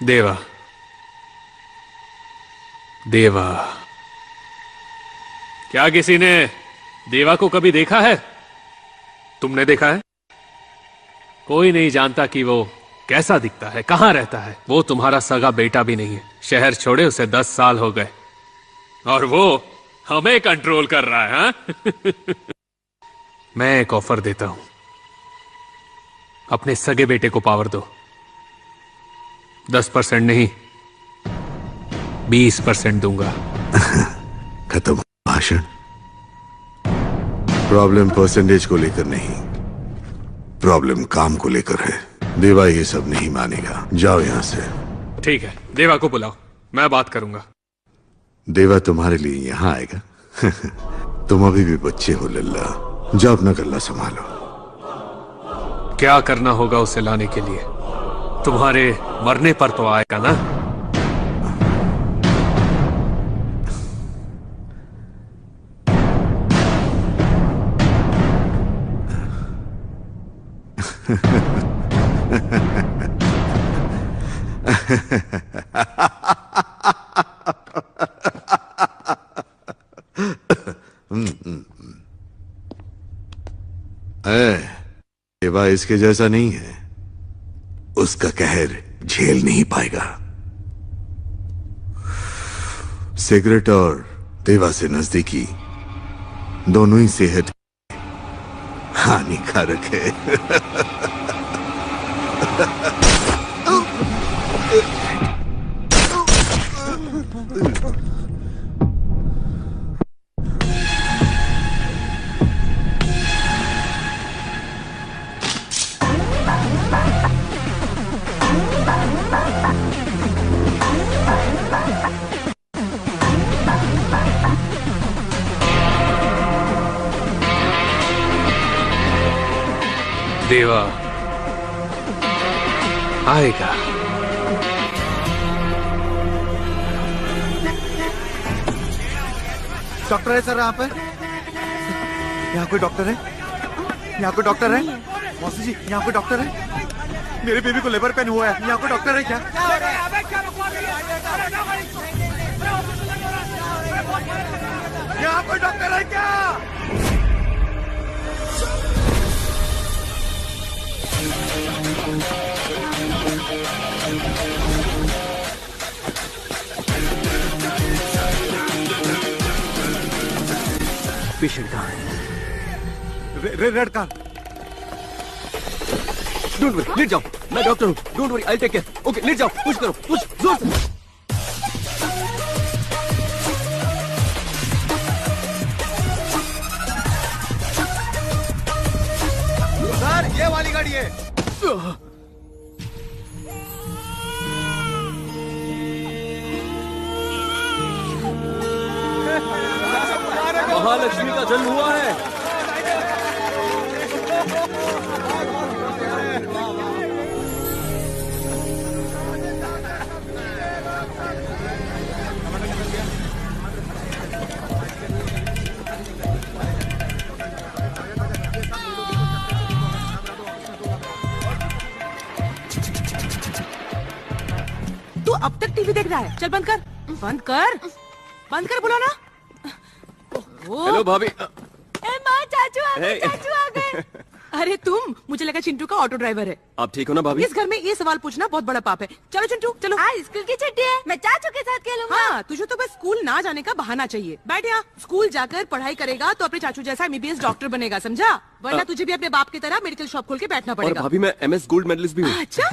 देवा, देवा, क्या किसी ने देवा को कभी देखा है? तुमने देखा है? कोई नहीं जानता कि वो कैसा दिखता है, कहां रहता है। वो तुम्हारा सगा बेटा भी नहीं है। शहर छोड़े उसे 10 साल हो गए और वो हमें कंट्रोल कर रहा है। हाँ? मैं एक ऑफर देता हूं, अपने सगे बेटे को पावर दो। 10% नहीं, 20% दूंगा। खत्म भाषण। प्रॉब्लम परसेंटेज को लेकर नहीं, प्रॉब्लम काम को लेकर है। देवा ये सब नहीं मानेगा। जाओ यहां से। ठीक है, देवा को बुलाओ, मैं बात करूंगा। देवा तुम्हारे लिए यहां आएगा। तुम अभी भी बच्चे हो लल्ला। जाओ अपना गल्ला संभालो। क्या करना होगा उसे लाने के लिए? तुम्हारे मरने पर तो आएगा ना? देवा इसके जैसा नहीं है। उसका कहर झेल नहीं पाएगा। सिगरेट और देवा से नजदीकी दोनों ही सेहत हानिकारक है। देवा आएगा। डॉक्टर है सर यहाँ पे? यहाँ कोई डॉक्टर है? यहाँ कोई डॉक्टर है? मौसी जी, यहाँ कोई डॉक्टर है? मेरे बेबी को लेबर पेन हुआ है। यहाँ कोई डॉक्टर है क्या? यहाँ कोई डॉक्टर है क्या? पेशेंट कहाँ है? Red car. डोंट वरी, लेट जाओ। मैं डॉक्टर हूँ। Don't worry, I take care. Okay, लेट जाओ। पुश करो, पुश जोर से। सर, ये वाली गाड़ी है। महालक्ष्मी का जन्म हुआ है। तू अब तक टीवी देख रहा है? चल बंद कर, बंद कर, बंद कर, बोलो ना। हेलो भाभी। माँ, चाचू आ गए, चाचू आ गए। अरे तुम, मुझे लगा चिंटू का ऑटो ड्राइवर है। आप ठीक हो ना भाभी? इस घर में ये सवाल पूछना बहुत बड़ा पाप है। चलो चिंटू, चलो। आज स्कूल की छुट्टी है, मैं चाचू के साथ खेलूंगा। हाँ, तुझे तो बस स्कूल ना जाने का बहाना चाहिए। बैठ यहाँ। स्कूल जाकर पढ़ाई करेगा तो अपने चाचू जैसा MBBS डॉक्टर बनेगा, समझा? वरना तुझे भी अपने बाप की तरह मेडिकल शॉप खोल के बैठना और पड़ेगा। भाभी, मैं MS गोल्ड मेडलिस्ट भी हूँ। अच्छा।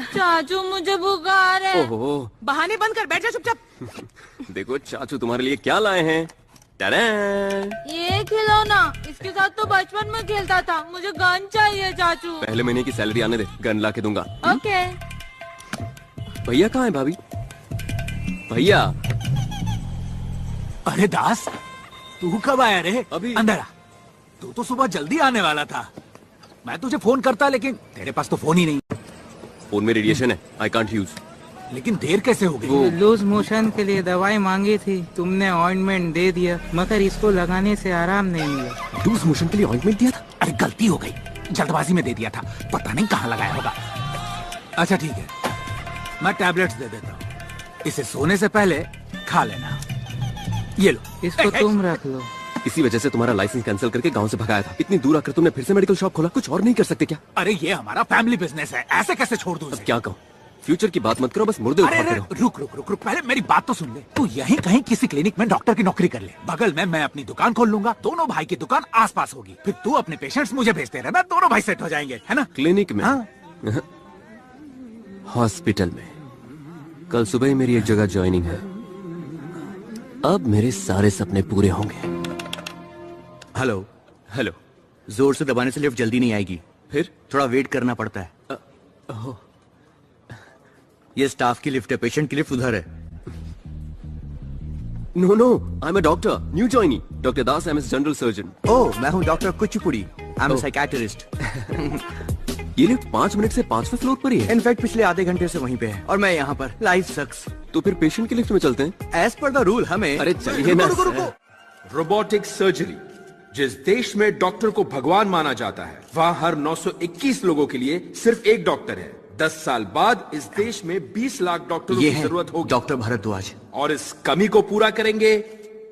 चाचू, मुझे बुखार है। ओहो। बहाने बंद कर, बैठ जा चुपचाप। देखो चाचू तुम्हारे लिए क्या लाए हैं। ये खिलौना, इसके साथ तो बचपन में खेलता था। मुझे गन चाहिए चाचू। पहले महीने की सैलरी आने दे, गन ला के दूंगा। ओके। भैया कहाँ है भाभी? भैया। अरे दास, तू कब आया रे? अभी। अंदर आ। तू तो सुबह जल्दी आने वाला था। मैं तुझे फोन करता, लेकिन तेरे पास तो फोन ही नहीं। फोन में रेडिएशन है, आई कांट यूज। लेकिन देर कैसे हो गई? लूज मोशन के लिए दवाई मांगी थी, तुमने ऑइंटमेंट दे दिया, मगर इसको लगाने से आराम नहीं मिला। लूज मोशन के लिए ऑइंटमेंट दिया था? अरे गलती हो गई, जल्दबाजी में दे दिया था, पता नहीं कहाँ लगाया होगा। अच्छा ठीक है, मैं टैबलेट्स दे देता हूँ, इसे सोने से पहले खा लेना। ये लो। इसको तुम रख लो। इसी वजह से तुम्हारा लाइसेंस कैंसिल करके गांव से भगाया था। इतनी दूर आकर तुमने फिर से मेडिकल शॉप खोला, कुछ और नहीं कर सकते क्या? अरे ये हमारा फैमिली बिजनेस है, ऐसे कैसे छोड़ दूं इसे? क्या कहूँ, फ्यूचर की बात मत करो, बस मुर्दे अरे उठाते अरे, रहो। रुक रुक रुक रुक, पहले मेरी बात तो सुन ले। तू यहीं कहीं किसी क्लिनिक में डॉक्टर की नौकरी कर ले, बगल में मैं अपनी दुकान खोल लूंगा, दोनों भाई की दुकान आसपास होगी, फिर तू अपने पेशेंट्स मुझे भेजते रहना, दोनों भाई सेट हो जाएंगे, है ना? क्लिनिक में? हाँ। हॉस्पिटल में। कल सुबह ही मेरी एक जगह ज्वाइनिंग है, अब मेरे सारे सपने पूरे होंगे। हेलो। हेलो। जोर से दबाने से लिफ्ट जल्दी नहीं आएगी, फिर थोड़ा वेट करना पड़ता है। ये स्टाफ की लिफ्ट है, पेशेंट की लिफ्ट उधर है। No no, I am a doctor, new joinee, doctor Das, I am general surgeon. Oh, मैं हूँ doctor Kuchipudi, I am psychiatrist. ये लिफ्ट 5 मिनट से 5वें फ्लोर पर ही है। इनफैक्ट पिछले आधे घंटे से वहीं पे है और मैं यहाँ पर। लाइफ सक्स। तो फिर पेशेंट की लिफ्ट में चलते हैं। एज पर द रूल हमें। अरे चलिए ना। रोबोटिक सर्जरी, जिस देश में डॉक्टर को भगवान माना जाता है, वहाँ हर 921 लोगों के लिए सिर्फ एक डॉक्टर है। 10 साल बाद इस देश में 20 लाख डॉक्टरों की जरूरत होगी। डॉक्टर भारद्वाज। और इस कमी को पूरा करेंगे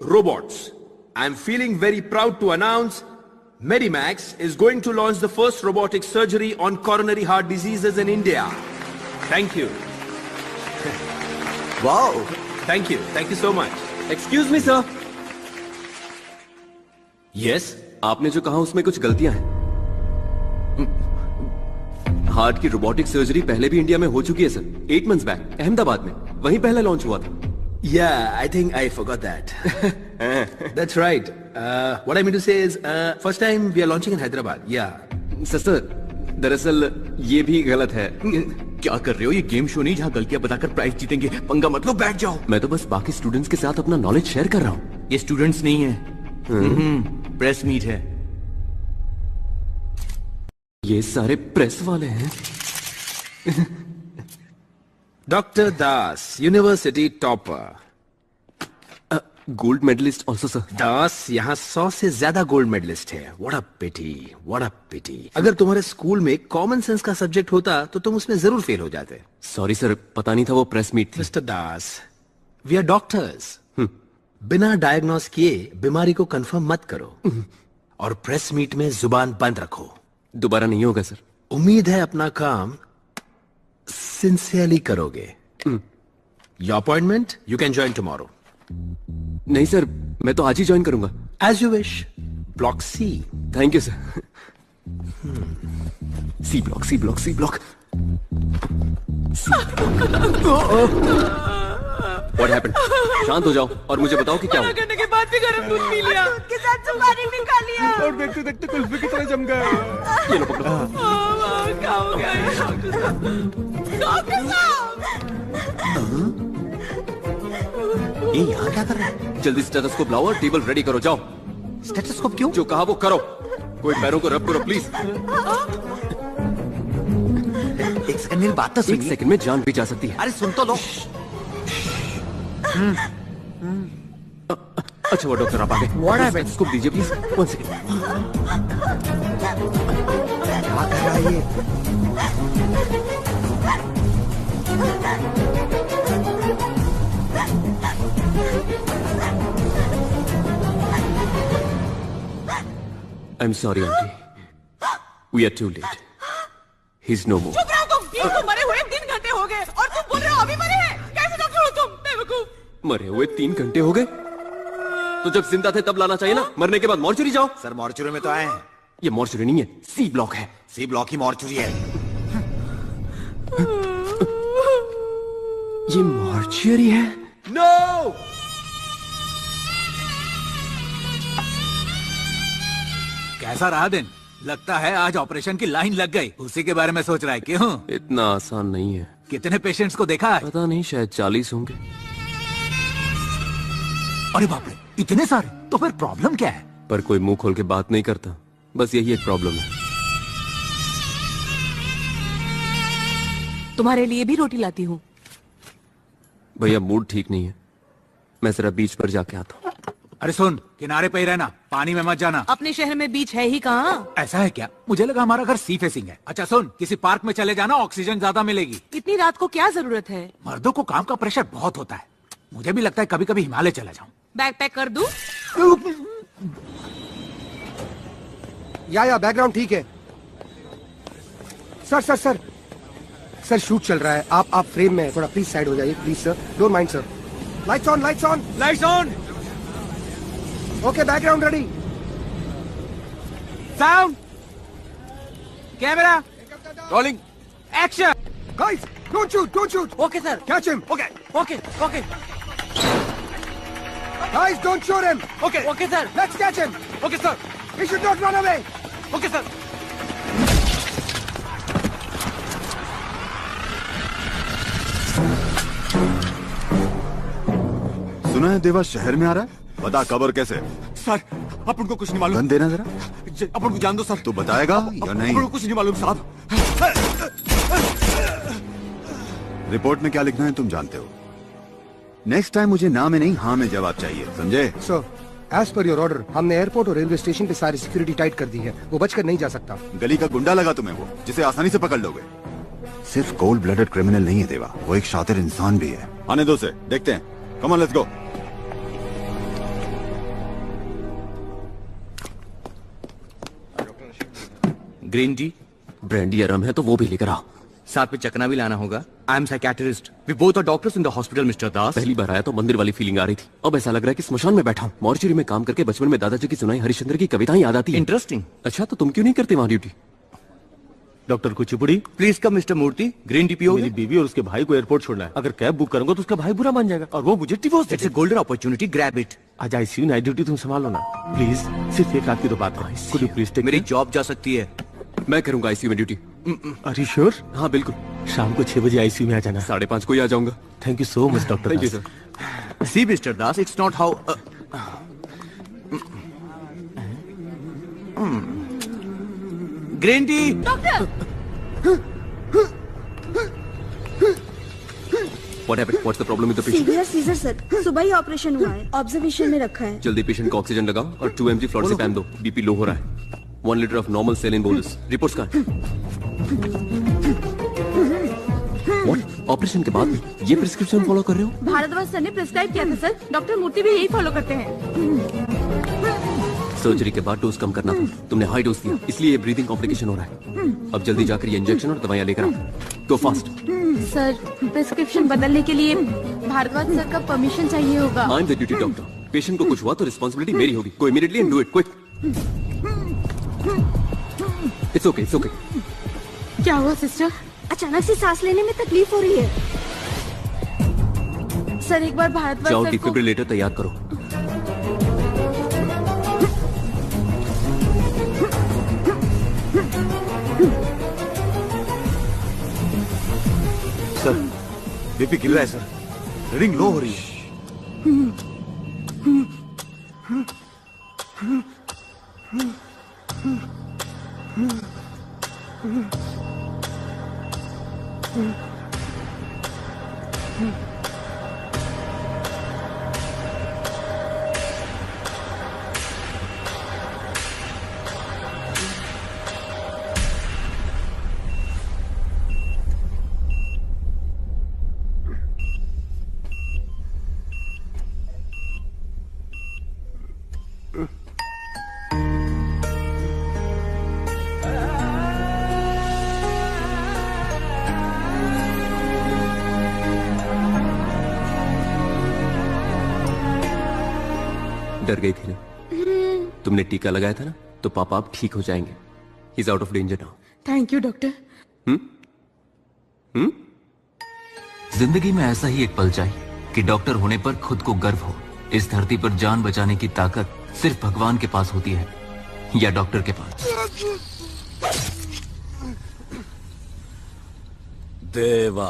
robots. I am feeling very proud to announce Medimax is going to launch the first robotic surgery on coronary heart diseases in India. Thank you. Wow. Thank you. Thank you so much. Excuse me sir. Yes. आपने जो कहा उसमें कुछ गलतियां हैं। Heart की robotic surgery पहले भी इंडिया में हो चुकी है सर, 8 months बैक अहमदाबाद में, वहीं पहले लॉन्च हुआ था। Yeah, I think I forgot that. That's right. What I mean to say is, first time we are launching in Hyderabad. Yeah. Sir दरअसल ये भी गलत है। क्या कर रहे हो? ये गेम शो नहीं जहाँ गलतियां बताकर प्राइज जीतेंगे। पंगा मत लो, बैठ जाओ। मैं तो बस बाकी स्टूडेंट्स के साथ अपना नॉलेज शेयर कर रहा हूँ। ये स्टूडेंट्स नहीं है, प्रेस मीट है। ये सारे प्रेस वाले हैं। Dr. Das, University topper. Gold medalist also sir. Das यहाँ 100 से ज्यादा गोल्ड मेडलिस्ट है। What a pity, what a pity. अगर तुम्हारे स्कूल में कॉमन सेंस का सब्जेक्ट होता तो तुम उसमें जरूर फेल हो जाते। सॉरी सर, पता नहीं था वो प्रेस मीट थी। Mister Das, we are doctors. बिना डायग्नोस किए बीमारी को कंफर्म मत करो और प्रेस मीट में जुबान बंद रखो। दोबारा नहीं होगा सर। उम्मीद है अपना काम सिंसियरली करोगे। Your appointment you can join tomorrow. नहीं सर, मैं तो आज ही ज्वाइन करूंगा। As you wish. Block C. Thank you sir. C block, C block, C block. What happened? शांत हो जाओ और मुझे बताओ कि क्या हुआ। करने के बाद भी गरम दूध पी लिया, दूध के साथ सुपारी भी खा लिया और देखते देखते कुल्फी की तरह जम गया। ये लो पकड़ो। क्या हो गया ये डॉक्टर साहब? डॉक्टर साहब! ये यहाँ क्या कर रहा है? जल्दी स्टेथोस्कोप लाओ और टेबल रेडी करो, जाओ। स्टेथोस्कोप क्यों? जो कहा वो करो। कोई पैरों को रब करो प्लीज। एक सेकंड मेरी बात तो एक सुनिए। सेकंड में जान भी जा सकती है। अरे सुन तो लो। अच्छा वो डॉक्टर आप आ गए। What happened? स्टेथोस्कोप दीजिए प्लीज। 1 सेकंड। क्या कर रहा है ये? I am sorry aunty, we are too late. He is no more. चुप रहो तुम। ये तो मरे हुए 3 घंटे हो गए और तुम बोल रहे हो अभी मरे हैं। कैसे डॉक्टर हो तुम? बेवकूफ। मरे हुए 3 घंटे हो गए तो जब जिंदा थे तब लाना चाहिए ना। मरने के बाद मॉर्चरी जाओ। सर मॉर्चुरी में तो आए हैं। ये मॉर्चरी नहीं है, सी ब्लॉक है। सी ब्लॉक ही मॉर्चुरी है। ये मॉर्चरी है। नो। कैसा रहा दिन? लगता है आज ऑपरेशन की लाइन लग गई। उसी के बारे में सोच रहा है। क्यों? इतना आसान नहीं है। कितने पेशेंट्स को देखा है? पता नहीं, शायद 40 होंगे। अरे बाप रे, इतने सारे? तो फिर प्रॉब्लम क्या है? पर कोई मुंह खोल के बात नहीं करता, बस यही एक प्रॉब्लम है। तुम्हारे लिए भी रोटी लाती हूँ। भैया मूड ठीक नहीं है, मैं जरा बीच पर जाके आता हूँ। अरे सुन, किनारे पे ही रहना, पानी में मत जाना। अपने शहर में बीच है ही कहाँ? ऐसा है क्या? मुझे लगा हमारा घर सी फेसिंग है। अच्छा सुन, किसी पार्क में चले जाना, ऑक्सीजन ज्यादा मिलेगी। इतनी रात को क्या जरूरत है? मर्दों को काम का प्रेशर बहुत होता है। मुझे भी लगता है कभी कभी हिमालय चला जाऊं। बैग पैक कर दूं? या बैकग्राउंड ठीक है। Sir sir sir sir shoot चल रहा है। आप फ्रेम में थोड़ा प्लीज साइड हो जाइए please sir. Don't mind sir. Lights on lights on lights on. Okay background ready. Sound, camera, rolling, action. Guys don't shoot. Okay sir. Catch him. Okay okay okay guys don't shoot him. Okay okay sir. Let's catch him. Okay sir. He should not run away. Okay sir. सुना है देवा शहर में आ रहा है। बता कब और कैसे। सर अपन को कुछ नहीं मालूम। गन देना जरा। अपन को जान दो सर। तू बताएगा या नहीं? अपन को कुछ नहीं मालूम साहब। रिपोर्ट में क्या लिखना है तुम जानते हो। नेक्स्ट टाइम मुझे ना में नहीं हाँ में जवाब चाहिए, समझे? Sir as per your order हमने एयरपोर्ट और रेलवे स्टेशन पे सारी सिक्योरिटी टाइट कर दी है। वो बचकर नहीं जा सकता। गली का गुंडा लगा तुम्हें वो, जिसे आसानी से पकड़ लोगे। सिर्फ कोल्ड ब्लडेड क्रिमिनल नहीं है देवा, वो एक शातिर इंसान भी है। आने दो से, देखते हैं। Come on let's go. Green tea, brandy आराम है तो वो भी लेकर आओ। साथ में चकना भी लाना होगा। I am psychiatrist. We both are doctors in the hospital Mr Das. पहली बार आया तो मंदिर वाली फीलिंग आ रही थी। अब ऐसा लग रहा है कि स्मशान में बैठा हूँ। मॉर्चरी में काम करके बचपन में दादाजी की सुनाई हरिश्चंद्र की कविताएं याद आती हैं। इंटरेस्टिंग। अच्छा तो तुम क्यों नहीं करते वहाँ duty? Doctor Kuchipudi please come mister Murthy. Green tea पियोगे? मेरी बीवी और उसके भाई को एयरपोर्ट छोड़ना है। अगर कैब बुक करूंगा तो उसका भाई बुरा मान जाएगा और वो मुझे divorce. It's a golden opportunity, grab it. आज आईसीयू नाइट ड्यूटी तुम संभालो ना प्लीज। सिर्फ एक रात की तो बात है। कुड यू प्लीज टेक मेरी जॉब जा सकती है। मैं करूंगा आईसीयू में ड्यूटी। Are you sure? हाँ बिल्कुल। शाम को 6 बजे आईसीयू में आ जाना। 5:30 को ही आ जाऊंगा। Thank you so much doctor. Thank you sir. See mister Das, it's not how green tea. Doctor What happened? What's the problem with the patient? Severe seizure sir, सुबह ही ऑपरेशन हुआ है। ऑब्जर्वेशन में रखा है। जल्दी पेशेंट को ऑक्सीजन लगाओ और 2 mg फ्लोरोसेपैम दो। बीपी लो हो रहा है। 1 litre of normal saline bolus. Reports card. What? Operation के बाद भी ये प्रिस्क्रिप्शन फॉलो कर रहे हो? भारद्वाज सर ने प्रिस्क्राइब किया था सर। डॉक्टर मूर्ति भी यही फॉलो करते हैं। सर्जरी के बाद डोज कम करना था। तुमने हाई डोज दिया, इसलिए ये ब्रीदिंग कॉम्प्लिकेशन हो रहा है। अब जल्दी जाकर ये इंजेक्शन और दवाइयां लेकर आओ। गो फास्ट। सर प्रिस्क्रिप्शन बदलने के लिए भारद्वाज सर का परमिशन चाहिए होगा। I am the duty doctor. Patient को कुछ हुआ तो रिस्पांसिबिलिटी मेरी होगी। Go immediately and do it quick. It's okay it's okay. क्या हुआ सिस्टर? अचानक से सांस लेने में तकलीफ हो रही है। सर एक बार भारद्वाज जाओ सर को डिफिब्रिलेटर तैयार करो। सर बीपी गिर रहा है सर। रीडिंग लो हो रही है। डर गई थी ना? तुमने टीका लगाया था ना, तो पापा आप ठीक हो जाएंगे। He is out of danger now. Thank you doctor. जिंदगी में ऐसा ही एक पल चाहिए कि डॉक्टर होने पर खुद को गर्व हो। इस धरती पर जान बचाने की ताकत सिर्फ भगवान के पास होती है या डॉक्टर के पास। देवा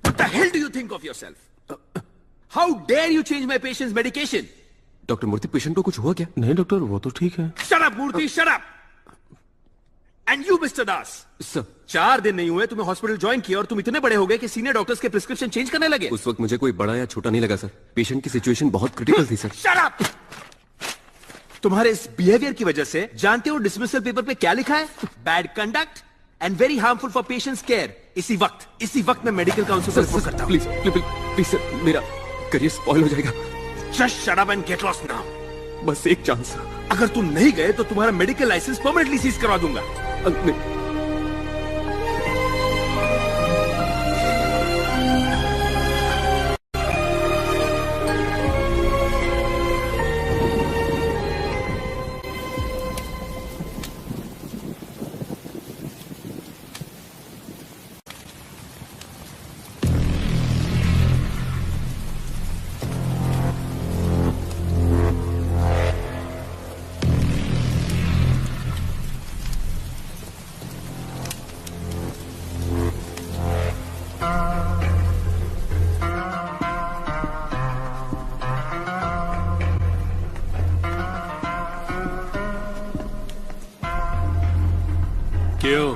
What the hell do you think of yourself? How dare you change my patient's medication? Doctor Murthy, patient को कुछ हुआ क्या? नहीं डॉक्टर, वो तो ठीक है। Shut up Murthy, shut up. And you mister Das, sir 4 दिन नहीं हुए तुम्हें हॉस्पिटल ज्वाइन किया और तुम इतने बड़े हो गए कि सीनियर डॉक्टर्स के प्रिस्क्रिप्शन चेंज करने लगे। उस वक्त मुझे कोई बड़ा या छोटा नहीं लगा सर। पेशेंट की सिचुएशन बहुत क्रिटिकल थी सर। Shut up. तुम्हारे इस बिहेवियर की वजह से जानते हो डिसमिसल पेपर पे क्या लिखा है? Bad conduct and very harmful for patients care. इसी वक्त मैं मेडिकल काउंसिल को रिपोर्ट करता हूं। प्लीज प्लीज सर, मेरा करियर स्पॉइल हो जाएगा। Just shut up and get lost now. बस एक चांस। अगर तुम नहीं गए तो तुम्हारा मेडिकल लाइसेंस परमानेंटली सीज करवा दूंगा। क्यों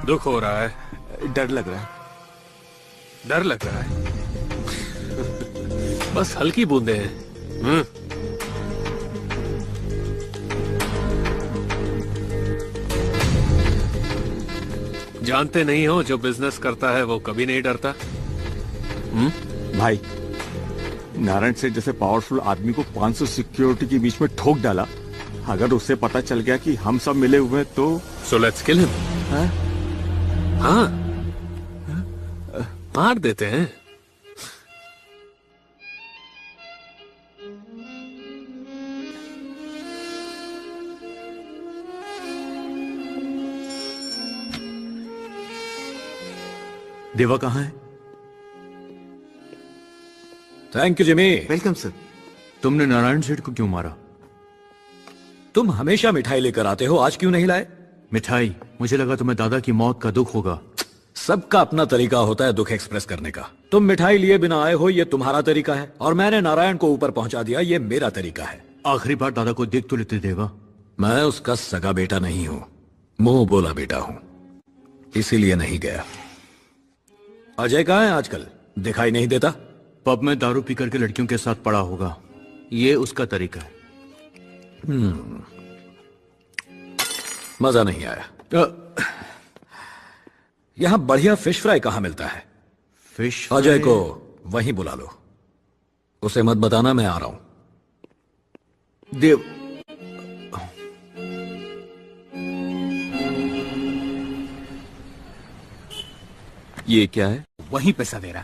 दुख हो रहा है? डर लग रहा है। डर लग रहा है? बस हल्की बूंदे हैं। जानते नहीं हो जो बिजनेस करता है वो कभी नहीं डरता। भाई, नारायण सेठ जैसे पावरफुल आदमी को 500 सिक्योरिटी के बीच में ठोक डाला। अगर उससे पता चल गया कि हम सब मिले हुए हैं तो So let's kill him. हाँ, मार देते हैं। देवा कहाँ है? Thank you Jimmy. Welcome sir. तुमने नारायण सेठ को क्यों मारा? तुम हमेशा मिठाई लेकर आते हो, आज क्यों नहीं लाए? मिठाई? मुझे लगा तुम्हें दादा की मौत का दुख होगा। सबका अपना तरीका होता है दुख एक्सप्रेस करने का। तुम मिठाई लिए बिना आए हो, ये तुम्हारा तरीका है, और मैंने नारायण को ऊपर पहुंचा दिया, ये मेरा तरीका है। आखिरी बार दादा को देख तो लेते देवा। मैं उसका सगा बेटा नहीं हूं, मुंह बोला बेटा हूं, इसीलिए नहीं गया। अजय कहाँ है आजकल? दिखाई नहीं देता। पब में दारू पी करके लड़कियों के साथ पड़ा होगा, ये उसका तरीका है। मजा नहीं आया। यहां बढ़िया फिश फ्राई कहां मिलता है? फिश? अजय को वहीं बुला लो, उसे मत बताना मैं आ रहा हूं। देव, ये क्या है? वहीं पे सवेरा।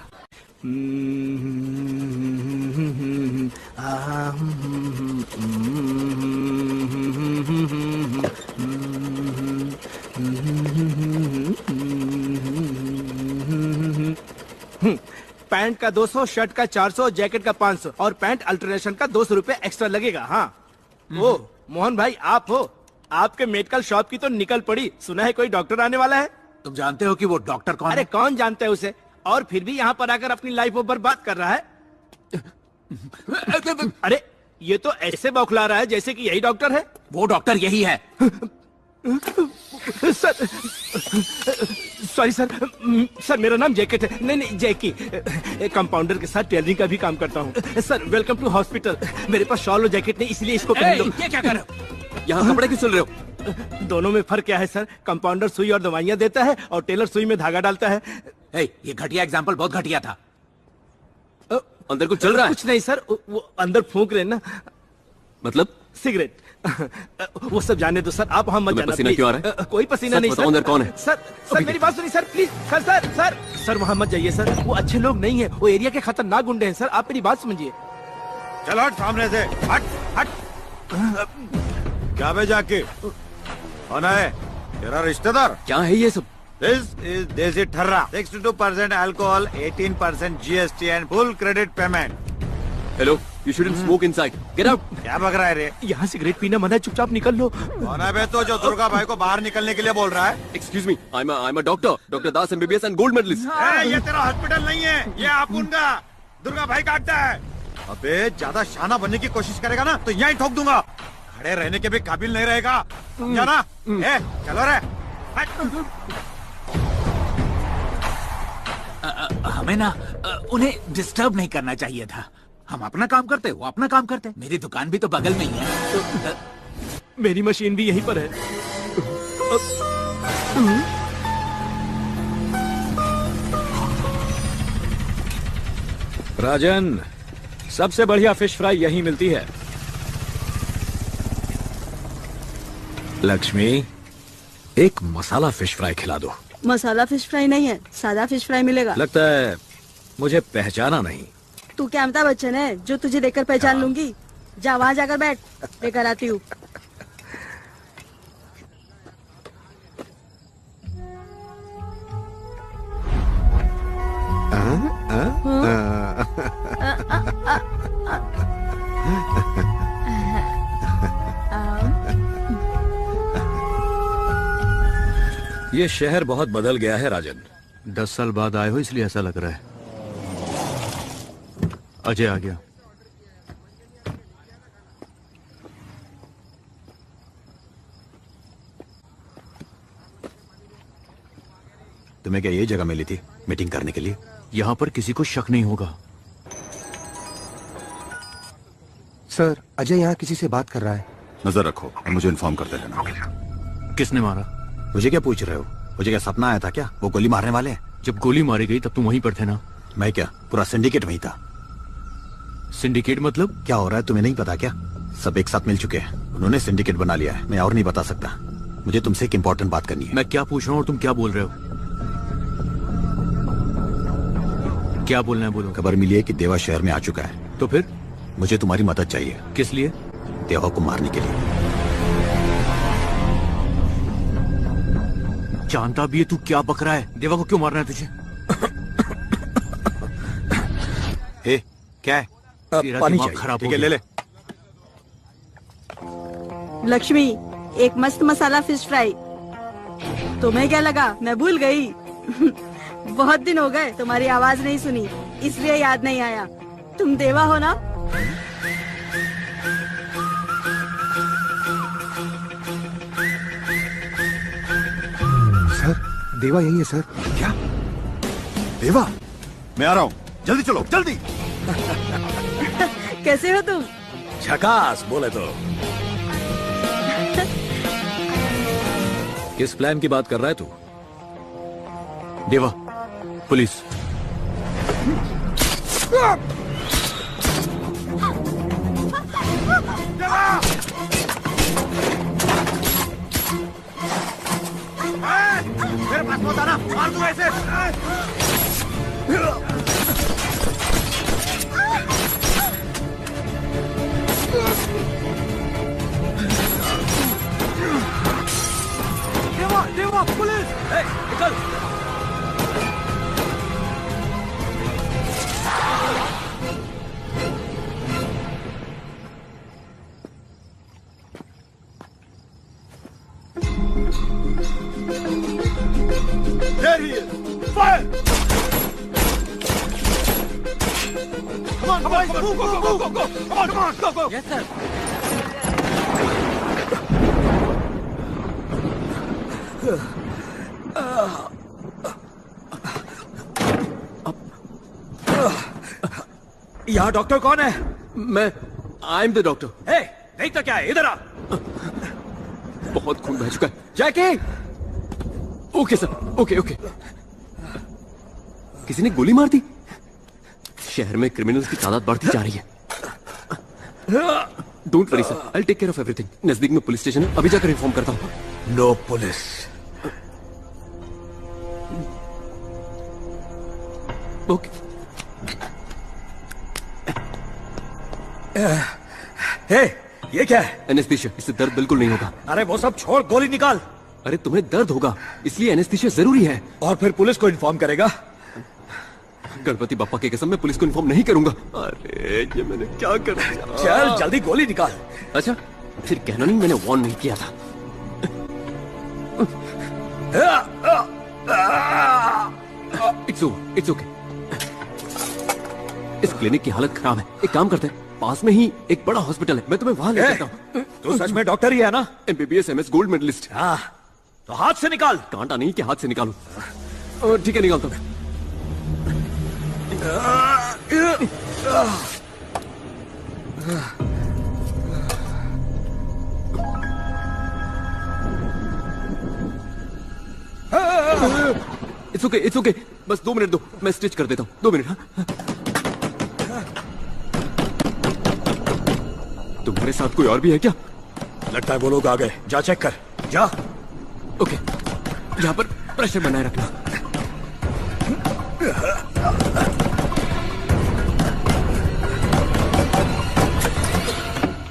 पैंट का 200, शर्ट का 400, जैकेट का 500 और पैंट अल्टरनेशन का 200 रुपए एक्स्ट्रा लगेगा। हाँ, ओ मोहन भाई आप हो? आपके मेडिकल शॉप की तो निकल पड़ी, सुना है कोई डॉक्टर आने वाला है। तुम जानते हो कि वो डॉक्टर कौन है? अरे कौन जानता है उसे, और फिर भी यहाँ पर आकर अपनी लाइफ वो बर्बाद कर रहा है। अरे ये तो ऐसे बौखला रहा है जैसे कि यही डॉक्टर है। वो डॉक्टर यही है। सर सॉरी सर मेरा नाम जैकेट है। नहीं जैकी। कंपाउंडर के साथ टेलरिंग का भी काम करता हूँ। Sir welcome to hospital. मेरे पास शॉल और जैकेट नहीं, इसलिए इसको पहन लो। ये क्या कर रहे हो? यहाँ कपड़े क्यों सिल रहे हो? दोनों में फर्क क्या है सर? कंपाउंडर सुई और दवाइयाँ देता है और टेलर सुई में धागा डालता है। ये घटिया एग्जाम्पल, बहुत घटिया था। अंदर कुछ चल रहा है? कुछ नहीं सर, वो अंदर फूंक रहे ना। मतलब? सिगरेट। वो सब जाने दो सर, आप हम मत जाना। पसीना क्यों आ रहा है? कोई पसीना नहीं सर। अंदर कौन है? सर मेरी बात सुनिए सर प्लीज। सर वहाँ मत जाइए सर, वो अच्छे लोग नहीं है, वो एरिया के खतरनाक गुंडे हैं सर, आप मेरी बात समझिए। चलो हट सामने से, हट। क्या बे जाके कौन है? तेरा रिश्तेदार? क्या है ये सब? This is देसी ठर्रा। 62% alcohol, 18% GST and full credit payment. Hello, you shouldn't smoke inside. Get out. क्या बक रहा है रे? यहाँ सिगरेट पीना मना है, चुपचाप निकल लो। कौन है बे तो जो दुर्गा भाई को बाहर निकलने के लिए बोल रहा है? Excuse me, I'm a doctor, Dr. Das MBBS and gold medalist. ये तेरा हॉस्पिटल नहीं है, ये आपुन का। दुर्गा भाई काटता है। अबे ज्यादा शाना बनने की कोशिश करेगा ना तो यहीं ठोक दूंगा। खड़े रहने के भी काबिल नहीं रहेगा, समझा ना? चलो रे। हमें ना उन्हें डिस्टर्ब नहीं करना चाहिए था। हम अपना काम करते, वो अपना काम करते। मेरी दुकान भी तो बगल में ही है। मेरी मशीन भी यहीं पर है। राजन, सबसे बढ़िया फिश फ्राई यहीं मिलती है। लक्ष्मी, एक मसाला फिश फ्राई खिला दो। मसाला फिश फ्राई नहीं है, सादा फिश फ्राई मिलेगा। लगता है मुझे पहचाना नहीं। तू क्या अमिताभ बच्चन है जो तुझे देखकर पहचान लूंगी? जा वहाँ जाकर बैठ, लेकर आती हूँ। ये शहर बहुत बदल गया है राजन। 10 साल बाद आए हो इसलिए ऐसा लग रहा है। अजय आ गया। तुम्हें क्या ये जगह मिली थी मीटिंग करने के लिए? यहाँ पर किसी को शक नहीं होगा। सर, अजय यहाँ किसी से बात कर रहा है। नजर रखो और मुझे इन्फॉर्म करते रहना। किसने मारा? मुझे क्या पूछ रहे हो? मुझे क्या सपना आया था क्या? वो गोली मारने वाले हैं। जब गोली मारी गई तब तुम वहीं पर थे ना? मैं क्या, पूरा सिंडिकेट वहीं था। सिंडिकेट मतलब? क्या हो रहा है तुम्हें नहीं पता क्या? सब एक साथ मिल चुके हैं, उन्होंने सिंडिकेट बना लिया है। मैं और नहीं बता सकता। मुझे तुमसे एक इम्पोर्टेंट बात करनी है। मैं क्या पूछ रहा हूँ और तुम क्या बोल रहे हो? क्या बोलना है बोलो। खबर मिली है कि देवा शहर में आ चुका है। तो फिर? मुझे तुम्हारी मदद चाहिए। किस लिए? देवा को मारने के लिए। जानता भी है तू क्या बक रहा है। देवा को क्यों मारना है तुझे? क्या है? पानी चाहिए। खराब ठीक है, ले ले। लक्ष्मी, एक मस्त मसाला फिश फ्राई। तुम्हें क्या लगा मैं भूल गई? बहुत दिन हो गए तुम्हारी आवाज नहीं सुनी, इसलिए याद नहीं आया। तुम देवा हो ना? सर, देवा यही है सर। क्या? देवा? मैं आ रहा हूँ, जल्दी चलो, जल्दी। कैसे हो तुम? झकास बोले तो। किस प्लान की बात कर रहा है तू? देवा, पुलिस। मेरे पास मत आना, मार दूंगा इसे। देवा, देवा, पुलिस! निकल! There he is! Fire! Come on, boys! Move, go, go, go, go! Come on, come on, go, go! Yes, sir. यहाँ डॉक्टर कौन है? मैं आई एम द डॉक्टर। नहीं तो क्या है, इधर आ। बहुत खून बह चुका है। Jackie! Okay sir, okay okay. किसी ने गोली मार दी? शहर में क्रिमिनल्स की तादाद बढ़ती जा रही है। Don't worry sir, I take care of everything. नजदीक में पुलिस स्टेशन है, अभी जाकर इन्फॉर्म करता हूँ। No police. ओके। ये क्या है? एनेस्थीसिया, इससे दर्द बिल्कुल नहीं होगा। अरे वो सब छोड़, गोली निकाल। अरे तुम्हें दर्द होगा, इसलिए एनेस्थीसिया जरूरी है। और फिर पुलिस को इन्फॉर्म करेगा? गणपति बप्पा की कसम, मैं पुलिस को इन्फॉर्म नहीं करूंगा। अरे ये मैंने क्या कर दिया? चल जल्दी गोली निकाल। अच्छा, फिर कहना नहीं मैंने वार्न नहीं किया था। It's okay. इस क्लिनिक की हालत खराब है। एक काम करते हैं, पास में ही एक बड़ा हॉस्पिटल है, मैं तुम्हें वहां ले जाता हूँ। तो सच में डॉक्टर ही है ना? MBBS MS gold medalist. तो हाथ से निकाल। कांटा नहीं कि हाथ से निकालू। ठीक है, निकालता हूँ। इट्स ओके, बस 2 मिनट दो, मैं स्टिच कर देता हूँ। 2 मिनट। हाँ? तुम्हारे साथ कोई और भी है क्या? लगता है वो लोग आ गए। जा चेक कर, जा। ओके, यहाँ पर प्रेशर बनाए रखना।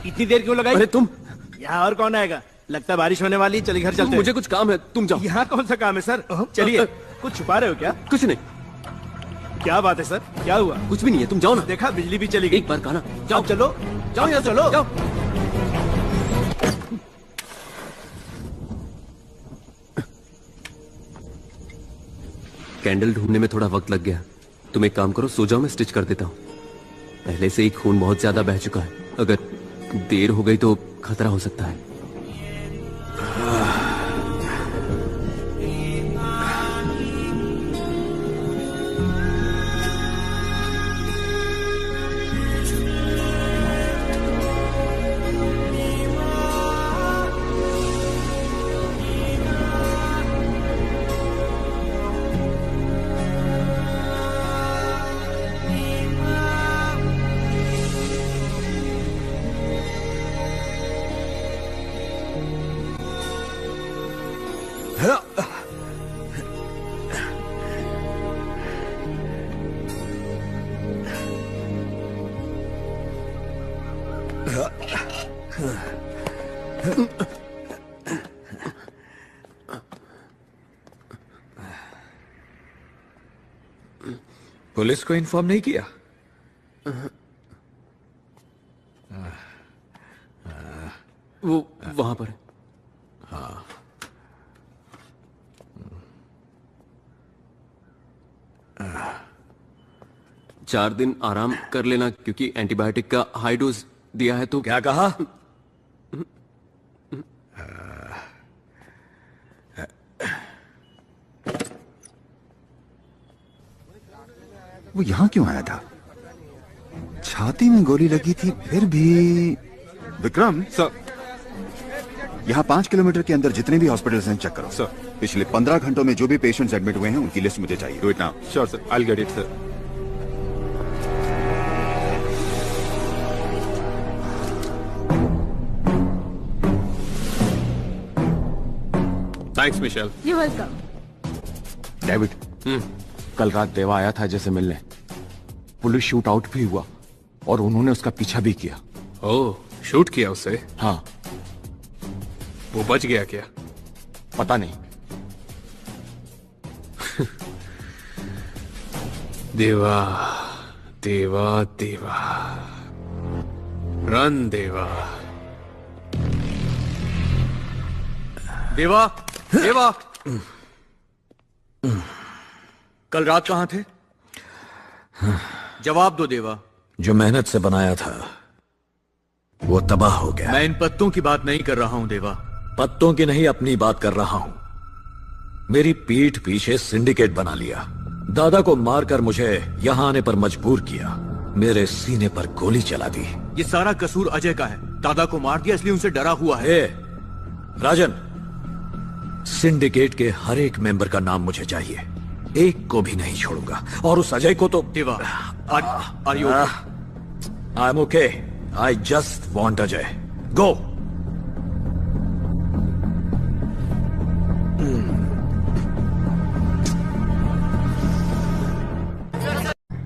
इतनी देर क्यों लगाई? अरे तुम यहाँ और कौन आएगा? लगता है बारिश होने वाली। चलिए घर चलते हैं। मुझे कुछ काम है, तुम जाओ। यहाँ कौन सा काम है सर? चलिए। कुछ छुपा रहे हो क्या? कुछ नहीं। क्या बात है सर, क्या हुआ? कुछ भी नहीं है, तुम जाओ ना। देखा, बिजली भी चली गई। एक बार कहा ना, जाओ। चलो जाओ, यहाँ चलो जाओ। कैंडल ढूंढने में थोड़ा वक्त लग गया। तुम एक काम करो, सो जाओ, मैं स्टिच कर देता हूँ। पहले से ही खून बहुत ज्यादा बह चुका है, अगर देर हो गई तो खतरा हो सकता है। पुलिस को इन्फॉर्म नहीं किया? वो वहां पर है। हाँ। चार दिन आराम कर लेना, क्योंकि एंटीबायोटिक का हाई डोज दिया है। तो क्या कहा? वो यहाँ क्यों आया था? छाती में गोली लगी थी, फिर भी। विक्रम सर, यहाँ 5 किलोमीटर के अंदर जितने भी हॉस्पिटल्स हैं चेक करो सर। पिछले 15 घंटों में जो भी पेशेंट्स एडमिट हुए हैं उनकी लिस्ट मुझे चाहिए। Do it now. Sure sir, I will get it sir. Thanks Michelle. You welcome. David, कल रात देवा आया था जैसे मिलने। पुलिस शूट आउट भी हुआ और उन्होंने उसका पीछा भी किया। ओह, शूट किया उसे? हाँ। वो बच गया क्या? पता नहीं। देवा देवा देवा, रन देवा। देवा, देवा, कल रात कहां थे? जवाब दो देवा। जो मेहनत से बनाया था वो तबाह हो गया। मैं इन पत्तों की बात नहीं कर रहा हूं देवा। पत्तों की नहीं, अपनी बात कर रहा हूं। मेरी पीठ पीछे सिंडिकेट बना लिया, दादा को मारकर मुझे यहां आने पर मजबूर किया, मेरे सीने पर गोली चला दी। ये सारा कसूर अजय का है। दादा को मार दिया इसलिए उनसे डरा हुआ है। राजन, सिंडिकेट के हर एक मेंबर का नाम मुझे चाहिए, एक को भी नहीं छोड़ूंगा। और उस अजय को तो Deva, are you? I am okay, I just want Ajay. Go.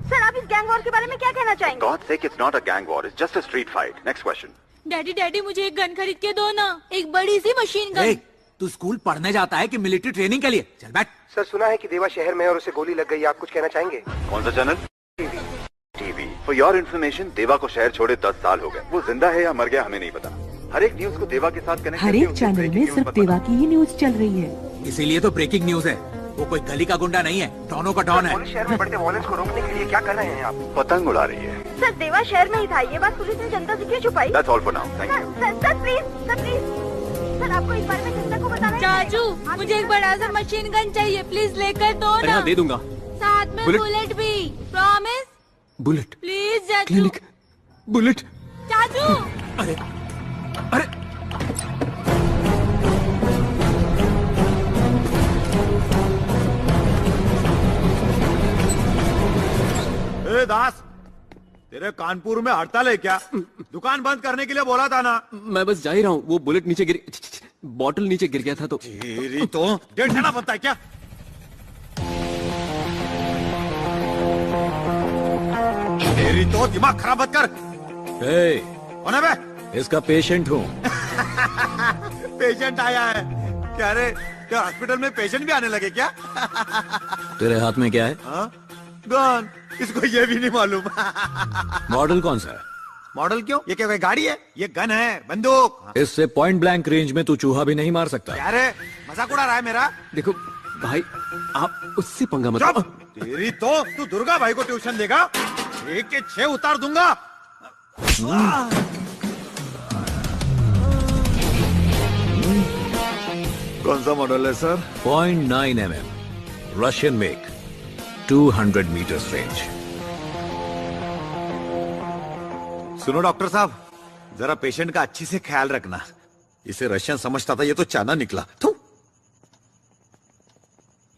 Sir, आप इस गैंग वॉर के बारे में क्या कहना चाहेंगे? God sake, it's not a gang war, it's just a street fight. Next question. Daddy daddy मुझे एक गन खरीद के दो ना, एक बड़ी सी मशीन गन। तू स्कूल पढ़ने जाता है कि मिलिट्री ट्रेनिंग के लिए? चल बैठ। सर, सुना है कि देवा शहर में और उसे गोली लग गई। आप कुछ कहना चाहेंगे? कौन सा channel? TV. For your information, देवा को शहर छोड़े 10 साल हो गए। वो जिंदा है या मर गया हमें नहीं पता। हर एक न्यूज को देवा के साथ कनेक्ट हर एक चैनल में सिर्फ देवा की ही न्यूज चल रही है। इसीलिए तो ब्रेकिंग न्यूज है। वो कोई गली का गुंडा नहीं है, डॉनों का डॉन है। पुलिस शहर में बढ़ते वॉयलेंस को रोकने के लिए क्या कर रहे हैं आप? पतंग उड़ा रही है। सर देवा शहर में ही था, ये बात पुलिस ने जनता से क्यों छुपाई? That's all for now. Thank you. Sir please sir आपको इस बारे में जनता को बताना है। चाचू मुझे एक बड़ा सा मशीन गन चाहिए, प्लीज लेकर दो अरे ना। हाँ, दे दूंगा। साथ में बुलेट भी, प्रॉमिस। बुलेट प्लीज चाचू। Clinic bullet. चाचू अरे ए दास, तेरे कानपुर में हड़ताल है क्या? दुकान बंद करने के लिए बोला था ना। मैं बस जा ही रहा हूँ, वो बुलेट नीचे गिर, बॉटल नीचे गिर गया था तो। तेरी तो डेढ़ जाना बनता है क्या? तेरी तो दिमाग खराब मत कर। कौन है बे? इसका पेशेंट हूँ। पेशेंट आया है क्या? रे क्या हॉस्पिटल में पेशेंट भी आने लगे क्या? तेरे हाथ में क्या है? हाँ? गन। इसको ये भी नहीं मालूम। मॉडल कौन सा है? मॉडल क्यों? ये क्या कोई गाड़ी है? ये गन है, बंदूक। इससे पॉइंट ब्लैंक रेंज में तू चूहा भी नहीं मार सकता। क्या रे मजाक उड़ा रहा है मेरा? देखो भाई, आप उससे पंगा मत लो। तेरी तो तू दुर्गा भाई को ट्यूशन देगा? 1 के 6 उतार दूंगा। कौन सा मॉडल है sir? 0.9 mm, Russian make, 200 metres range. सुनो डॉक्टर साहब, जरा पेशेंट का अच्छी से ख्याल रखना। इसे रशियन समझता था, ये तो चाइना निकला। थू।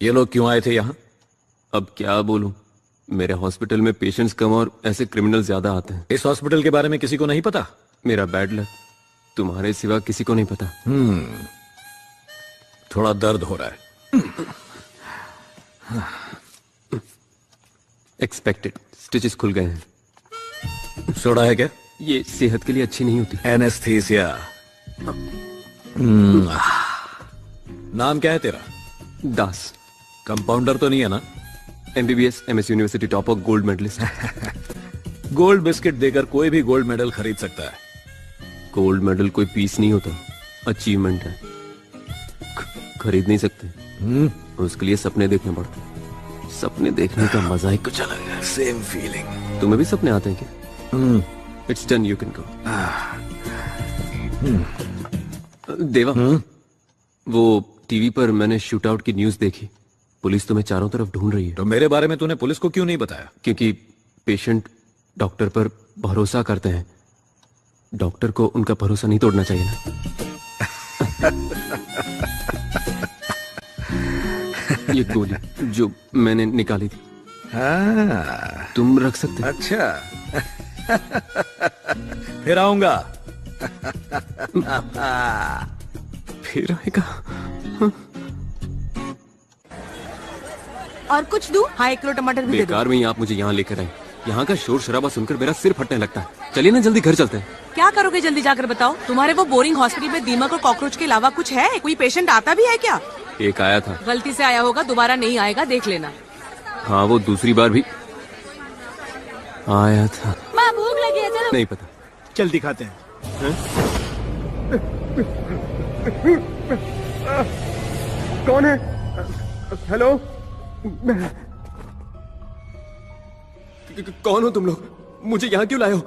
ये लोग क्यों आए थे यहाँ? अब क्या बोलूं, मेरे हॉस्पिटल में पेशेंट्स कम और ऐसे क्रिमिनल ज्यादा आते हैं। इस हॉस्पिटल के बारे में किसी को नहीं पता? मेरा बैड लक, तुम्हारे सिवा किसी को नहीं पता। थोड़ा दर्द हो रहा है। एक्सपेक्टेड, स्टिचेस खुल गए हैं। सोडा है क्या? ये सेहत के लिए अच्छी नहीं होती। एनेस्थीसिया। नाम क्या है तेरा? दास। कंपाउंडर तो नहीं है ना? MBBS, MS university topper, gold medalist. Gold biscuit देकर कोई भी गोल्ड मेडल खरीद सकता है। गोल्ड मेडल कोई पीस नहीं होता, अचीवमेंट है। खरीद नहीं सकते, उसके लिए सपने देखने पड़ते। सपने देखने का मजा ही कुछ अलग है। Same feeling. तुम्हें भी सपने आते हैं क्या? It's done, you can go. देवा, वो टीवी पर मैंने शूट आउट की न्यूज देखी। पुलिस तुम्हें चारों तरफ ढूंढ रही है। तो मेरे बारे में तूने पुलिस को क्यों नहीं बताया? क्योंकि पेशेंट डॉक्टर पर भरोसा करते हैं, डॉक्टर को उनका भरोसा नहीं तोड़ना चाहिए ना। ये गोली जो मैंने निकाली थी, तुम रख सकते? अच्छा। फिर आऊंगा। फिर आएगा। और कुछ दूं? हाँ, 1 किलो टमाटर भी दे दो। बेकार में ही आप मुझे यहाँ लेकर आए। यहाँ का शोर शराबा सुनकर मेरा सिर फटने लगता है। चलिए ना, जल्दी घर चलते हैं। क्या करोगे जल्दी जाकर बताओ? तुम्हारे वो बोरिंग हॉस्पिटल में दीमक और कॉकरोच के अलावा कुछ है? कोई पेशेंट आता भी है क्या? एक आया था। गलती से आया होगा, दोबारा नहीं आएगा, देख लेना। हाँ, वो दूसरी बार भी आया था। माँ भूख लगी है, चलो। नहीं पता, चल दिखाते हैं। कौन है? हेलो? कौन हो तुम लोग? मुझे यहाँ क्यों लाए हो?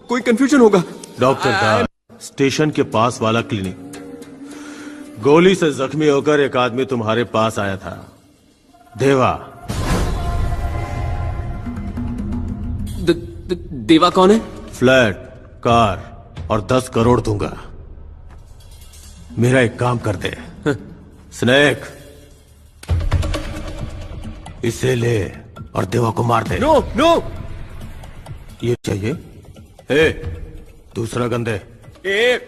कोई कंफ्यूजन होगा। डॉक्टर दास, स्टेशन के पास वाला क्लिनिक। गोली से जख्मी होकर एक आदमी तुम्हारे पास आया था, देवा। देवा कौन है? फ्लैट, कार और 10 करोड़ दूंगा। मेरा एक काम कर दे। स्नेक, इसे ले और देवा को मार दे। नो नो, ये चाहिए? ए, दूसरा गंदे।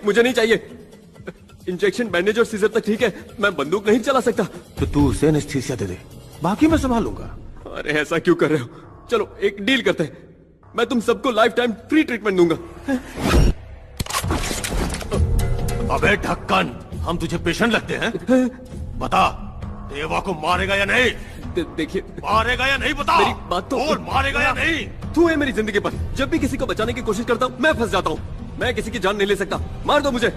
मुझे नहीं चाहिए। इंजेक्शन, बैंडेज और सीजर तक ठीक है, मैं बंदूक नहीं चला सकता। तो तू उसे एनेस्थीसिया दे दे, बाकी मैं संभालूंगा। अरे ऐसा क्यों कर रहे हो? चलो एक डील करते हैं, मैं तुम सबको लाइफ टाइम फ्री ट्रीटमेंट दूंगा। अबे ढक्कन, हम तुझे पेशेंट लगते हैं? बता, देवा को मारेगा या नहीं? देखिए, मारेगा या नहीं बता? मेरी बात तो और मारेगा या नहीं? तू है मेरी जिंदगी पर। जब भी किसी को बचाने की कोशिश करता हूँ मैं फंस जाता हूँ। मैं किसी की जान नहीं ले सकता, मार दो मुझे।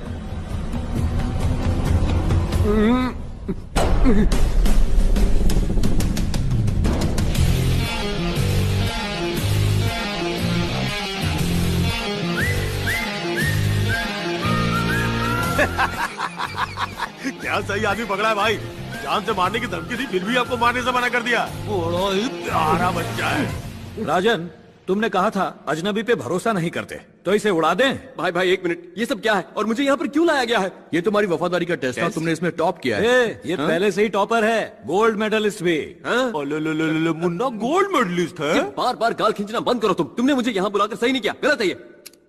क्या सही आदमी पकड़ा है भाई। जान से मारने की धमकी थी, फिर भी आपको मारने से मना कर दिया। बड़ा ही प्यारा बच्चा है। राजन, तुमने कहा था अजनबी पे भरोसा नहीं करते, तो इसे उड़ा दें। भाई भाई एक मिनट, ये सब क्या है और मुझे यहाँ पर क्यों लाया गया है? ये तुम्हारी वफादारी का टेस्ट था, तुमने इसमें टॉप किया है। ये पहले से ही टॉपर है, गोल्ड मेडलिस्ट भी। मुन्ना गोल्ड मेडलिस्ट है। बार बार गाल खींचना बंद करो तुमने मुझे यहाँ बुलाकर सही नहीं किया, गलत है ये।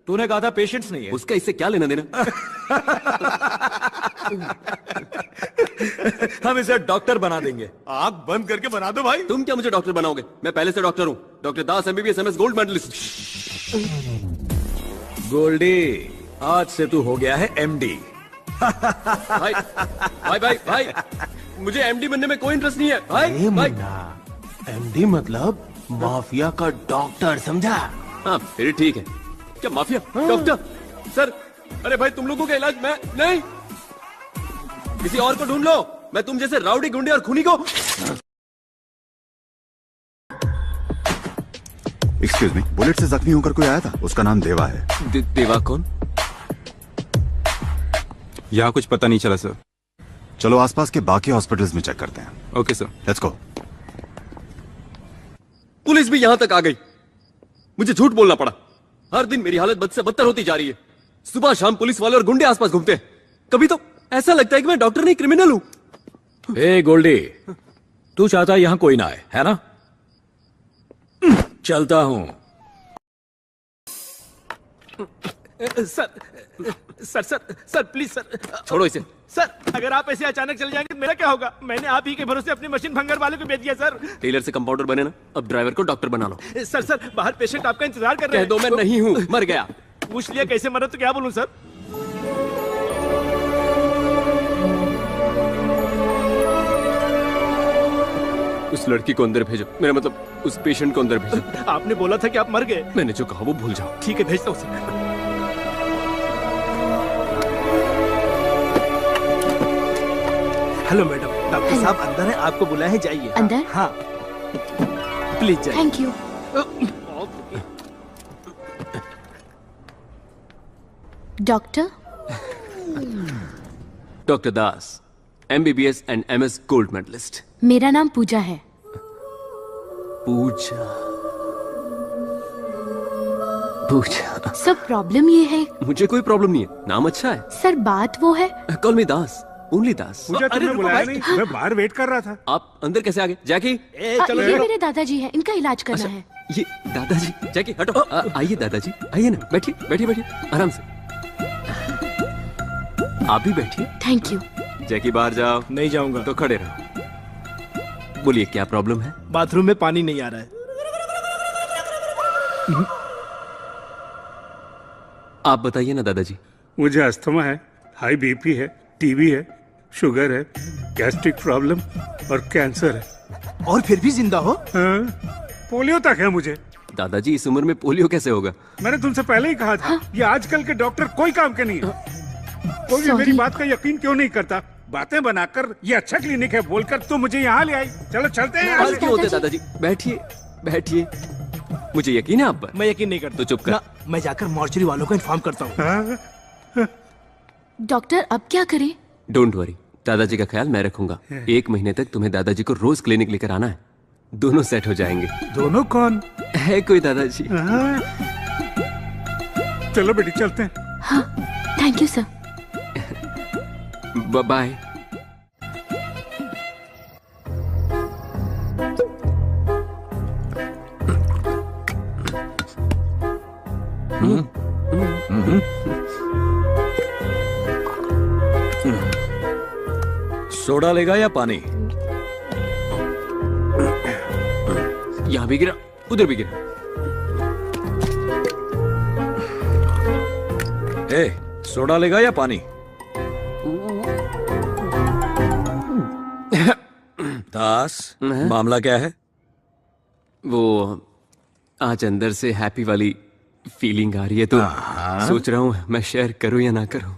तूने कहा था पेशेंट्स नहीं है। उसका इससे क्या लेना देना? हम इसे डॉक्टर बना देंगे। आंख बंद करके बना दो भाई। तुम क्या मुझे डॉक्टर बनाओगे? मैं पहले से डॉक्टर हूँ, doctor Das MBBS MS gold medalist. Goldie, आज से तू हो गया है MD। भाई भाई भाई भाई, मुझे MD बनने में कोई इंटरेस्ट नहीं है भाई। भाई MD मतलब माफिया का डॉक्टर, समझा? हाँ फिर ठीक है। क्या माफिया? डॉक्टर सर, अरे भाई तुम लोगों का इलाज मैं नहीं, किसी और को ढूंढ लो। मैं तुम जैसे राउडी गुंडे और खूनी को। एक्सक्यूज मी, बुलेट से जख्मी होकर कोई आया था? उसका नाम देवा है। देवा कौन? यहाँ कुछ पता नहीं चला सर। चलो आसपास के बाकी हॉस्पिटल्स में चेक करते हैं। Okay sir, let's go. Police भी यहां तक आ गई, मुझे झूठ बोलना पड़ा। हर दिन मेरी हालत बद से बदतर होती जा रही है। सुबह शाम पुलिस वाले और गुंडे आसपास घूमते हैं। कभी तो ऐसा लगता है कि मैं डॉक्टर नहीं क्रिमिनल हूं। ए गोल्डी, तू चाहता यहाँ कोई ना आए, है ना? चलता हूं। सर प्लीज सर, छोड़ो इसे। सर अगर आप ऐसे अचानक चले जाएंगे तो मेरा क्या होगा? मैंने आप ही के भरोसे अपनी मशीन भंगार वाले को बेच दिया सर। टेलर से कंपाउंडर बने ना, अब ड्राइवर को डॉक्टर बना लो। सर बाहर पेशेंट आपका इंतजार कर रहे हैं। कह दो मैं नहीं हूँ, मर गया। पूछ लिया कैसे मरा तो क्या बोलूं सर? उस लड़की को अंदर भेजो, मेरा मतलब उस पेशेंट को अंदर भेजो। आपने बोला था कि आप मर गए। मैंने जो कहा वो भूल जाओ। ठीक है, भेजता हूँ सर। हेलो मैडम, डॉक्टर साहब अंदर है, आपको बुलाया है, जाइए। अंदर? हाँ प्लीज जाइए। Thank you. Doctor? Doctor Das, MBBS and MS gold medalist. मेरा नाम पूजा है। पूजा? पूजा? सब प्रॉब्लम ये है। मुझे कोई प्रॉब्लम नहीं है, नाम अच्छा है। सर बात वो है। कॉल मी दास, ओनली दास। पूजा तुमने बुलाया नहीं, मैं बाहर वेट कर रहा था। आप अंदर कैसे आ गए? जैकी चलो, ये मेरे दादाजी हैं, इनका इलाज करना है। ये दादाजी? जैकी हटो। आइए दादाजी, आइए ना, बैठिए बैठिए बैठिए, आराम से। आप भी बैठिए। Thank you. जैकी बाहर जाओ। नहीं जाऊंगा। तो खड़े रहो। बोलिए क्या प्रॉब्लम है? बाथरूम में पानी नहीं आ रहा है। आप बताइए ना दादाजी। मुझे अस्थमा है, हाई बीपी है, टीबी है, शुगर है, गैस्ट्रिक प्रॉब्लम और कैंसर है। और फिर भी जिंदा हो? हाँ, पोलियो तक है मुझे। दादाजी इस उम्र में पोलियो कैसे होगा? मैंने तुमसे पहले ही कहा था। हाँ? ये आजकल के डॉक्टर कोई काम के नहीं है। कोई भी मेरी बात का यकीन क्यों नहीं करता? बातें बनाकर ये अच्छा क्लिनिक है बोलकर तो मुझे यहाँ ले आई। चलो चलते हैं। क्यों होते दादाजी? बैठिए बैठिए, मुझे यकीन है आप पर। मैं यकीन नहीं करता। तो चुप कर। मैं जाकर मॉर्चरी वालों को इन्फॉर्म करता हूँ। डॉक्टर अब क्या करें? डोंट वरी, दादाजी का ख्याल मैं रखूंगा। 1 महीने तक तुम्हें दादाजी को रोज क्लिनिक लेकर आना है, दोनों सेट हो जाएंगे। दोनों कौन है? कोई दादाजी। चलो बेटी चलते हैं। हाँ thank you sir. Bye. Soda लेगा या पानी? यहां भी गिरा, उधर भी गिरा। सोडा लेगा या पानी? दास, मामला क्या है? वो आज अंदर से हैप्पी वाली फीलिंग आ रही है, तो सोच रहा हूं मैं शेयर करूं या ना करूं।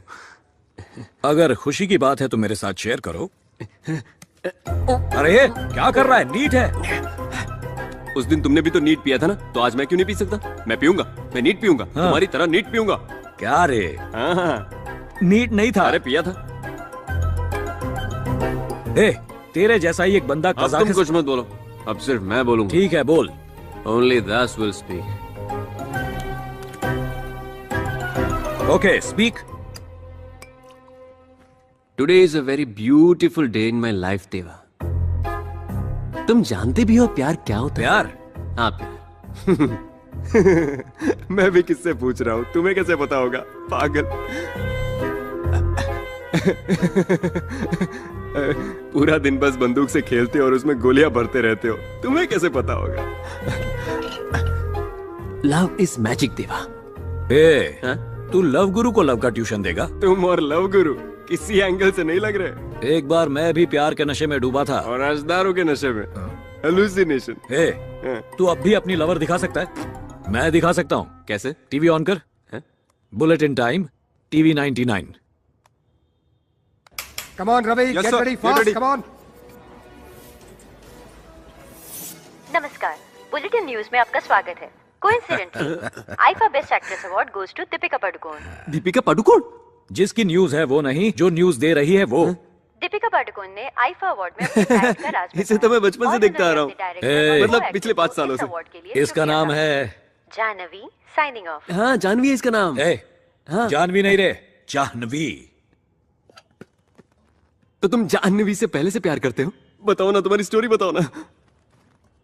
अगर खुशी की बात है तो मेरे साथ शेयर करो। अरे क्या कर रहा है? नीट है। उस दिन तुमने भी तो नीट पिया था ना, तो आज मैं क्यों नहीं पी सकता? मैं पीऊंगा, मैं नीट पीऊंगा। तुम्हारी तरह नीट पीऊंगा। क्या रे? हाँ। नीट नहीं था। अरे पिया था। ए, तेरे जैसा ही एक बंदा अब तुम कुछ मत बोलो, अब सिर्फ मैं बोलूंगा। ठीक है, बोल। Only Das will speak. Okay, speak. Today is a very beautiful day in my life, देवा। तुम जानते भी हो प्यार क्या होता है? प्यार? हाँ, प्यार। मैं भी किससे पूछ रहा हूँ, तुम्हें कैसे पता होगा, पागल। पूरा दिन बस बंदूक से खेलते हो और उसमें गोलियां भरते रहते हो, तुम्हें कैसे पता होगा? लव इज मैजिक, देवा। तू लव गुरु को लव का ट्यूशन देगा? तुम और लव गुरु किसी एंगल से नहीं लग रहे। एक बार मैं भी प्यार के नशे में डूबा था। और राजदारों के नशे में। हेलुसिनेशन। तू अब भी अपनी लवर दिखा सकता है? मैं दिखा सकता हूँ। कैसे? टीवी ऑन कर। Bulletin time, TV 99। Come on, Ravi, get ready fast, come on. नमस्कार, बुलेटिन न्यूज में आपका स्वागत है। Coincidentally IIFA best actress award goes to Deepika Padukone. Deepika Padukone? जिसकी न्यूज है वो नहीं, जो न्यूज दे रही है वो। दीपिका पादुकोण ने आईफा अवार्ड में अपने टैलेंट का राज इसे तो मैं बचपन से देखता आ रहा हूँ, मतलब पिछले 5 सालों से। इसका नाम है जानवी। Signing off. हाँ, जानवी है इसका नाम। हाँ। जानवी नहीं रे, जाह्नवी। तो तुम जाह्नवी से पहले से प्यार करते हो? बताओ ना, तुम्हारी स्टोरी बताओ ना।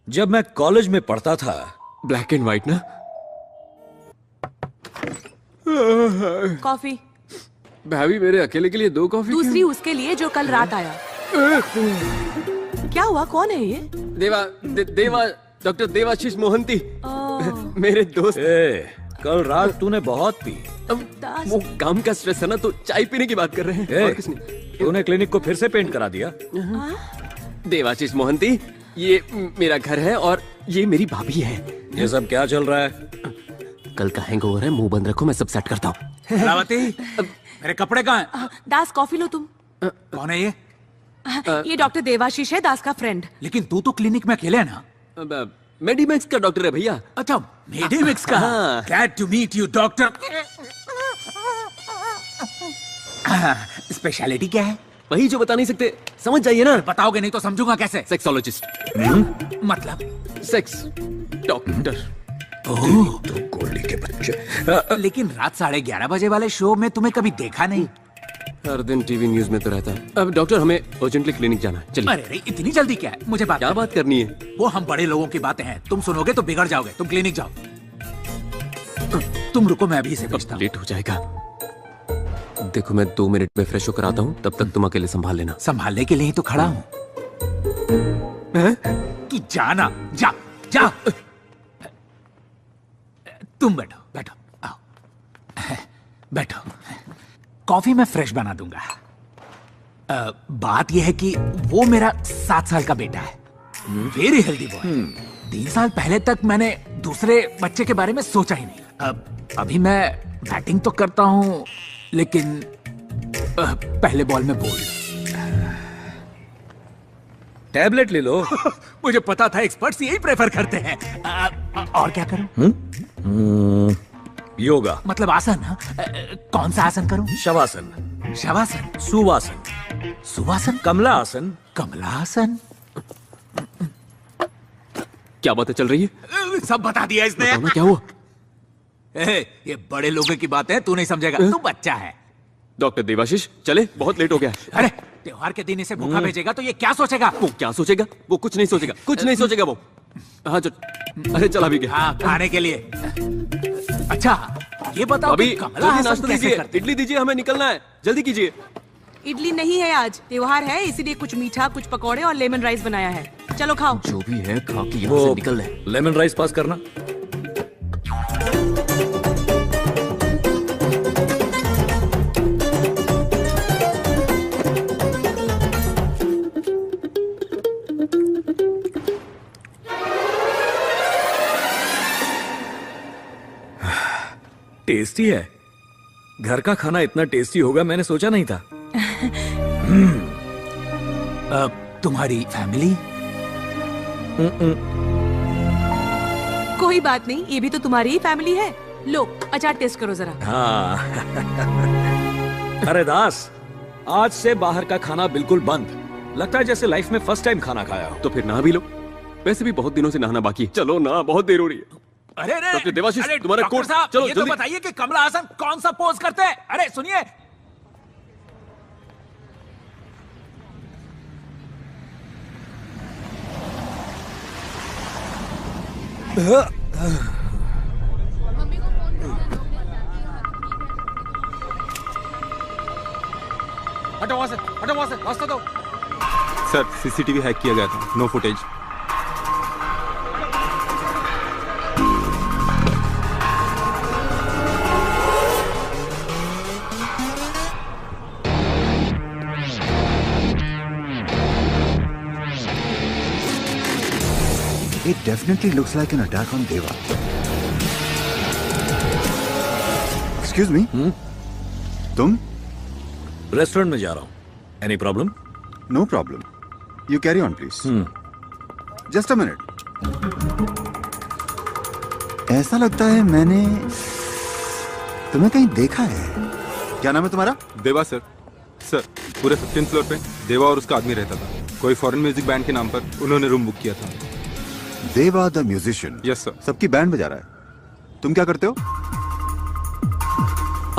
जब मैं कॉलेज में पढ़ता था। ब्लैक एंड व्हाइट ना? कॉफी। भाभी, मेरे अकेले के लिए 2 कॉफी। दूसरी उसके लिए जो कल रात आया। क्या हुआ, कौन है ये? देवा डॉक्टर देवाशीष मोहंती, मेरे दोस्त। कल रात तूने बहुत पी। वो काम का स्ट्रेस है ना, तो चाय पीने की बात कर रहे हैं। और कुछ नहीं। तूने क्लिनिक को फिर से पेंट करा दिया? देवाशीष मोहंती, ये मेरा घर है और ये मेरी भाभी है। ये सब क्या चल रहा है? कल का हैंगओवर है, मुंह बंद रखो, मैं सब सेट करता हूँ। रावती, मेरे कपड़े कहाँ हैं? दास, कॉफी लो तुम। कौन है ये? ये डॉक्टर देवाशीष है, दास का फ्रेंड। लेकिन तू तो क्लिनिक में अकेले है ना? मेडिमिक्स का डॉक्टर है भैया। अच्छा, मेडिमिक्स का। Glad to meet you doctor. Speciality क्या है? वही जो बता नहीं सकते, समझ जाइए ना। बताओगे नहीं तो समझूंगा कैसे? सेक्सोलॉजिस्ट। मतलब? Sex doctor. ओह, तो गोली के बच्चे। लेकिन रात 11:30 बजे वाले शो में तुम्हें कभी देखा नहीं? हर दिन टीवी न्यूज में तो रहता है। अब डॉक्टर, हमें अर्जेंटली क्लिनिक जाना है, चलिए। अरे इतनी जल्दी क्या है? मुझे क्या बात करनी है? वो हम बड़े लोगों की बातें हैं, तुम सुनोगे तो बिगड़ जाओगे। तुम क्लिनिक जाओ। तुम रुको, मैं अभी इसे भेजता हूं। लेट हो जाएगा। देखो, मैं 2 मिनट में फ्रेश होकर आता हूँ, तब तक तुम अकेले संभाल लेना। संभालने के लिए ही तो खड़ा हूँ। तू जाना, जा जा। तुम बैठो, बैठो, आओ, बैठो। कॉफी मैं फ्रेश बना दूंगा। बात यह है कि वो मेरा 7 साल का बेटा है, वेरी हेल्दी बॉय। 3 साल पहले तक मैंने दूसरे बच्चे के बारे में सोचा ही नहीं। अभी मैं बैटिंग तो करता हूँ, लेकिन पहले बॉल में बोल्ड। टैबलेट ले लो। मुझे पता था एक्सपर्ट्स यही प्रेफर करते हैं। और क्या करूं? योगा। मतलब आसन? कौन सा आसन करूं? शवासन। शवासन? सुवासन। सुवासन? कमला आसन। कमला आसन? क्या बातें चल रही है? सब बता दिया इसने। क्या हुआ? ये बड़े लोगों की बातें तू नहीं समझेगा, तू बच्चा है। डॉक्टर देवाशीष, चले, बहुत लेट हो गया। अरे, त्योहार के दिन इसे भूखा भेजेगा तो ये क्या सोचेगा? वो क्या सोचेगा? वो कुछ नहीं सोचेगा, कुछ नहीं सोचेगा वो। हाँ, अरे चला भी गया। हाँ, खाने के लिए। अच्छा, ये बताओ अभी कमला आसन कैसे करते? इडली दीजिए, हमें निकलना है, जल्दी कीजिए। इडली नहीं है आज, त्योहार है, इसीलिए कुछ मीठा, कुछ पकौड़े और लेमन राइस बनाया है। चलो खाओ। जो भी है खा के यहाँ से निकल रहे। लेमन राइस पास करना। टेस्टी है। घर का खाना इतना टेस्टी होगा मैंने सोचा नहीं था। तुम्हारी फैमिली? कोई बात नहीं, ये भी तो तुम्हारी ही फैमिली है। लो, अचार टेस्ट करो जरा। हाँ। अरे दास, आज से बाहर का खाना बिल्कुल बंद। लगता है जैसे लाइफ में फर्स्ट टाइम खाना खाया हो। तो फिर नहा भी लो, वैसे भी बहुत दिनों से नहाना बाकी है। चलो ना, बहुत देर हो रही है। अरे अरे डॉक्टर देवाशीष, अरे, तुम्हारा डॉक्टर कोट, साहब, चलो ये तो जल्दी। बताइए कि कमला हासन कौन सा पोज करते हैं। अरे सुनिए, हटो वहां से, हटो वहां से, रास्ता दो। सर सीसीटीवी हैक किया गया था, no footage. It definitely looks like an attack on Deva. Excuse me? तुम? रेस्टोरेंट में जा रहा हूँ। Any problem? No problem. You carry on, please. Just a minute. ऐसा लगता है मैंने तुम्हें कहीं देखा है। क्या नाम है तुम्हारा? देवा सर। सर पूरे 15th फ्लोर पे देवा और उसका आदमी रहता था। कोई फॉरेन म्यूजिक बैंड के नाम पर उन्होंने रूम बुक किया था। देवा द म्यूजिशियन। Yes sir. सबकी बैंड बजा रहा है। तुम क्या करते हो?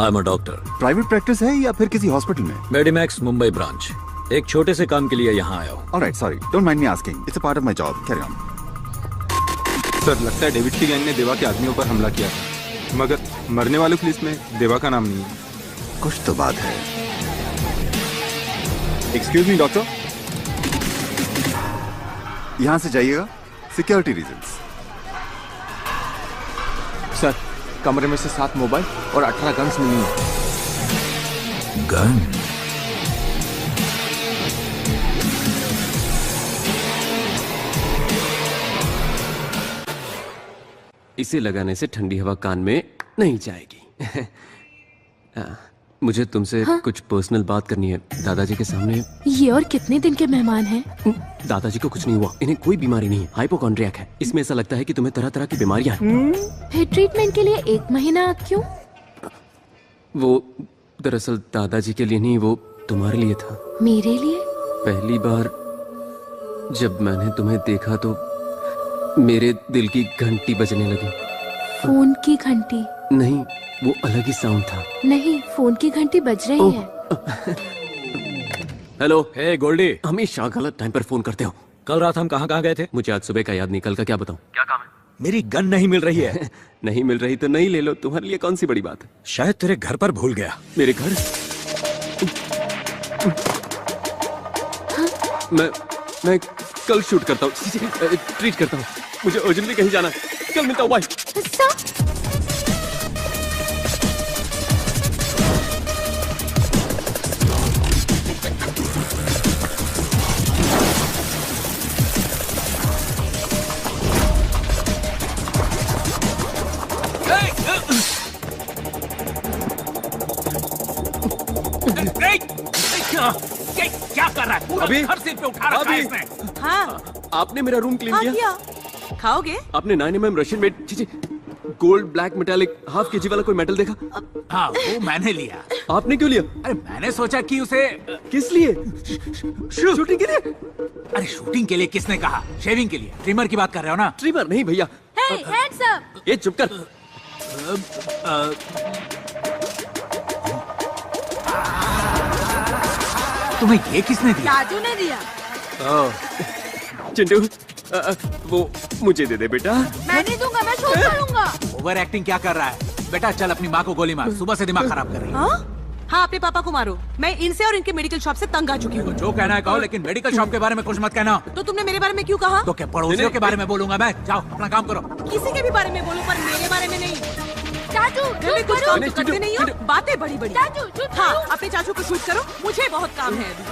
आई am a doctor. Private practice है या फिर किसी हॉस्पिटल में? मेडिमैक्स मुंबई ब्रांच। एक छोटे से काम के लिए यहाँ आया हूँ। Alright, sorry, don't mind me asking, it's a part of my job, carry on. Sir लगता है डेविड की गैंग ने देवा के आदमियों पर हमला किया था, मगर मरने वालों की लिस्ट में देवा का नाम नहीं है। कुछ तो बात है। एक्सक्यूज मी डॉक्टर, यहां से जाइएगा, सिक्योरिटी रीजंस। सर कमरे में से 7 मोबाइल और 18 गन्स मिली हैं। गन? इसे लगाने से ठंडी हवा कान में नहीं जाएगी। मुझे तुमसे कुछ पर्सनल बात करनी है दादाजी के सामने। ये और कितने दिन के मेहमान हैं? दादाजी को कुछ नहीं हुआ, इन्हें कोई बीमारी नहीं है, हाइपोकॉन्ड्रियाक है। इसमें ऐसा लगता है कि तुम्हें तरह तरह की बीमारियां हैं। फिर ट्रीटमेंट के लिए 1 महीना क्यों? वो दरअसल दादाजी के लिए नहीं, वो तुम्हारे लिए था। मेरे लिए? पहली बार जब मैंने तुम्हें देखा तो मेरे दिल की घंटी बजने लगी। फोन की घंटी? नहीं, वो अलग ही साउंड था। नहीं, फोन की घंटी बज रही है। हेलो। हे गोल्डी, हमेशा गलत टाइम पर फोन करते हो। कल रात हम कहाँ गए थे? मुझे आज सुबह का याद नहीं, कल का क्या बताऊं? क्या काम है? मेरी गन नहीं मिल रही है। नहीं मिल रही तो नहीं ले लो, तुम्हारे लिए कौन सी बड़ी बात है। शायद तेरे घर पर भूल गया। मेरे घर? मैं कल शूट करता हूँ, ट्रीट करता हूँ। मुझे अर्जेंटली कहीं जाना है, कल मिलता हूँ, बाय। क्या कर रहा है? पूरा अभी? घर सिर पे उठा रखा है इसने। हाँ आपने मेरा रूम क्लीन हाँ किया? किया। खाओगे? आपने 9mm Russian made gold black metallic half KG वाला कोई मेटल देखा? हाँ, वो मैंने लिया। आपने क्यों लिया? अरे मैंने सोचा कि उसे किस लिए? शूटिंग के लिए? अरे शूटिंग के लिए किसने कहा? शेविंग के लिए। ट्रिमर की बात कर रहे हो ना? ट्रिमर नहीं भैया। Hey, hands up! ये चुप कर। तुम्हें ये किसने दिया? राजू ने दिया। चिंटू, वो मुझे दे दे बेटा। मैं नहीं दूंगा, मैं शूट करूंगा। ओवर एक्टिंग क्या कर रहा है? बेटा चल अपनी माँ को गोली मार, सुबह से दिमाग खराब कर रही है। हाँ, अपने पापा को मारो। मैं इनसे और इनके मेडिकल शॉप से तंग आ चुकी हूँ। जो कहना है कहो, लेकिन मेडिकल शॉप के बारे में कुछ मत कहना। तो तुमने मेरे बारे में क्यों कहा? तो क्या पड़ोसियों के बारे में बोलूंगा मैं? जाओ अपना काम करो। किसी के भी बारे में बोलो, पर मेरे बारे में नहीं। चाचू, मैं कुछ काम तो करते नहीं हो, बातें बड़ी बड़ी। चाचू, शूट हाँ, करो। अपने चाचू को शूट करो, मुझे बहुत काम है अभी।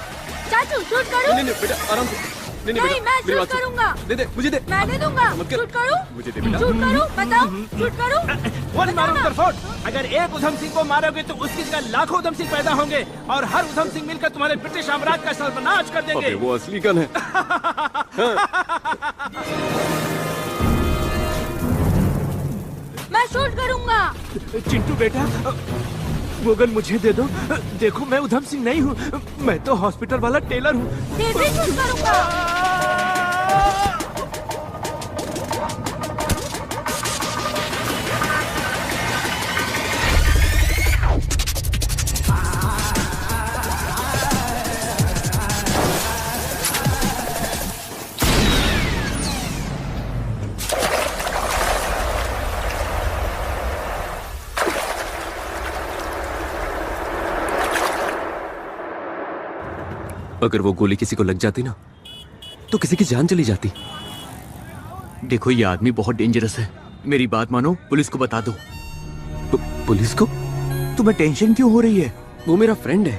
चाचू, शूट करो। नहीं बेटा, आराम से। नहीं नहीं, बेटा, मैं मेरी शूट बात सुन। करूंगा। दे दे, मुझे दे। मैं नहीं दूंगा। शूट करूं? मुझे दे बेटा। शूट करूं? बताओ, शूट करूं? One man of the fort. अगर एक उधम सिंह को मारोगे तो उसकी जगह लाखों उधम सिंह पैदा होंगे और हर उधम सिंह मिलकर तुम्हारे ब्रिटिश साम्राज्य का सर्वनाश कर देंगे। अबे वो असली गन है। मैं शूट करूंगा। चिंटू बेटा, वो गन मुझे दे दो। देखो मैं उधम सिंह नहीं हूँ, मैं तो हॉस्पिटल वाला टेलर हूँ। अगर वो गोली किसी को लग जाती ना तो किसी की जान चली जाती। देखो ये आदमी बहुत डेंजरस है, मेरी बात मानो, पुलिस को बता दो। पुलिस को? तुम्हें टेंशन क्यों हो रही है? वो मेरा फ्रेंड है।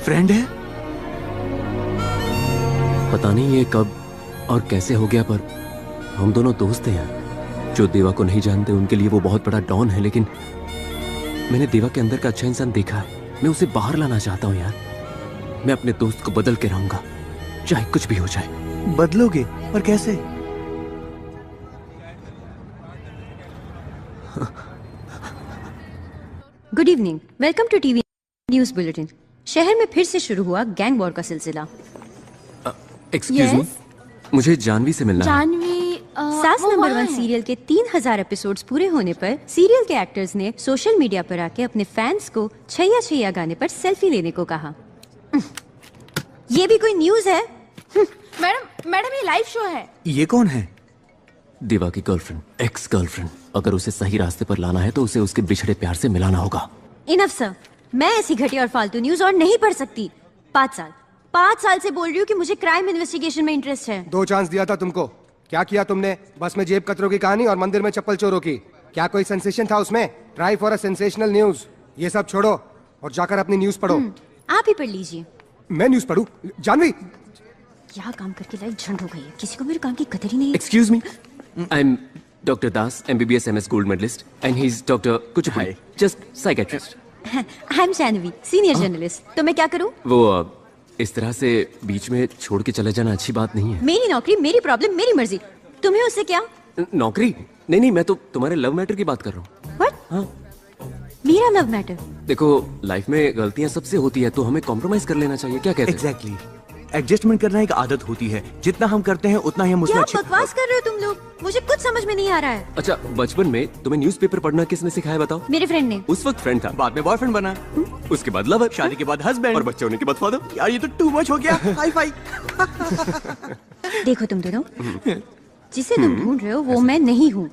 फ्रेंड है? पता नहीं ये कब और कैसे हो गया, पर हम दोनों दोस्त हैं यार। जो देवा को नहीं जानते उनके लिए वो बहुत बड़ा डॉन है, लेकिन मैंने देवा के अंदर का अच्छा इंसान देखा है। मैं उसे बाहर लाना चाहता हूँ यार। मैं अपने दोस्त को बदल के रहूंगा, चाहे कुछ भी हो जाए। बदलोगे? और कैसे? Good evening, welcome to TV news bulletin. शहर में फिर से शुरू हुआ गैंग वॉर का सिलसिला। एक्सक्यूज मी, मुझे जानवी से मिलना है। जानवी सास नंबर 1 सीरियल के 3000 एपिसोड्स पूरे होने पर सीरियल के एक्टर्स ने सोशल मीडिया पर आके अपने फैंस को छैया छैया गाने पर सेल्फी लेने को कहा। ये भी कोई न्यूज है? मैडम ये लाइव शो है। ये कौन है? देवा की गर्लफ्रेंड, एक्स गर्लफ्रेंड। अगर उसे सही रास्ते पर लाना है तो उसे उसके बिछड़े प्यार से मिलाना होगा। इनफ सर, मैं ऐसी घटिया और फालतू न्यूज और नहीं पढ़ सकती। 5 साल से बोल रही हूँ कि मुझे क्राइम इन्वेस्टिगेशन में इंटरेस्ट है। 2 चांस दिया था तुमको, क्या किया तुमने? बस में जेब कतरों की कहानी और मंदिर में चप्पल चोरों की। क्या कोई सेंसेशन था उसमें? Try for a sensational news. ये सब छोड़ो और जाकर अपनी न्यूज पढ़ो। आप ही पढ़ लीजिए। मैं न्यूज पढ़ूं? जानवी, क्या काम करके लाइफ झंड हो गई है, किसी को मेरे काम की कदर ही नहीं है। Excuse me, I am doctor Das, MBBS MS gold medalist, and he is doctor Kuchipudi, just psychiatrist. I am Janvi, senior journalist. तो मैं क्या करूं? वो इस तरह से बीच में छोड़ के चले जाना अच्छी बात नहीं है। मेरी नौकरी, मेरी प्रॉब्लम, मेरी मर्जी। तुम्हें उससे क्या? नौकरी? नहीं, मैं तो तुम्हारे लव मैटर की बात कर रहा हूँ। व्हाट? हाँ। मेरा लव मैटर? देखो, लाइफ में गलतियां सबसे होती है, तो हमें कॉम्प्रोमाइज कर लेना चाहिए। क्या कहते हो? एग्जैक्टली, एडजस्टमेंट करना एक आदत होती है। जितना हम करते हैं उतना ही हम उसमें क्या बकवास कर रहे हो तुम लोग? मुझे कुछ समझ में नहीं आ रहा है। अच्छा, बचपन में तुम्हें न्यूज़पेपर पढ़ना किसने सिखाया बताओ? मेरे फ्रेंड ने। उस वक्त फ्रेंड था, बाद में बॉयफ्रेंड बना, उसके बाद लवर, शादी के बाद हस्बैंड, और बच्चे होने के बाद फादर। यार ये तो टू मच हो गया। Hi fi. देखो तुम दोनों, जिसे तुम ढूंढ रहे हो वो मैं नहीं हूँ।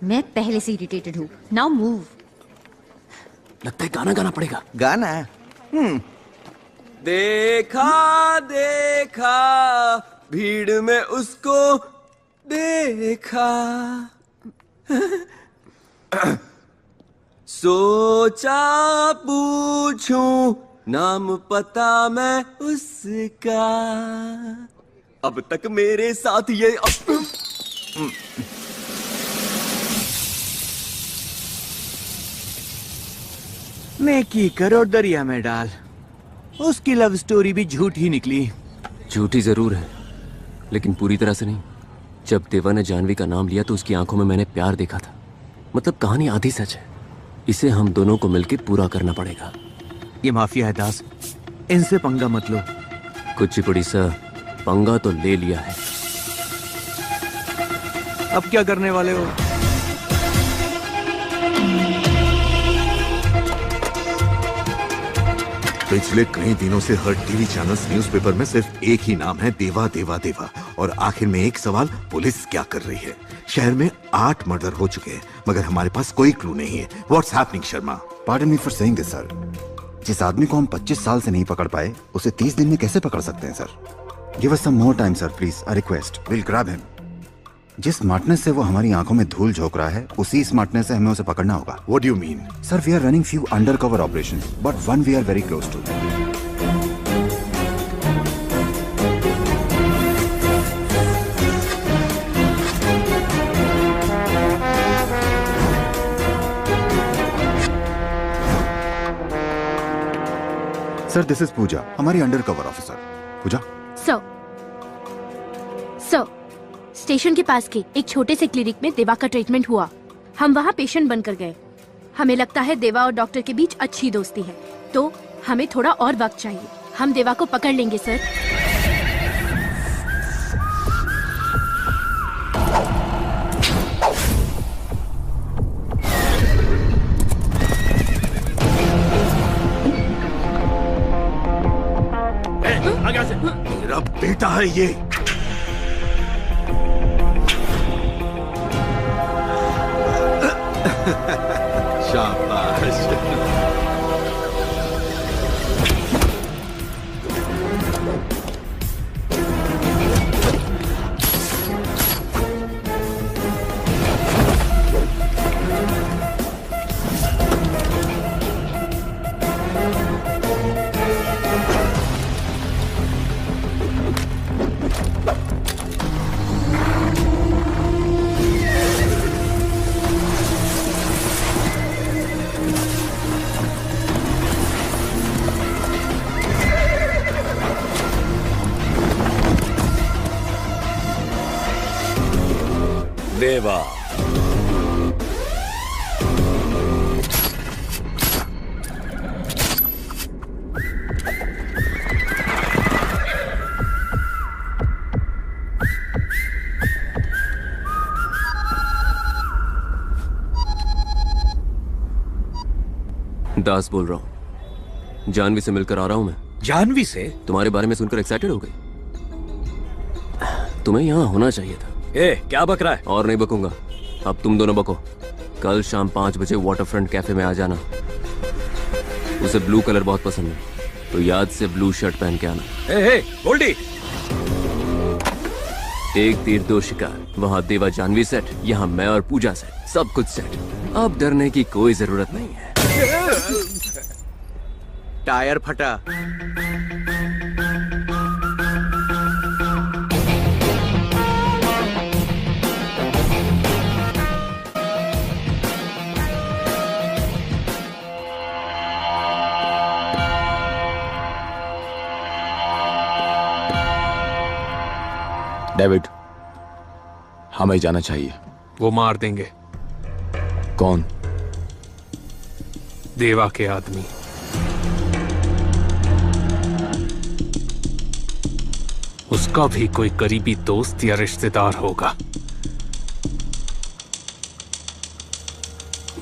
मैं पहले से इरिटेटेड हूँ। Now move. लगता है गाना गाना पड़ेगा। गाना? देखा देखा भीड़ में उसको देखा, सोचा पूछूं नाम पता मैं उसका, अब तक मेरे साथ ये नेकी करो दरिया में डाल। उसकी लव स्टोरी भी झूठी निकली। झूठी जरूर है, लेकिन पूरी तरह से नहीं। जब देवा ने जानवी का नाम लिया तो उसकी आंखों में मैंने प्यार देखा था। मतलब कहानी आधी सच है। इसे हम दोनों को मिलकर पूरा करना पड़ेगा। ये माफिया है दास, इनसे पंगा मत लो। कुचिपुड़ी सर, पंगा तो ले लिया है। अब क्या करने वाले हो? पिछले कई दिनों से हर टीवी चैनल्स, न्यूज़पेपर में सिर्फ एक ही नाम है, देवा देवा देवा। और आखिर में एक सवाल, पुलिस क्या कर रही है? शहर में 8 मर्डर हो चुके हैं, मगर हमारे पास कोई क्लू नहीं है। What's happening Sharma? Pardon me for saying this sir. जिस आदमी को हम 25 साल से नहीं पकड़ पाए, उसे 30 दिन में कैसे पकड़ सकते हैं sir? Give us some more time sir please, a request. Will grab him. जिस स्मार्टनेस से वो हमारी आंखों में धूल झोंक रहा है, उसी स्मार्टनेस से हमें उसे पकड़ना होगा। What do you mean? Sir, we are running few undercover operations, but one we are very close to. Sir, this is Pooja, हमारी undercover officer. Pooja. Sir, station के पास के एक छोटे से क्लिनिक में देवा का ट्रीटमेंट हुआ। हम वहाँ पेशेंट बनकर गए। हमें लगता है देवा और डॉक्टर के बीच अच्छी दोस्ती है, तो हमें थोड़ा और वक्त चाहिए। हम देवा को पकड़ लेंगे सर। मेरा बेटा है ये। शाबाश। देवा, दास बोल रहा हूँ। जानवी से मिलकर आ रहा हूँ मैं। जानवी से? तुम्हारे बारे में सुनकर एक्साइटेड हो गई। तुम्हें यहाँ होना चाहिए था। ए, क्या बक रहा है? और नहीं बकूंगा, अब तुम दोनों बको। कल शाम 5 बजे वाटरफ्रंट कैफे में आ जाना। उसे ब्लू कलर बहुत पसंद है, तो याद से ब्लू शर्ट पहन के आना। गोल्डी, एक तीर दो शिकार। वहाँ देवा जानवी सेट, यहाँ मैं और पूजा सेट, सब कुछ सेट। अब डरने की कोई जरूरत नहीं है। टायर फटा। डेविड, हमें जाना चाहिए। वो मार देंगे। कौन? देवा के आदमी। उसका भी कोई करीबी दोस्त या रिश्तेदार होगा।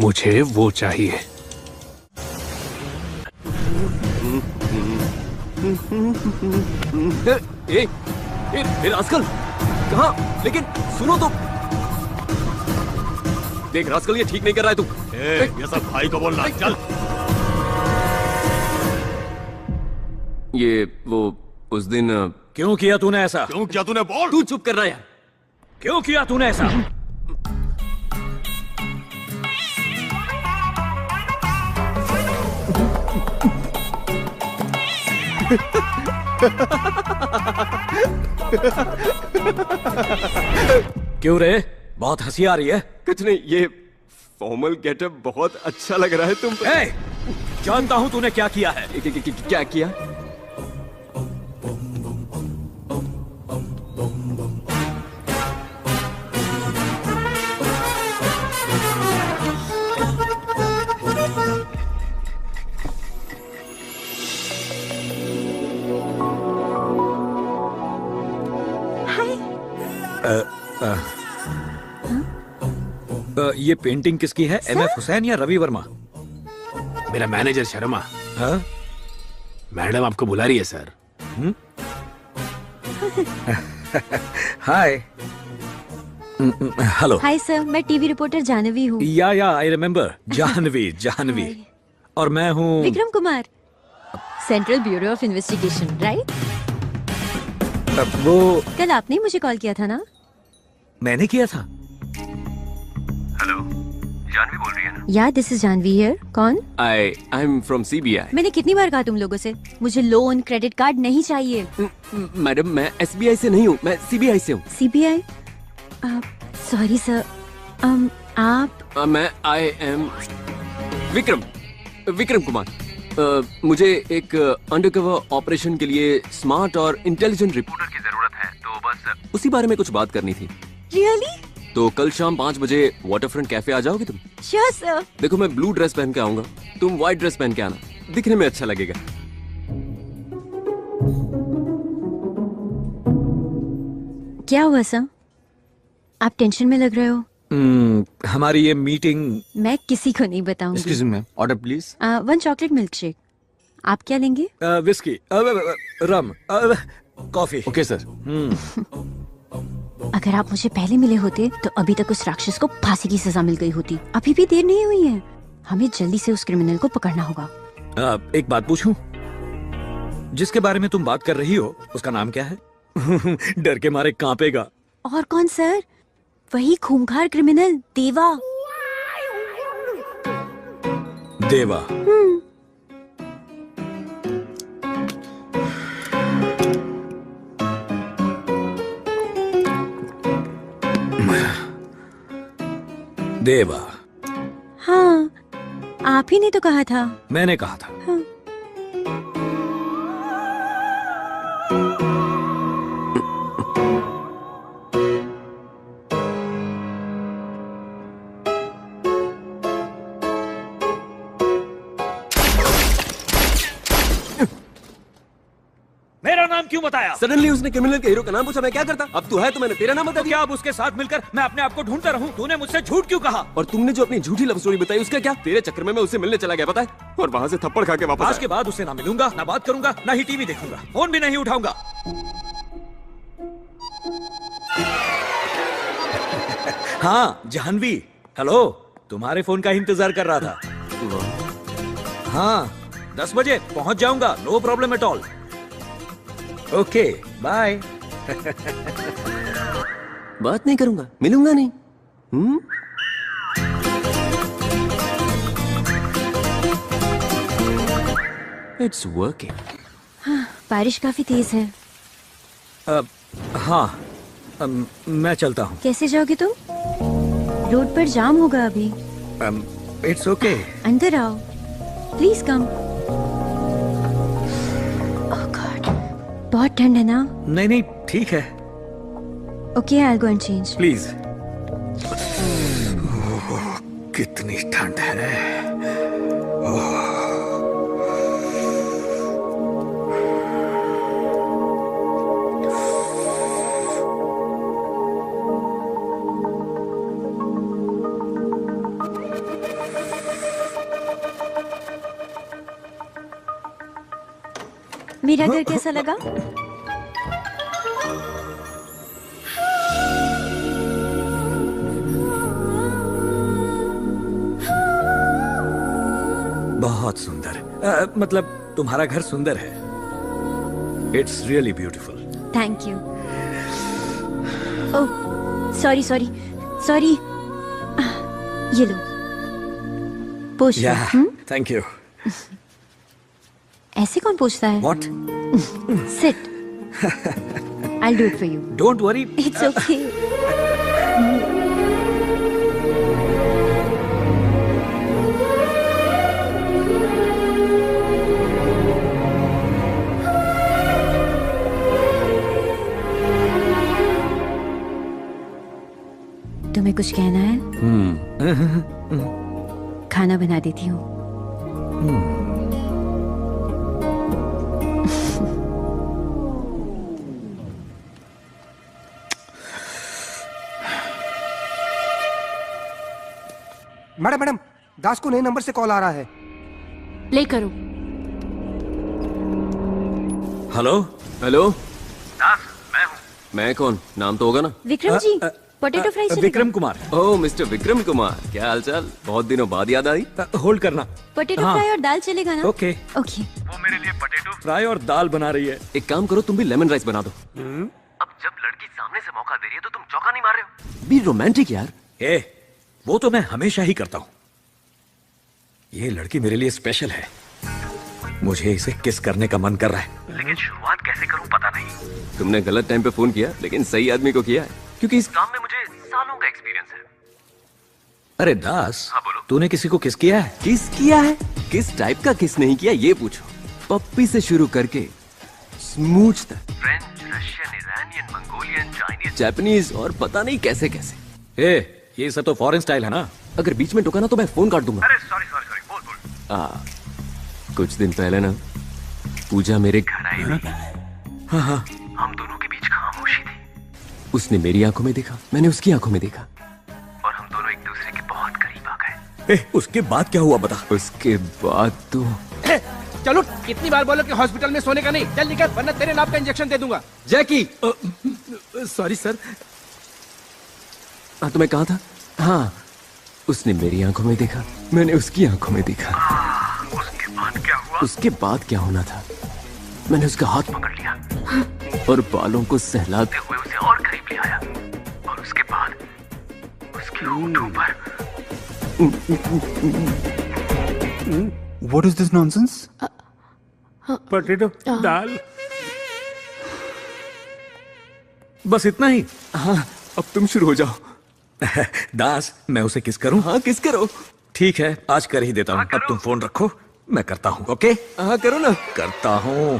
मुझे वो चाहिए। रास्कल कहाँ? लेकिन सुनो तो। देख रास्कल, ये ठीक नहीं कर रहा है तू। ये सब भाई को बोलना। चल। ये वो उस दिन क्यों किया तूने ऐसा? क्यों किया तूने? बोल। तू चुप कर रहा है। क्यों किया तूने ऐसा? क्यों रे? बहुत हंसी आ रही है। कुछ नहीं, ये फॉर्मल गेटअप बहुत अच्छा लग रहा है तुम पर। जानता हूं तूने क्या किया है। क्या किया? ये पेंटिंग किसकी है? MF हुसैन या रवि वर्मा? मेरा मैनेजर शर्मा। हाँ? मैडम आपको बुला रही है सर। हाय। हेलो। हाय सर, मैं टीवी रिपोर्टर जानवी हूँ। या आई रिमेम्बर। जानवी। और मैं हूँ Vikram Kumar, central bureau of investigation, right? वो कल आपने ही मुझे कॉल किया था ना? मैंने किया था। हेलो, जानवी बोल रही है ना? या दिस इज जानवी हियर। कौन? I am from CBI। मैंने कितनी बार कहा तुम लोगों से, मुझे लोन क्रेडिट कार्ड नहीं चाहिए। मैडम, मैं SBI से नहीं हूँ, मैं CBI से हूँ। CBI? Sorry sir. आप? मैं आई एम विक्रम कुमार। मुझे एक अंडरकवर ऑपरेशन के लिए स्मार्ट और इंटेलिजेंट रिपोर्टर की जरूरत है, तो बस उसी बारे में कुछ बात करनी थी। रियली? तो कल शाम 5 बजे वाटरफ्रंट कैफे आ जाओगे तुम? Sure sir. देखो मैं ब्लू ड्रेस पहन के आऊंगा, तुम व्हाइट ड्रेस पहन के आना, दिखने में अच्छा लगेगा। क्या हुआ सर? आप टेंशन में लग रहे हो। हमारी ये मीटिंग। मैं किसी को नहीं बताऊंगी। Excuse me ma'am, order please. 1 chocolate milk shake. आप क्या लेंगे? विस्की, रम, कॉफी। Okay sir. अगर आप मुझे पहले मिले होते तो अभी तक उस राक्षस को फांसी की सजा मिल गई होती। अभी भी देर नहीं हुई है, हमें जल्दी से उस क्रिमिनल को पकड़ना होगा। एक बात पूछूं? जिसके बारे में तुम बात कर रही हो उसका नाम क्या है? डर के मारे कांपेगा। और कौन सर? वही खूंखार क्रिमिनल देवा। देवा। देवा। हाँ, आप ही ने तो कहा था। मैंने कहा था। हाँ। मेरा नाम क्यों बताया? सडनली उसने क्रिमिनल के हीरो का नाम पूछा, मैं क्या करता? अब तू है तो मैंने तेरा नाम बता दिया। क्या अब उसके साथ मिलकर मैं अपने आप को ढूंढता रहूं? तूने मुझसे झूठ क्यों कहा? और तुमने जो अपनी झूठी लव स्टोरी बताई उसका क्या? तेरे चक्कर में मैं उससे मिलने चला गया, पता है? और वहां से थप्पड़ खा के वापस आज के बाद उससे ना मिलूंगा, ना बात करूंगा, ना ही टीवी देखूंगा, फोन भी नहीं उठाऊंगा। हाँ जाह्नवी, हेलो, तुम्हारे फोन का इंतजार कर रहा था। हाँ 10 बजे पहुंच जाऊंगा, no problem at all. Okay bye. बात नहीं करूंगा, मिलूंगा नहीं। It's working. हाँ, बारिश काफी तेज है। हाँ मैं चलता हूँ। कैसे जाओगे तुम? रोड पर जाम होगा अभी। It's okay. अंदर आओ, प्लीज कम। बहुत ठंड है ना? नहीं नहीं ठीक है। Okay, I will go and change. Please. कितनी ठंड है। मेरा घर कैसा लगा? बहुत सुंदर। मतलब तुम्हारा घर सुंदर है। It's really beautiful. Thank you. Oh sorry sorry sorry. ये लो, पोछ लो। Thank you. ऐसे कौन पूछता है? What? Sit. I'll do it for you. Don't worry. It's okay. तुम्हें कुछ कहना है? खाना बना देती हूँ। मैडम मैडम, दास को नए नंबर से कॉल आ रहा है। प्ले करो। Hello hello. दास मैं हूँ। मैं कौन? नाम तो होगा ना? विक्रम जी, पोटैटो फ्राई चलेगा? विक्रम कुमार। ओह मिस्टर विक्रम कुमार, क्या हालचाल? बहुत दिनों बाद याद आई। होल्ड करना। पोटैटो फ्राई और दाल चलेगा ना? Okay okay. वो मेरे लिए पोटैटो फ्राई और दाल बना रही है। एक काम करो, तुम भी लेमन राइस बना दो। अब जब लड़की सामने से मौका दे रही है तो तुम चौका नहीं मार रहे हो? बी रोमांटिक यार। वो तो मैं हमेशा ही करता हूँ। ये लड़की मेरे लिए स्पेशल है। मुझे इसे किस करने का मन कर रहा है, लेकिन शुरुआत कैसे करूं पता नहीं। तुमने गलत टाइम पे फोन किया, लेकिन सही आदमी को किया है, क्योंकि इस काम में मुझे सालों का एक्सपीरियंस है। अरे दास, हाँ बोलो। तूने किसी को किस किया है? किस किया है? किस टाइप का किस नहीं किया ये पूछो। पप्पी से शुरू करके स्मूच तक, French, Russian, Iranian, Mongolian, Chinese, Japanese और पता नहीं कैसे कैसे। ये सब तो फॉरेन स्टाइल है ना। अगर बीच में टोका ना तो मैं फोन काट दूंगा। अरे सॉरी सॉरी सॉरी, बोल बोल। कुछ दिन पहले ना पूजा मेरे घर आई हुई। हाँ, हम दोनों के बीच खामोशी थी उसने मेरी आंखों में देखा, मैंने उसकी आंखों में देखा, और हम दोनों एक दूसरे के बहुत करीब आ गए। उसके बाद क्या हुआ बता। उसके बाद तो चलो, कितनी बार बोलो कि हॉस्पिटल में सोने का नहीं। चल निकल, वरना तेरे नाम का इंजेक्शन दे दूंगा। जैकी। Sorry sir. हाँ तो मैं कहा था। हाँ, उसने मेरी आंखों में देखा, मैंने उसकी आंखों में देखा। उसके बाद क्या हुआ? उसके बाद क्या होना था, मैंने उसका हाथ पकड़ लिया और बालों को सहलाते हुए उसे और करीब ले आया, और उसके बाद उसके होठों पर। What is this nonsense? Potato dal. बस इतना ही। हाँ, अब तुम शुरू हो जाओ। दास, मैं उसे किस करूं? हाँ, किस करो। ठीक है, आज कर ही देता हूं। अब तुम फोन रखो, मैं करता हूं। ओके? हाँ करो ना। करता हूं।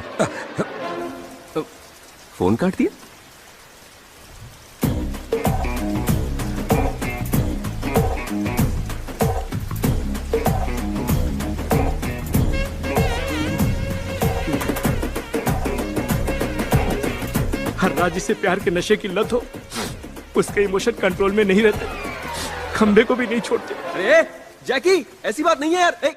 फोन काट दिया। हर रात जिसे प्यार के नशे की लत हो, उसके इमोशन कंट्रोल में नहीं रहते, खंबे को भी नहीं छोड़ते। अरे जैकी, ऐसी बात नहीं है यार।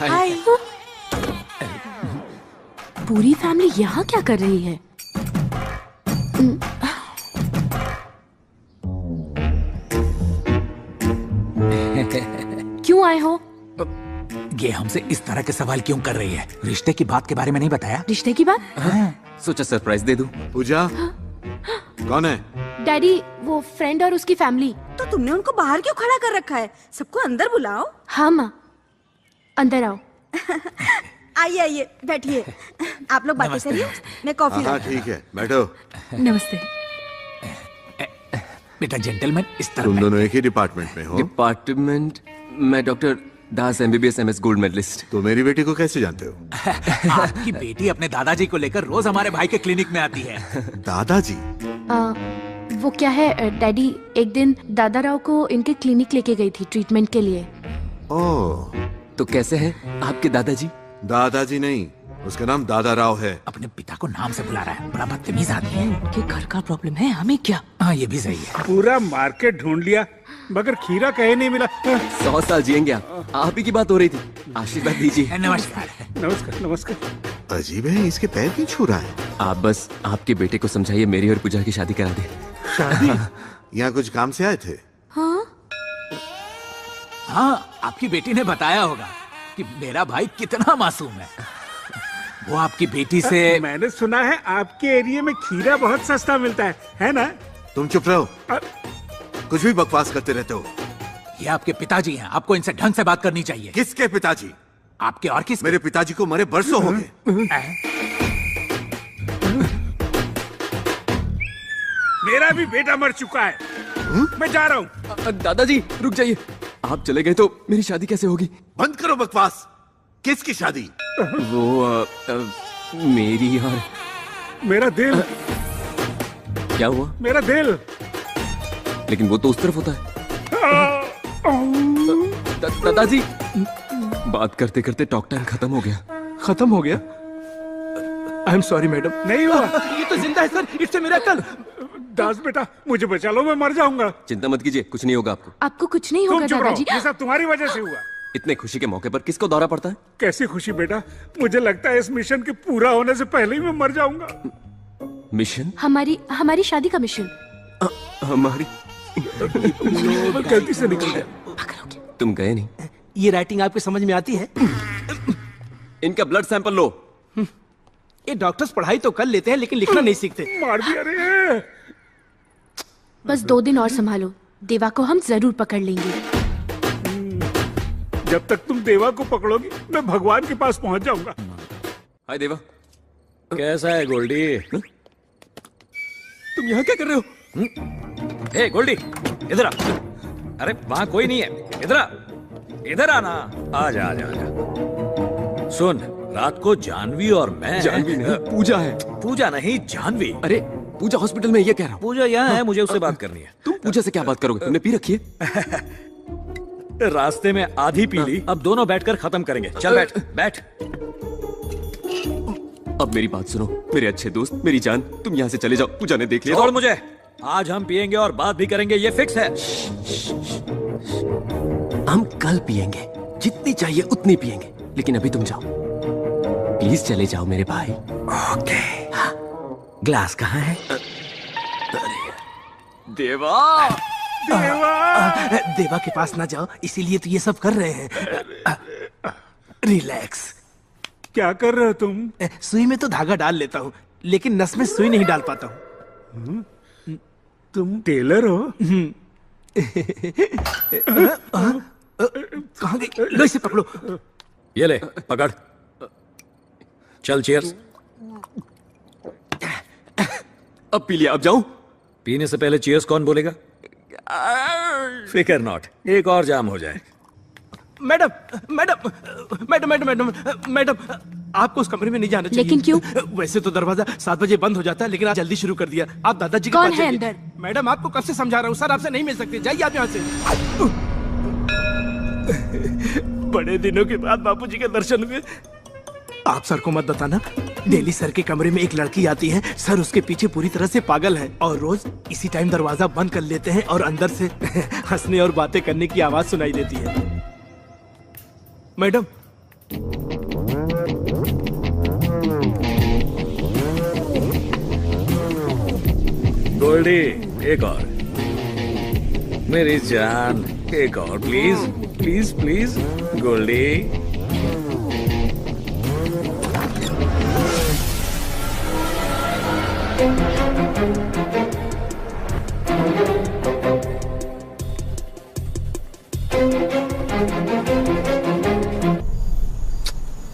हाय। पूरी फैमिली यहाँ क्या कर रही है? क्यों आए हो? ये हमसे इस तरह के सवाल क्यों कर रही है? रिश्ते की बात के बारे में नहीं बताया? रिश्ते की बात? सोचा सरप्राइज दे दूं। पूजा कौन है? डैडी, वो फ्रेंड और उसकी फैमिली। तो तुमने उनको बाहर क्यों खड़ा कर रखा है? सबको अंदर बुलाओ। हाँ माँ, अंदर आओ। आइए आइए, बैठिए। आप लोग बातें करिए, मैं कॉफी हाँ लाती हूँ। ठीक है, बैठो। नमस्ते। बेटा जेंटलमैन, इस तरह तुम दोनों एक ही डिपार्टमेंट में हो? डिपार्टमेंट? मैं doctor Das, MBBS MS gold medalist. तो मेरी बेटी को कैसे जानते हो? आपकी बेटी अपने दादाजी को लेकर रोज हमारे भाई के क्लिनिक में आती है। दादाजी? वो क्या है डैडी, एक दिन दादा राव को इनके क्लिनिक लेके गई थी ट्रीटमेंट के लिए। ओह, तो कैसे हैं आपके दादाजी? दादाजी नहीं, उसका नाम दादा राव है। अपने पिता को नाम से बुला रहा है, बड़ा बदतमीज आदमी है। उनके घर का प्रॉब्लम है, हमें क्या? हाँ, ये भी सही है। पूरा मार्केट ढूंढ लिया मगर खीरा कहीं नहीं मिला। 100 साल जिएंगे आप ही की बात हो रही थी। आशीर्वाद दीजिए। नमस्कार। नमस्कार नमस्कार। अजीब है, इसके पैर क्यों छू रहा है? आप बस आपके बेटे को समझाइए मेरी और पूजा की शादी करा दे। शादी? यहाँ कुछ काम से आए थे? हाँ, आपकी बेटी ने बताया होगा कि मेरा भाई कितना मासूम है। वो आपकी बेटी से मैंने सुना है आपके एरिया में खीरा बहुत सस्ता मिलता है ना? तुम चुप रहो, कुछ भी बकवास करते रहते हो। ये आपके पिताजी हैं, आपको इनसे ढंग से बात करनी चाहिए। किसके पिताजी? आपके और किस? मेरे पिताजी को मरे बरसों हो गए। मेरा भी बेटा मर चुका है। मैं जा रहा हूँ। दादाजी रुक जाइए, आप चले गए तो मेरी शादी कैसे होगी? बंद करो बकवास। किसकी शादी? वो मेरी और मेरा दिल। क्या हुआ? मेरा दिल। लेकिन वो तो उस तरफ होता है। दादाजी, बात करते करते टॉक टाइम खत्म हो गया। खत्म हो गया? आई एम सॉरी मैडम। नहीं हुआ। ये तो जिंदा है सर, इट्स अ मिरेकल। दास बेटा, मुझे बचा लो, मैं मर जाऊंगा। चिंता मत कीजिए, कुछ नहीं होगा आपको। आपको कुछ नहीं होगा तुम चुप रहो, दादाजी। ये सब तुम्हारी वजह से हुआ। इतने खुशी के मौके पर किसको दौरा पड़ता है? कैसी खुशी बेटा, मुझे लगता है इस मिशन के पूरा होने से पहले ही मैं मर जाऊंगा। मिशन? हमारी शादी का मिशन। हमारी गलती से निकल गया। तुम गए नहीं? ये राइटिंग आपको समझ में आती है? इनका ब्लड सैंपल लो। ये डॉक्टर्स पढ़ाई तो कर लेते हैं लेकिन लिखना नहीं सीखते। मार दिया रे। बस 2 दिन और संभालो, देवा को हम जरूर पकड़ लेंगे। जब तक तुम देवा को पकड़ोगी मैं भगवान के पास पहुंच जाऊंगा। हाय देवा। कैसा है गोल्डी? तुम यहाँ क्या कर रहे हो? ए गोल्डी, इधर आ। अरे वहां कोई नहीं है, इधर आ, इधर आना। आजा आजा आजा। सुन, रात को जानवी और मैं। जानवी नहीं, पूजा है। पूजा नहीं, जानवी। अरे पूजा हॉस्पिटल में, ये कह रहा हूँ। पूजा यहाँ है, मुझे उससे बात करनी है। तुम पूजा से क्या बात करोगे? तुमने पी रखी है? रास्ते में आधी पी ली, अब दोनों बैठकर खत्म करेंगे। चल बैठ बैठ। अब मेरी बात सुनो, मेरे अच्छे दोस्त, मेरी जान, तुम यहाँ से चले जाओ। पूजा ने देख लिया। छोड़ मुझे। आज हम पिएंगे और बात भी करेंगे, ये फिक्स है। हम कल पिएंगे, जितनी चाहिए उतनी पिएंगे, लेकिन अभी तुम जाओ प्लीज, चले जाओ मेरे भाई। ओके। ग्लास कहाँ है? देवा। देवा के पास ना जाओ, इसीलिए तो ये सब कर रहे हैं। रिलैक्स। क्या कर रहे हो तुम? सुई में तो धागा डाल लेता हूँ, लेकिन नस में सुई नहीं डाल पाता हूँ। तुम टेलर हो? कहाँ गई? लो इसे पकड़ो। ये ले, पकड़। चल चीयर्स। अब पी लिया, अब जाऊं? पीने से पहले चीयर्स कौन बोलेगा? फिकर नॉट, एक और जाम हो जाए। Madam madam madam madam madam madam, आपको उस कमरे में नहीं जाना चाहिए। लेकिन क्यों? वैसे तो दरवाजा 7 बजे बंद हो जाता है, लेकिन आज जल्दी शुरू कर दिया। आप दादाजी के कौन पास है चलिए। अंदर? मैडम आपको कब से समझा रहा हूँ, सर आपसे नहीं मिल सकते, जाइए आप यहाँ से। बड़े दिनों के बाद बापूजी के दर्शन हुए। आप सर को मत बताना, डेली सर के कमरे में एक लड़की आती है, सर उसके पीछे पूरी तरह से पागल है, और रोज इसी टाइम दरवाजा बंद कर लेते हैं और अंदर से हंसने और बातें करने की आवाज सुनाई देती है। मैडम गोल्डी, एक और। मेरी जान, एक और प्लीज प्लीज प्लीज। गोल्डी।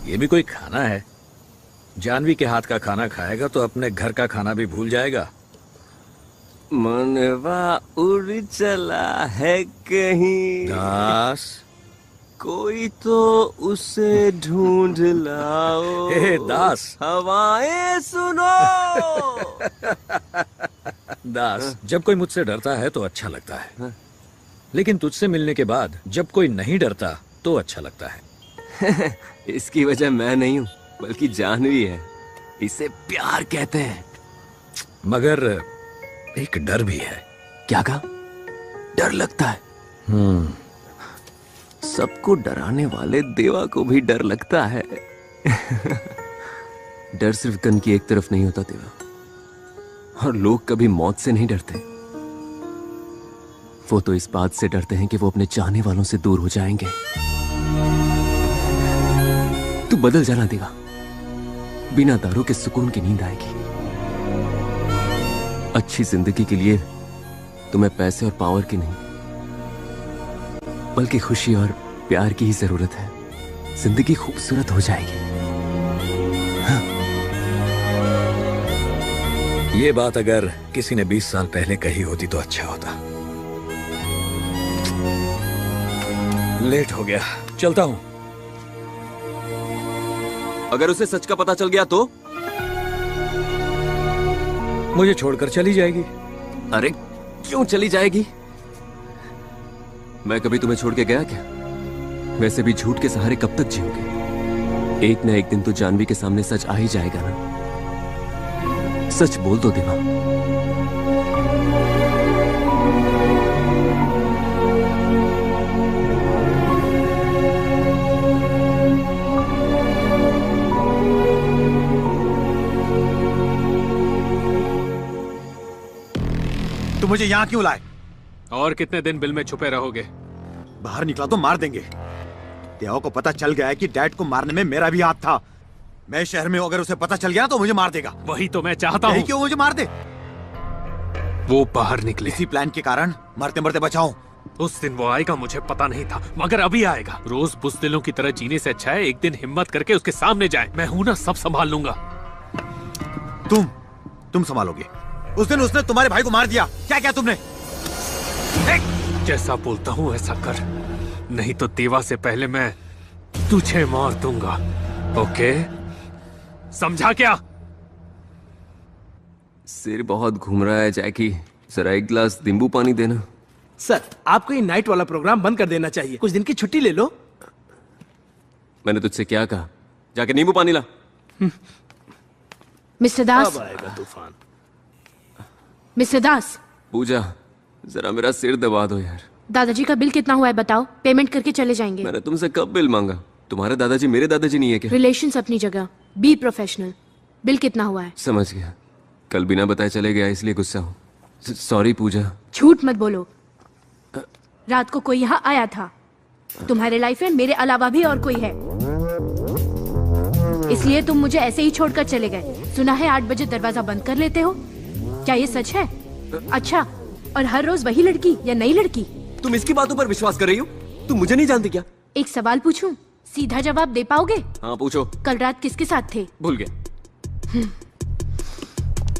ये भी कोई खाना है? जानवी के हाथ का खाना खाएगा तो अपने घर का खाना भी भूल जाएगा। मनवा उड़ चला है कहीं दास, कोई तो उसे ढूंढ लाओ। हे दास, हवाएं सुनो। दास, जब कोई मुझसे डरता है तो अच्छा लगता है, लेकिन तुझसे मिलने के बाद जब कोई नहीं डरता तो अच्छा लगता है। इसकी वजह मैं नहीं हूँ, बल्कि जानवी है। इसे प्यार कहते हैं। मगर एक डर भी है। क्या कहा? डर लगता है? सबको डराने वाले देवा को भी डर लगता है। डर सिर्फ गन की एक तरफ नहीं होता देवा, और लोग कभी मौत से नहीं डरते। वो तो इस बात से डरते हैं कि वो अपने चाहने वालों से दूर हो जाएंगे। तू बदल जाना देवा, बिना दारू के सुकून की नींद आएगी। अच्छी जिंदगी के लिए तुम्हें पैसे और पावर की नहीं, बल्कि खुशी और प्यार की ही जरूरत है। जिंदगी खूबसूरत हो जाएगी। हाँ। ये बात अगर किसी ने 20 साल पहले कही होती तो अच्छा होता। लेट हो गया, चलता हूं। अगर उसे सच का पता चल गया तो मुझे छोड़कर चली जाएगी। अरे क्यों चली जाएगी? मैं कभी तुम्हें छोड़ के गया क्या? वैसे भी झूठ के सहारे कब तक जियोगे? एक न एक दिन तो जानवी के सामने सच आ ही जाएगा ना। सच बोल दो देवा। तुम मुझे यहाँ क्यों लाए? और कितने दिन बिल में छुपे रहोगे? बाहर निकला तो मार देंगे। देवा को पता चल गया है कि डैड को मारने में मेरा भी हाथ था। मैं शहर में हूं, अगर उसे पता चल गया तो मुझे मार देगा। वही तो मैं चाहता हूँ। क्यों मुझे मार दे? वो बाहर निकले। इसी प्लान के कारण मरते मरते बचाऊं। उस दिन वो आएगा मुझे पता नहीं था, मगर अभी आएगा। रोज बुज़दिलों की तरह जीने से अच्छा है एक दिन हिम्मत करके उसके सामने जाए। मैं हूं ना, सब संभाल लूंगा। तुम संभालोगे? उस दिन उसने तुम्हारे भाई को मार दिया, क्या क्या तुमने? जैसा बोलता हूँ ऐसा कर, नहीं तो देवा से पहले मैं तुझे मार दूंगा। ओके, समझा क्या? सिर बहुत घूम रहा है जैकी, जरा एक गिलास नींबू पानी देना। सर, आपको ये नाइट वाला प्रोग्राम बंद कर देना चाहिए। कुछ दिन की छुट्टी ले लो। मैंने तुझसे क्या कहा? जाके नींबू पानी ला। मिस्टर दास। अब आएगा तूफान। मिस्टर दास। पूजा, जरा मेरा सिर दबा दो यार। दादाजी का बिल कितना हुआ है बताओ, पेमेंट करके चले जाएंगे। मैंने तुमसे कब बिल मांगा? तुम्हारे दादाजी मेरे दादाजी नहीं है क्या? रिलेशंस अपनी जगह, बी प्रोफेशनल। बिल कितना हुआ है? समझ गया, कल बिना बताए चले गया इसलिए गुस्सा हूँ। सॉरी पूजा। झूठ मत बोलो, रात को कोई यहाँ आया था। तुम्हारे लाइफ में मेरे अलावा भी और कोई है, इसलिए तुम मुझे ऐसे ही छोड़कर चले गए। सुना है 8 बजे दरवाजा बंद कर लेते हो, क्या ये सच है? अच्छा, और हर रोज वही लड़की या नई लड़की? तुम इसकी बातों पर विश्वास कर रही हो? तुम मुझे नहीं जानती क्या? एक सवाल पूछूं, सीधा जवाब दे पाओगे? हाँ पूछो। कल रात किसके साथ थे? भूल गया।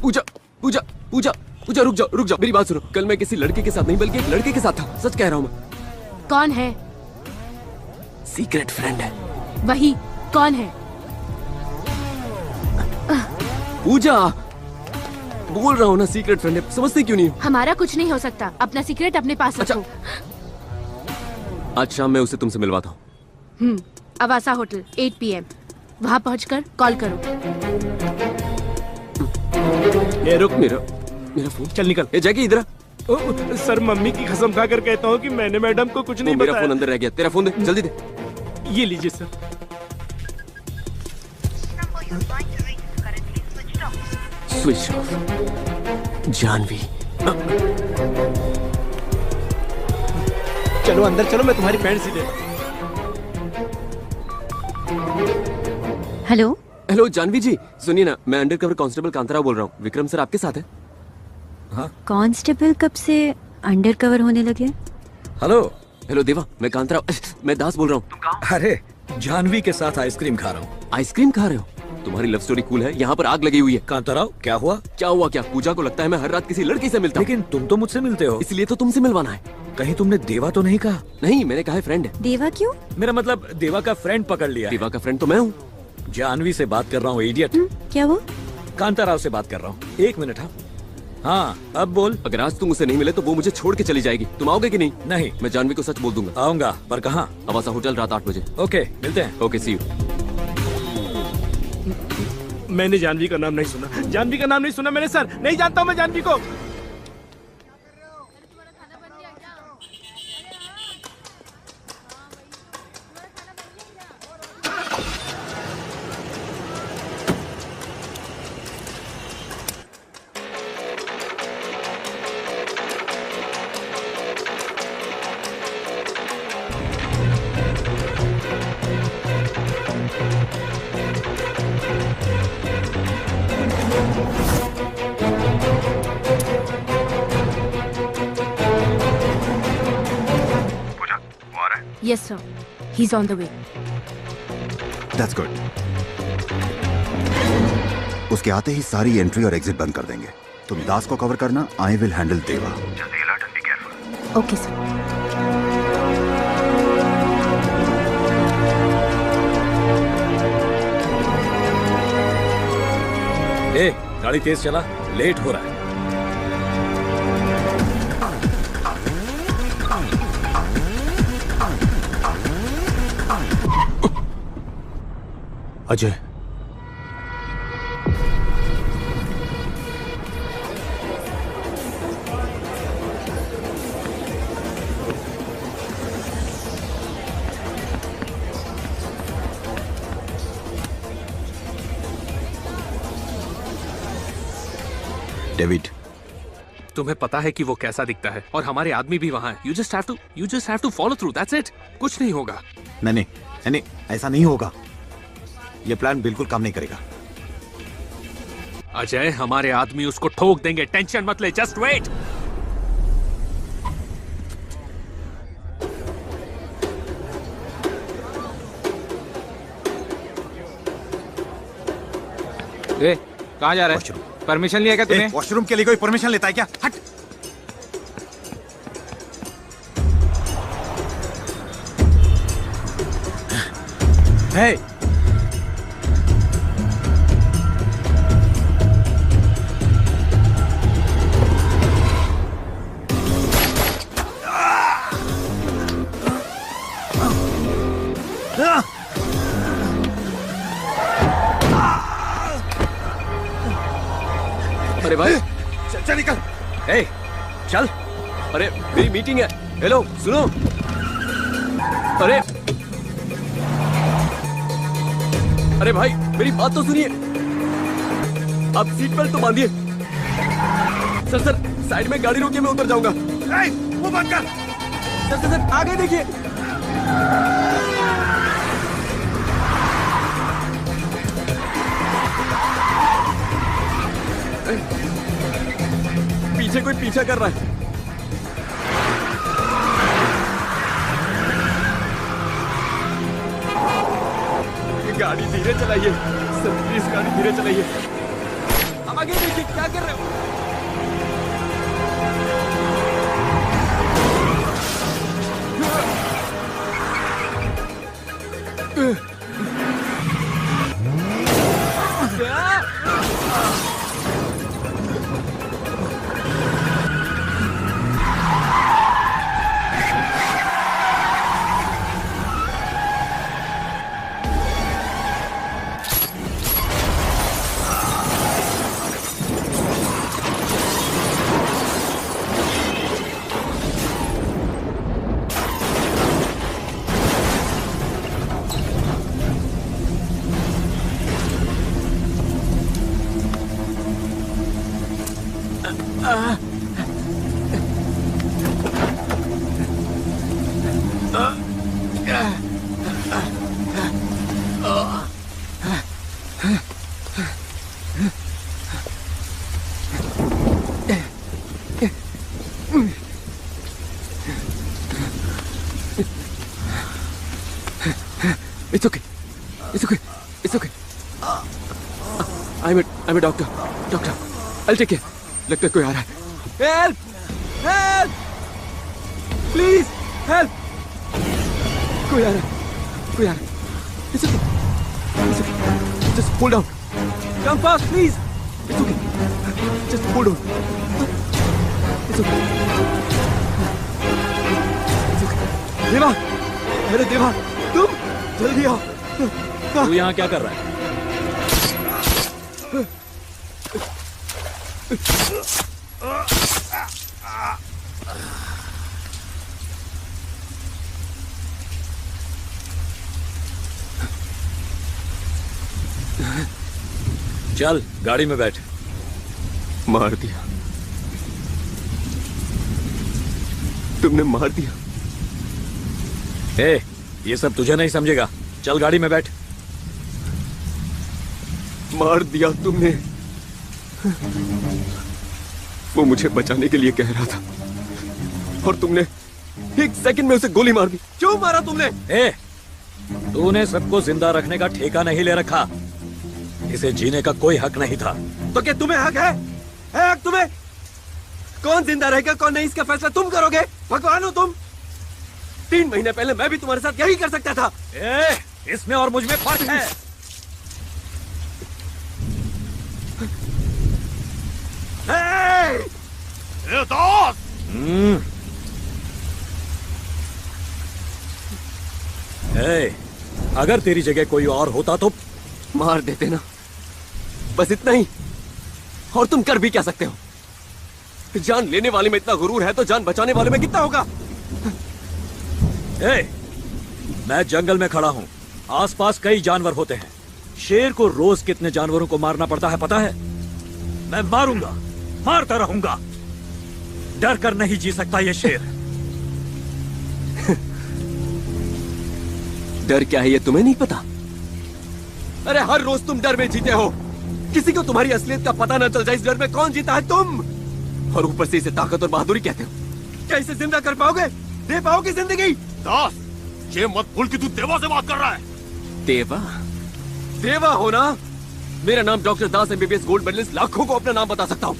पूजा पूजा पूजा पूजा, रुक जाओ मेरी बात सुनो। कल मैं किसी लड़के के साथ नहीं बल्कि एक लड़के के साथ था, सच कह रहा हूँ मैं। कौन है? सीक्रेट फ्रेंड है। वही, कौन है? पूजा, बोल रहा हूँ ना सीक्रेट फ्रेंड है, समझते क्यों नहीं? हमारा कुछ नहीं हो सकता, अपना सीक्रेट अपने पास रखो। आज शाम मैं उसे तुमसे मिलवाता हूँ। अवासा होटल 8 PM, वहाँ पहुँचकर कॉल करो। ए रुक, मेरा फोन। चल निकल। ए जैकी इधर। सर, मम्मी की कसम खाकर कहता हूँ कि मैंने मैडम को कुछ नहीं बताया। मेरा फोन अंदर रह गया, तेरा फोन दे, जल्दी दे। ये लीजिए सर। Switch off. जानवी। चलो अंदर चलो, मैं तुम्हारी पैंट सी दे। हेलो हेलो जानवी जी, सुनिए ना, मैं अंडरकवर कांस्टेबल कांताराव बोल रहा हूँ। विक्रम सर आपके साथ है? हाँ। कांस्टेबल कब से अंडरकवर होने लगे? हेलो देवा, मैं कांताराव, मैं दास बोल रहा हूँ। अरे जानवी के साथ आइसक्रीम खा रहा हूँ। आइसक्रीम खा रहे हो? तुम्हारी लव स्टोरी कूल है, यहाँ पर आग लगी हुई है। कांताराव, क्या हुआ? क्या पूजा को लगता है मैं हर रात किसी लड़की से मिलता हूँ। लेकिन तुम तो मुझसे मिलते हो। इसलिए तो तुमसे मिलवाना है। कहीं तुमने देवा तो नहीं कहा? नहीं, मैंने कहा है फ्रेंड है। देवा क्यों? मेरा मतलब देवा का फ्रेंड पकड़ लिया। देवा का फ्रेंड तो मैं हूँ। जानवी से बात कर रहा हूँ, इडियट। क्या वो? कांताराव से बात कर रहा हूँ। 1 मिनट। हाँ, अब बोल। अगर आज तुम उसे नहीं मिले तो वो मुझे छोड़ के चली जाएगी। तुम आओगे कि नहीं? नहीं। मैं जानवी को सच बोल दूंगा। आऊंगा, पर कहाँ? अवासा होटल, रात 8 बजे। ओके, मिलते हैं। Okay, see you. मैंने जानवी का नाम नहीं सुना। जानवी का नाम नहीं सुना मैंने सर। नहीं जानता हूँ मैं जानवी को। Yes sir, he's on the way. That's good. उसके आते ही सारी एंट्री और एग्जिट बंद कर देंगे। तुम दास को कवर करना, आई विल हैंडल देवा। जल्दी alert and be careful. Okay sir. ए, गाड़ी तेज चला, लेट हो रहा है। अजय, डेविड, तुम्हें पता है कि वो कैसा दिखता है और हमारे आदमी भी वहाँ हैं। You just have to follow through. That's it. कुछ नहीं होगा। नहीं, ऐसा नहीं होगा। ये प्लान बिल्कुल काम नहीं करेगा। अजय, हमारे आदमी उसको ठोक देंगे, टेंशन मत ले, जस्ट वेट। कहाँ जा रहा है? परमिशन लिया क्या तूने? वॉशरूम के लिए कोई परमिशन लेता है क्या? हट। Hey! अरे भाई, चल निकल। ए, चल। अरे मेरी मीटिंग है। हेलो, सुनो। अरे भाई, मेरी बात तो सुनिए। आप सीट बेल्ट तो बांधिए। सर, साइड में गाड़ी रोकिए, मैं उतर जाऊंगा। वो बंद कर। सर, आगे देखिए। पीछे कोई पीछा कर रहा है। गाड़ी धीरे चलाइए सर, प्लीज गाड़ी धीरे चलाइए। अब आगे देखिए, क्या कर रहे हो? It's okay. I'm a doctor. I'll take care. लगता है कोई आ रहा है। Help! Please, help! कोई आ रहा है। It's okay. Just hold on. Come fast, please. It's okay. Just hold on. It's okay. देवा, अरे देवा, तुम जल्दी आओ। तू यहाँ क्या कर रहा है? चल गाड़ी में बैठ। मार दिया, तुमने मार दिया। ए, ये सब तुझे नहीं समझेगा। चल गाड़ी में बैठ। मार दिया तुमने। वो मुझे बचाने के लिए कह रहा था और तुमने एक सेकंड में उसे गोली मार दी। क्यों मारा तुमने? ए, तूने सबको जिंदा रखने का ठेका नहीं ले रखा। इसे जीने का कोई हक नहीं था। तो क्या तुम्हें हक है? हक तुम्हें? कौन जिंदा रहेगा कौन नहीं, इसका फैसला तुम करोगे? भगवान हो तुम। 3 महीने पहले मैं भी तुम्हारे साथ यही कर सकता था। इसमें और मुझ में फर्क है। दोस्त! अगर तेरी जगह कोई और होता तो मार देते ना, बस इतना ही। और तुम कर भी क्या सकते हो? जान लेने वाले में इतना गुरूर है तो जान बचाने वाले में कितना होगा? मैं जंगल में खड़ा हूं, आसपास कई जानवर होते हैं। शेर को रोज कितने जानवरों को मारना पड़ता है पता है? मैं मारूंगा, मारता रहूंगा। डर कर नहीं जी सकता ये शेर। डर क्या है ये तुम्हें नहीं पता? अरे हर रोज तुम डर में जीते हो। किसी को तुम्हारी असलियत का पता न चल जाए, इस डर में कौन जीता है? तुम। और ऊपर से इसे ताकत और बहादुरी कहते हो। क्या इसे जिंदा कर पाओगे? दे पाओगे जिंदगी? दास, ये मत भूल कि तू देवा से बात कर रहा है। देवा? देवा हो ना? मेरा नाम डॉक्टर दास एमबीबीएस गोल्ड मेडलिस्ट। लाखों को अपना नाम बता सकता हूँ,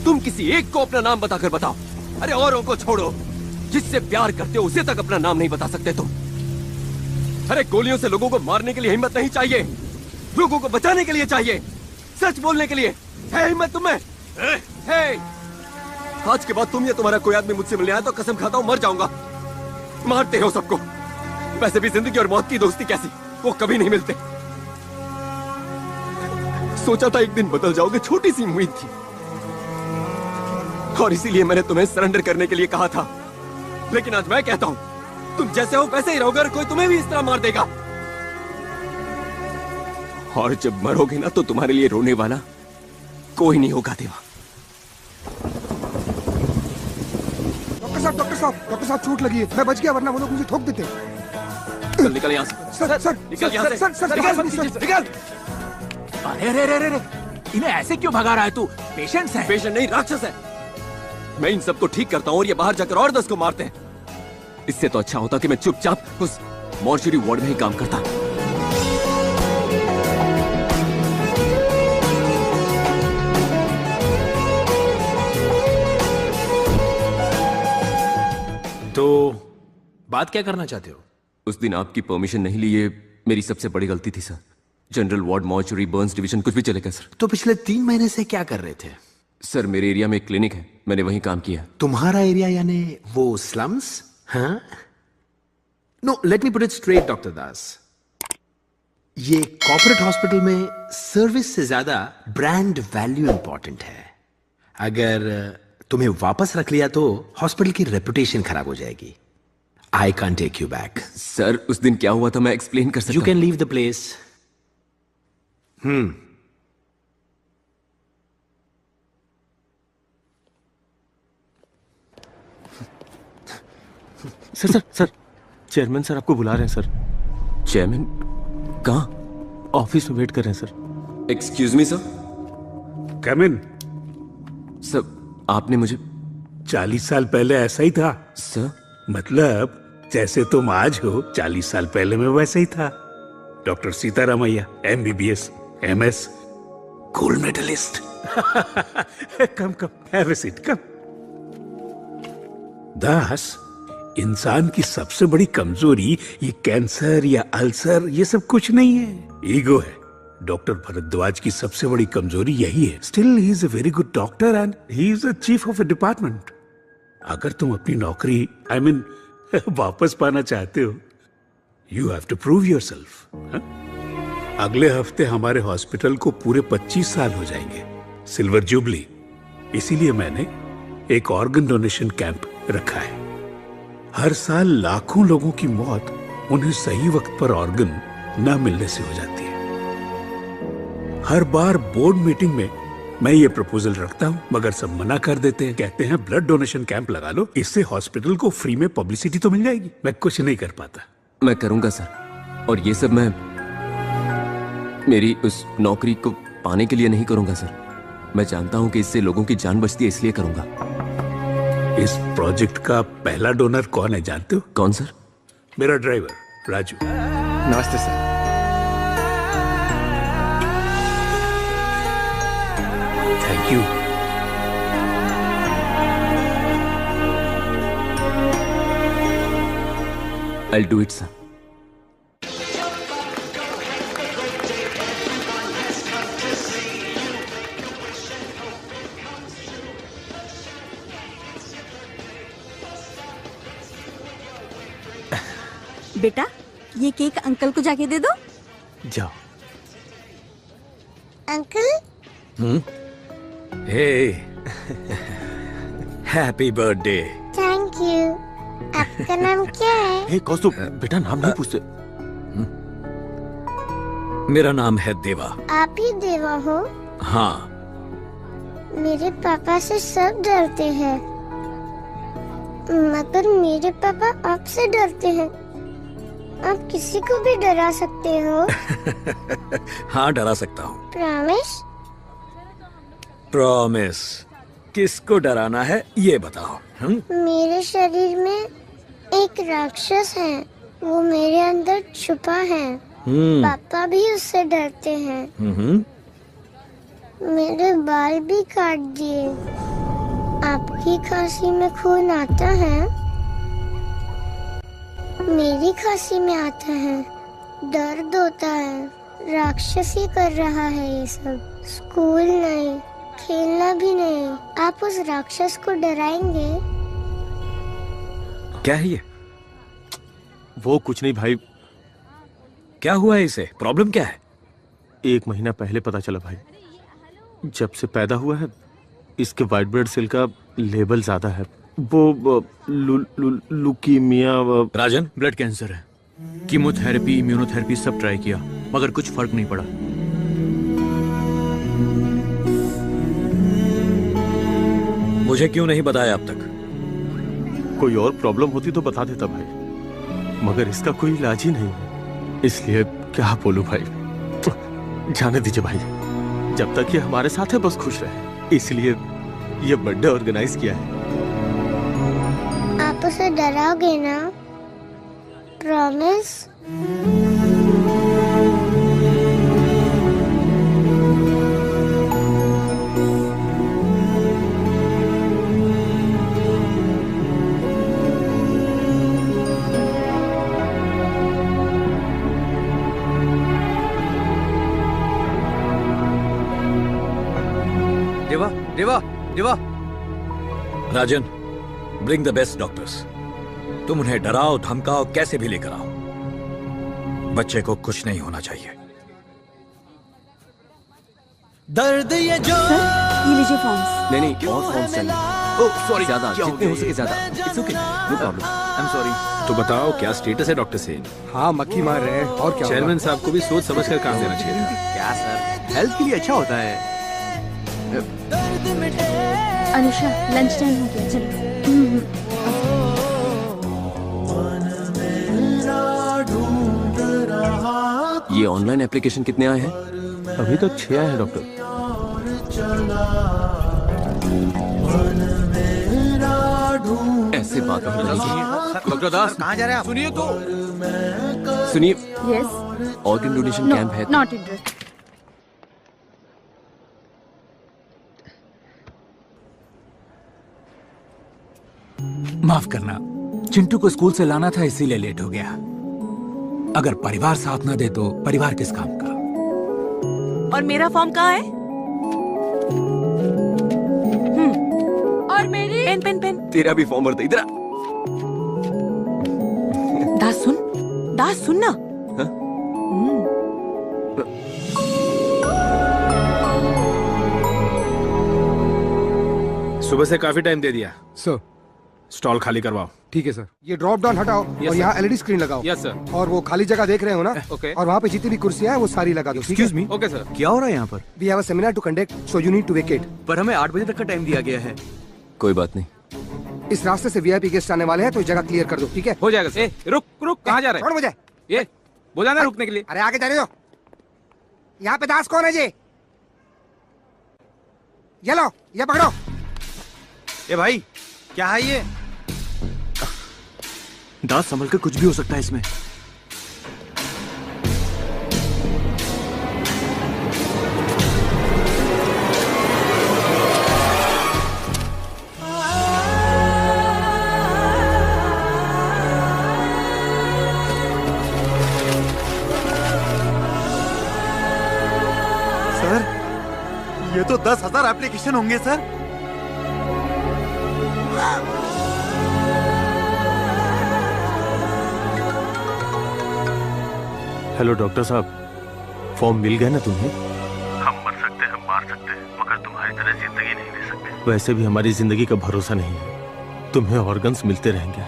तुम किसी एक को अपना नाम बताकर बताओ। अरे औरों को छोड़ो, जिससे प्यार करते हो उसे तक अपना नाम नहीं बता सकते तुम। अरे गोलियों से लोगों को मारने के लिए हिम्मत नहीं चाहिए, लोगों को बचाने के लिए चाहिए, सच बोलने के लिए। है हिम्मत तुम्हें? है। आज के बाद तुम या तुम्हारा कोई आदमी मुझसे मिलने आया तो कसम खाता हूं मर जाऊंगा। मारते हो सबको। वैसे भी जिंदगी और मौत की दोस्ती कैसी, वो कभी नहीं मिलते। सोचा था एक दिन बदल जाओगे, छोटी सी उम्मीद थी, और इसीलिए मैंने तुम्हें सरेंडर करने के लिए कहा था। लेकिन आज मैं कहता हूं, तुम जैसे हो वैसे ही रहोगे और कोई तुम्हें भी इस तरह मार देगा। और जब मरोगे ना तो तुम्हारे लिए रोने वाला कोई नहीं होगा देवा। डॉक्टर साहब चोट लगी है। मैं बच गया, वरना वो लोग मुझे ठोक देते। चल निकल यहाँ से। सर निकल यहाँ से। निकल। अरे इन्हें ऐसे क्यों भगा रहा है तू? पेशेंट्स है। पेशेंट नहीं, राक्षस है। मैं इन सबको ठीक करता हूँ और ये बाहर जाकर और 10 को मारते हैं। इससे तो अच्छा होता कि मैं चुपचाप उस मॉर्चरी वार्ड में ही काम करता। तो बात क्या करना चाहते हो? उस दिन आपकी परमिशन नहीं ली, ये मेरी सबसे बड़ी गलती थी sir. General ward, mortuary, Burns division, कुछ भी चलेगा सर। तो पिछले 3 महीने से क्या कर रहे थे? सर मेरे एरिया में एक क्लिनिक है, मैंने वहीं काम किया। तुम्हारा एरिया यानी वो स्लम्स? हाँ? No, let me put it straight doctor Das. ये कॉर्पोरेट हॉस्पिटल में सर्विस से ज्यादा ब्रांड वैल्यू इंपॉर्टेंट है। अगर तुम्हें वापस रख लिया तो हॉस्पिटल की रेपुटेशन खराब हो जाएगी। I can't take you back. Sir उस दिन क्या हुआ था मैं एक्सप्लेन कर सकता हूं। You can leave the place. Sir chairman sir आपको बुला रहे हैं सर। चेयरमैन कहाँ? ऑफिस में वेट कर रहे हैं sir. Excuse me sir. Come in. Sir आपने मुझे 40 साल पहले ऐसा ही था सर। मतलब जैसे तुम आज हो 40 साल पहले मैं वैसे ही था। Doctor Sitaramaiah, MBBS, MS, gold medalist. Come have a seat, come. Das, इंसान की सबसे बड़ी कमजोरी ये कैंसर या अल्सर ये सब कुछ नहीं है, ईगो है। डॉक्टर भरद्वाज की सबसे बड़ी कमजोरी यही है। Still he is a very good doctor and he is the chief of a department. अगर तुम अपनी नौकरी वापस पाना चाहते हो, you have to prove yourself. अगले हफ्ते हमारे हॉस्पिटल को पूरे 25 साल हो जाएंगे, सिल्वर जुबली। इसीलिए मैंने एक ऑर्गन डोनेशन कैंप रखा है। हर साल लाखों लोगों की मौत उन्हें सही वक्त पर ऑर्गन न मिलने से हो जाती है। हर बार बोर्ड मीटिंग में मैं ये प्रपोजल रखता हूँ, मगर सब मना कर देते हैं। कहते हैं ब्लड डोनेशन कैंप लगा लो, इससे हॉस्पिटल को फ्री में पब्लिसिटी तो मिल जाएगी। मैं कुछ नहीं कर पाता। मैं करूंगा सर, और ये सब मैं मेरी उस नौकरी को पाने के लिए नहीं करूंगा सर। मैं जानता हूं कि इससे लोगों की जान बचती है, इसलिए करूंगा। इस प्रोजेक्ट का पहला डोनर कौन है जानते हो? कौन सर? मेरा ड्राइवर राजू। नमस्ते sir. Thank you. I'll do it, sir. बेटा, ये केक अंकल को जाके दे दो। जाओ। Uncle. Hey happy birthday. Thank you. आपका नाम क्या है? हे कौस्तुभ, बेटा नाम नहीं पूछते। मेरा नाम है देवा। आप ही देवा हो? हाँ। मेरे पापा से सब डरते हैं। मगर मेरे पापा आपसे डरते हैं। आप किसी को भी डरा सकते हो। हाँ, डरा सकता हूँ। प्रॉमिस? प्रॉमिस। किसको डराना है ये बताओ। मेरे शरीर में एक राक्षस है, वो मेरे अंदर छुपा है। पापा भी उससे डरते हैं। मेरे बाल भी काट दिए। आपकी खांसी में खून आता है, मेरी खांसी में आता है। दर्द होता है। राक्षस ही कर रहा है ये सब। स्कूल नहीं, खेलना भी नहीं। आप उस राक्षस को डराएंगे? क्या है ये? वो कुछ नहीं भाई। क्या हुआ है इसे? प्रॉब्लम क्या है? 1 महीना पहले पता चला भाई। जब से पैदा हुआ है इसके व्हाइट ब्लड सेल का लेवल ज्यादा है। वो लुकीमिया। राजन, ब्लड कैंसर है। कीमोथेरेपी, इम्यूनोथेरेपी सब ट्राई किया मगर कुछ फर्क नहीं पड़ा। मुझे क्यों नहीं बताया अब तक? कोई और प्रॉब्लम होती तो बता देता भाई, मगर इसका कोई इलाज ही नहीं है। इसलिए क्या बोलूं भाई। जाने दीजिए भाई, जब तक ये हमारे साथ है बस खुश रहे। इसलिए ये बर्थडे ऑर्गेनाइज किया है। आप उसे डराओगे ना? प्रॉमिस? देवा, देवा, देवा। राजन, ब्रिंग द बेस्ट डॉक्टर्स। तुम उन्हें डराओ, धमकाओ, कैसे भी लेकर आओ। बच्चे को कुछ नहीं होना चाहिए। दर्द ये जो ये लीजिए फॉर्म्स। नहीं और फॉर्म्स चाहिए। ओह सॉरी, ज्यादा जितने हो सके ज्यादा। It's okay, no problem. I am sorry. तो बताओ क्या स्टेटस है डॉक्टर सेन? हाँ, मक्खी मार रहे हैं और क्या। चेयरमैन साहब को भी सोच समझ कर काम देना चाहिए। क्या सर, हेल्थ के लिए अच्छा होता है। अनुषा, लंच टाइम हो गया, चलो। ये ऑनलाइन एप्लीकेशन कितने आए हैं? अभी तक 6 आए हैं डॉक्टर। ऐसे बात नहीं करेगी। डॉक्टर दास कहाँ जा रहे हैं आप? सुनिए तो। सुनिए, यस। ऑर्गन डोनेशन कैंप है। Not interest. माफ करना, चिंटू को स्कूल से लाना था इसीलिए लेट हो गया। अगर परिवार साथ ना दे तो परिवार किस काम का। और मेरा फॉर्म कहाँ है? और मेरी पेन पेन पेन। तेरा भी फॉर्म भरते। इधर दास सुन ना। सुबह से काफी टाइम दे दिया। सर, स्टॉल खाली करवाओ। ठीक है सर। ये ड्रॉप डाउन हटाओ और यहाँ एलईडी स्क्रीन लगाओ। Yes sir. और वो खाली जगह देख रहे हो ना? ओके। और वहाँ पे जितनी भी कुर्सियां हैं वो सारी लगा दो। Excuse me. Okay sir. क्या हो रहा है यहाँ पर? We have a seminar to conduct, so you need to vacate. पर हमें 8 बजे तक का टाइम दिया गया है। कोई बात नहीं। इस रास्ते से वीआईपी गेस्ट आने वाले हैं, तो जगह क्लियर कर दो, ठीक है? हो जाएगा सर। रुक रुक, कहाँ जा रहे हैं? छोड़ मुझे। ये बोला ना रुकने के लिए। अरे आगे जाने दो। यहाँ पे दास कौन है जी? ये लो, ये पकड़ो। ए भाई, क्या है ये? दास संभल कर, कुछ भी हो सकता है इसमें। सर, ये तो 10,000 एप्लीकेशन होंगे सर। हेलो डॉक्टर साहब, फॉर्म मिल गया ना तुम्हें? हम मर सकते हैं, मार सकते हैं, मगर तुम्हारी तरह जिंदगी नहीं दे सकते। वैसे भी हमारी जिंदगी का भरोसा नहीं है। तुम्हें ऑर्गन्स मिलते रहेंगे।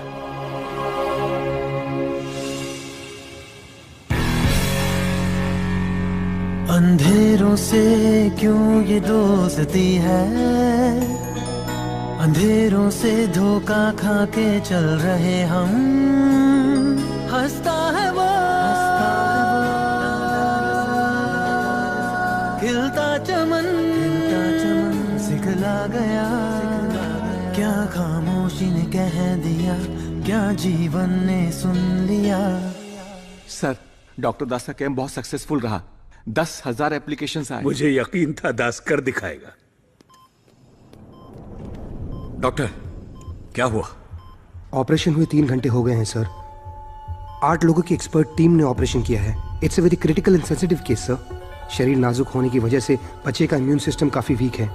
अंधेरों से क्यों ये दोस्ती है, अंधेरों से धोखा खा के चल रहे हम, हंसता है वो, खिलता चमन सिखला गया, क्या खामोशी ने कह दिया, क्या जीवन ने सुन लिया। सर, डॉक्टर दास का कैंप बहुत सक्सेसफुल रहा। 10,000 एप्लीकेशंस आए। मुझे यकीन था दास कर दिखाएगा। डॉक्टर, क्या हुआ? ऑपरेशन हुए 3 घंटे हो गए हैं सर। 8 लोगों की एक्सपर्ट टीम ने ऑपरेशन किया है। It's a very critical and sensitive case sir. शरीर नाजुक होने की वजह से बच्चे का इम्यून सिस्टम काफी वीक है।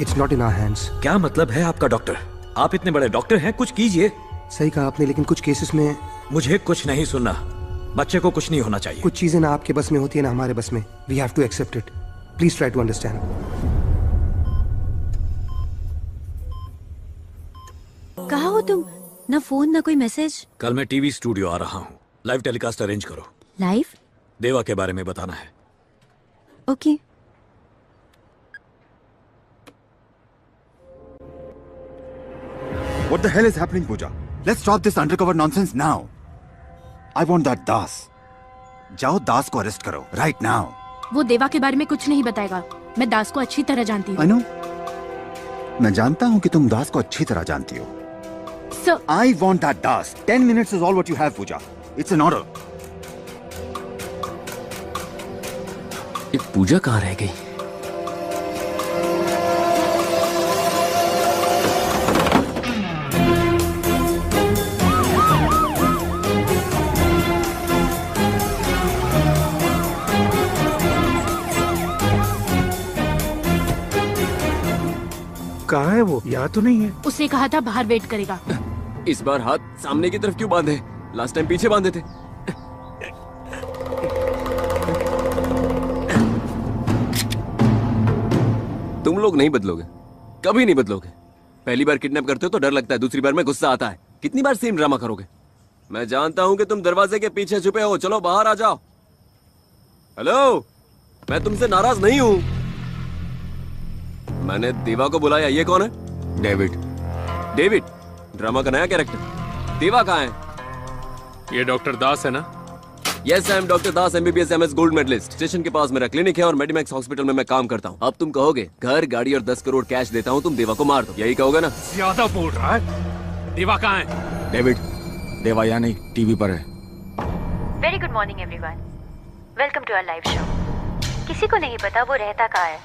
It's not in our hands. क्या मतलब है आपका डॉक्टर? आप इतने बड़े डॉक्टर हैं, कुछ कीजिए। सही कहा आपने, लेकिन कुछ केसेस में मुझे कुछ नहीं सुनना। बच्चे को कुछ नहीं होना चाहिए। कुछ चीजें ना आपके बस में होती है ना हमारे बस में। We have to accept it. Please try to understand. कहाँ हो तुम? ना फोन ना कोई मैसेज। कल मैं टीवी स्टूडियो आ रहा हूँ, लाइव टेलीकास्ट अरेंज करो। लाइव? देवा के बारे में बताना है। Okay. What the hell is happening, Pooja? Let's stop this undercover nonsense now. I want that दास। जाओ दास को अरेस्ट करो, right now. वो देवा के बारे में कुछ नहीं बताएगा। मैं दास को अच्छी तरह जानती हूँ। I know. मैं जानता हूँ कि तुम दास को अच्छी तरह जानती हो। Sir, I want that Das. 10 minutes is all what you have, Pooja. It's an order. ये पूजा कहाँ रह गई? कहाँ है वो? यहाँ तो नहीं है। उसने कहा था बाहर वेट करेगा। इस बार हाथ सामने की तरफ क्यों बांधे? लास्ट टाइम पीछे बांधे थे। तुम लोग नहीं बदलोगे, कभी नहीं बदलोगे। पहली बार किडनैप करते हो तो डर लगता है, दूसरी बार में गुस्सा आता है। कितनी बार सेम ड्रामा करोगे? मैं जानता हूं कि तुम दरवाजे के पीछे छुपे हो। चलो बाहर आ जाओ। हेलो, मैं तुमसे नाराज नहीं हूं। मैंने देवा को बुलाया। ये कौन है? डेविड। डेविड ड्रामा का नया कैरेक्टर। देवा कहाँ है? ये डॉक्टर दास है ना? Yes, I am doctor Das, MBBS MS gold medalist. Station के पास मेरा क्लिनिक है और मेडिमैक्स हॉस्पिटल में मैं काम करता हूँ। अब तुम कहोगे घर, गाड़ी और 10 करोड़ कैश देता हूँ, तुम देवा को मार दो, यही कहोगे ना? ज्यादा बोल रहा है। देवा कहाँ है? डेविड, देवा यहाँ नहीं, टीवी पर है। Very good morning everyone, welcome to our live show. किसी को नहीं पता वो रहता कहाँ है,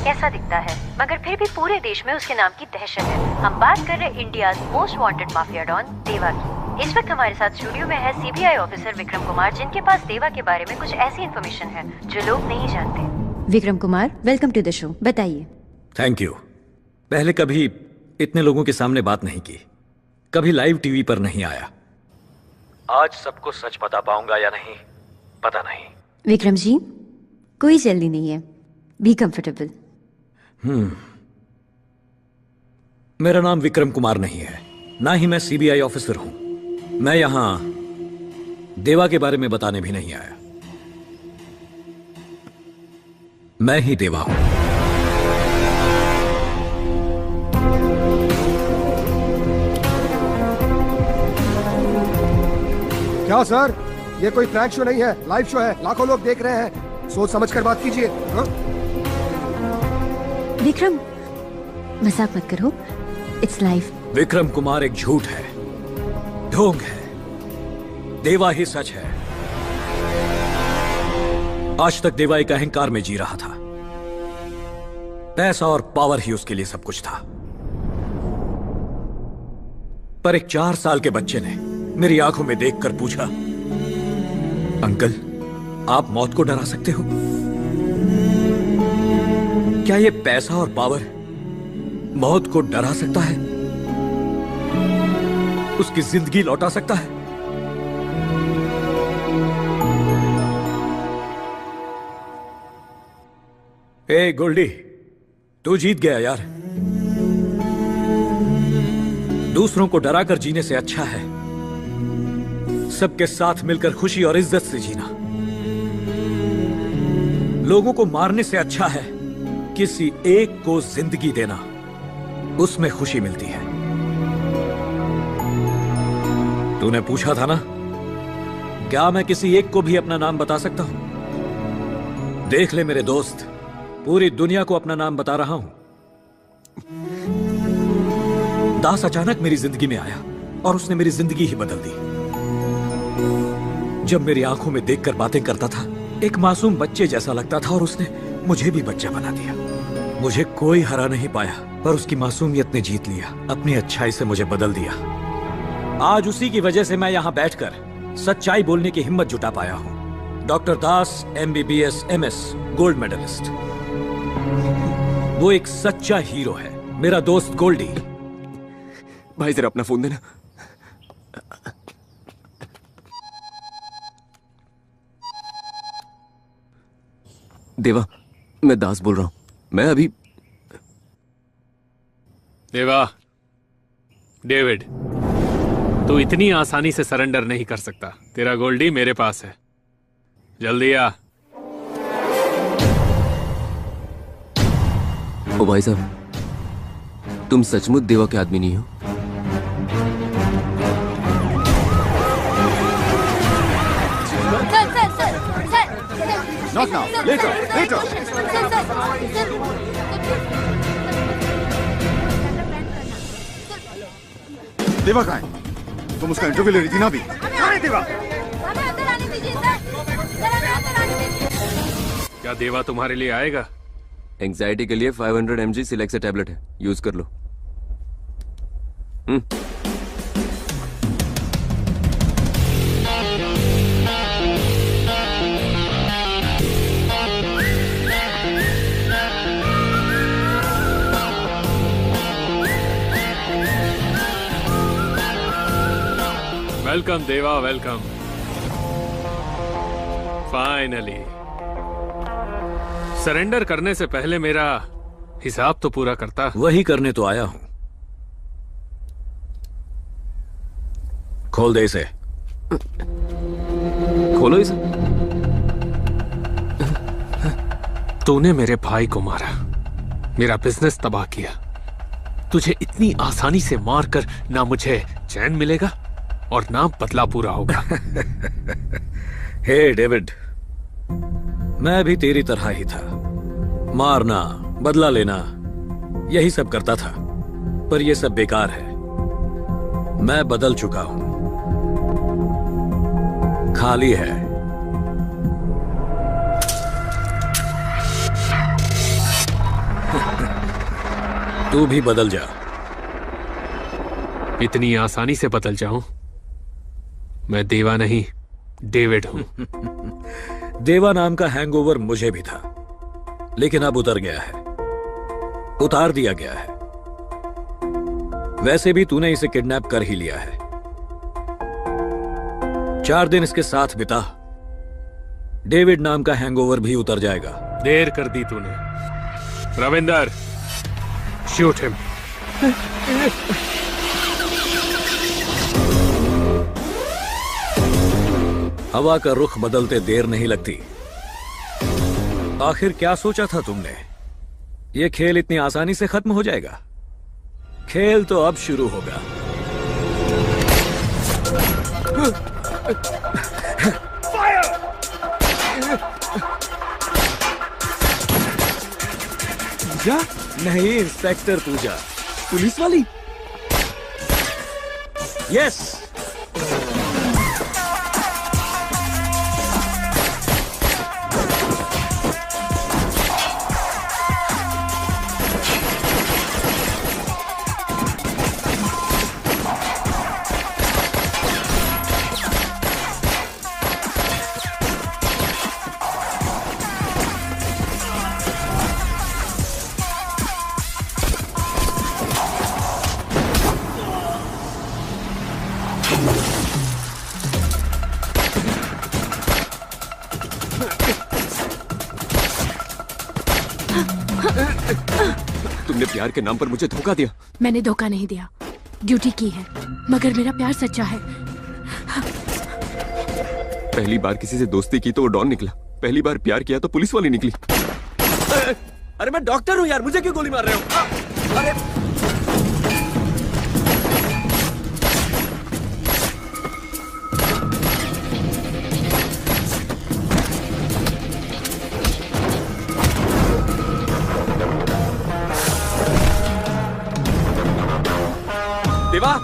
कैसा दिखता है, मगर फिर भी पूरे देश में उसके नाम की दहशत है। हम बात कर रहे India's most wanted mafia don Deva की। इस वक्त हमारे साथ स्टूडियो में है CBI ऑफिसर विक्रम कुमार, जिनके पास देवा के बारे में कुछ ऐसी इन्फॉर्मेशन है जो लोग नहीं जानते। Vikram Kumar, welcome to the show. बताइए। Thank you. पहले कभी इतने लोगों के सामने बात नहीं की, कभी लाइव टीवी पर नहीं आया। आज सबको सच बता पाऊंगा या नहीं पता नहीं। विक्रम जी, कोई जल्दी नहीं है, बी कंफर्टेबल। मेरा नाम विक्रम कुमार नहीं है, ना ही मैं CBI ऑफिसर हूं। मैं यहां देवा के बारे में बताने भी नहीं आया। मैं ही देवा हूं। क्या सर, ये कोई प्रैंक शो नहीं है, लाइव शो है। लाखों लोग देख रहे हैं, सोच समझ कर बात कीजिए। विक्रम, मजाक मत करो, इट्स लाइव। विक्रम कुमार एक झूठ है, ढोंग है, देवा ही सच है। आज तक देवा एक अहंकार में जी रहा था। पैसा और पावर ही उसके लिए सब कुछ था। पर एक 4 साल के बच्चे ने मेरी आंखों में देखकर पूछा, अंकल, आप मौत को डरा सकते हो? क्या ये पैसा और पावर मौत को डरा सकता है? उसकी जिंदगी लौटा सकता है? ए गोल्डी, तू जीत गया यार। दूसरों को डराकर जीने से अच्छा है सबके साथ मिलकर खुशी और इज्जत से जीना। लोगों को मारने से अच्छा है किसी एक को जिंदगी देना। उसमें खुशी मिलती है। तूने पूछा था ना, क्या मैं किसी एक को भी अपना नाम बता सकता हूं? देख ले मेरे दोस्त, पूरी दुनिया को अपना नाम बता रहा हूं। दास अचानक मेरी जिंदगी में आया और उसने मेरी जिंदगी ही बदल दी। जब मेरी आंखों में देखकर बातें करता था, एक मासूम बच्चे जैसा लगता था और उसने मुझे भी बच्चा बना दिया। मुझे कोई हरा नहीं पाया, पर उसकी मासूमियत ने जीत लिया, अपनी अच्छाई से मुझे बदल दिया। आज उसी की वजह से मैं यहां बैठकर सच्चाई बोलने की हिम्मत जुटा पाया हूं। Doctor Das MBBS MS gold medallist, वो एक सच्चा हीरो है। मेरा दोस्त गोल्डी। भाई जरा अपना फोन देना। देवा, मैं दास बोल रहा हूं। मैं अभी देवा, डेविड, तू इतनी आसानी से सरेंडर नहीं कर सकता। तेरा गोल्डी मेरे पास है, जल्दी आ। ओ भाई साहब, तुम सचमुच देवा के आदमी नहीं हो? Not now. Later. Later. देवा कहाँ है? तुम उसका इंटरव्यू ले रही थी ना अभी? कहाँ है देवा? क्या देवा तुम्हारे लिए आएगा? एंजाइटी के लिए 500 mg सिलेक्सा टैबलेट है, यूज कर लो। वेलकम देवा, वेलकम। फाइनली। सरेंडर करने से पहले मेरा हिसाब तो पूरा करता। वही करने तो आया हूं। खोल दे इसे। खोलो इसे। तूने मेरे भाई को मारा, मेरा बिजनेस तबाह किया। तुझे इतनी आसानी से मारकर ना मुझे चैन मिलेगा और ना बदला पूरा होगा। हे डेविड, मैं भी तेरी तरह ही था। मारना, बदला लेना, यही सब करता था। पर यह सब बेकार है। मैं बदल चुका हूं। खाली है। तू भी बदल जा। इतनी आसानी से बदल जाऊं? मैं देवा नहीं, डेविड हूं। देवा नाम का हैंगओवर मुझे भी था, लेकिन अब उतर गया है, उतार दिया गया है। वैसे भी तूने इसे किडनैप कर ही लिया है। 4 दिन इसके साथ बिता, डेविड नाम का हैंगओवर भी उतर जाएगा। देर कर दी तूने। Ravinder, shoot him. हवा का रुख बदलते देर नहीं लगती। आखिर क्या सोचा था तुमने? यह खेल इतनी आसानी से खत्म हो जाएगा? खेल तो अब शुरू होगा। पूजा? नहीं, इंस्पेक्टर पूजा। पुलिस वाली? यस। तुमने प्यार के नाम पर मुझे धोखा दिया। मैंने धोखा नहीं दिया, ड्यूटी की है, मगर मेरा प्यार सच्चा है। पहली बार किसी से दोस्ती की तो वो डॉन निकला, पहली बार प्यार किया तो पुलिस वाली निकली। अरे मैं डॉक्टर हूँ यार, मुझे क्यों गोली मार रहे हो? अरे देवा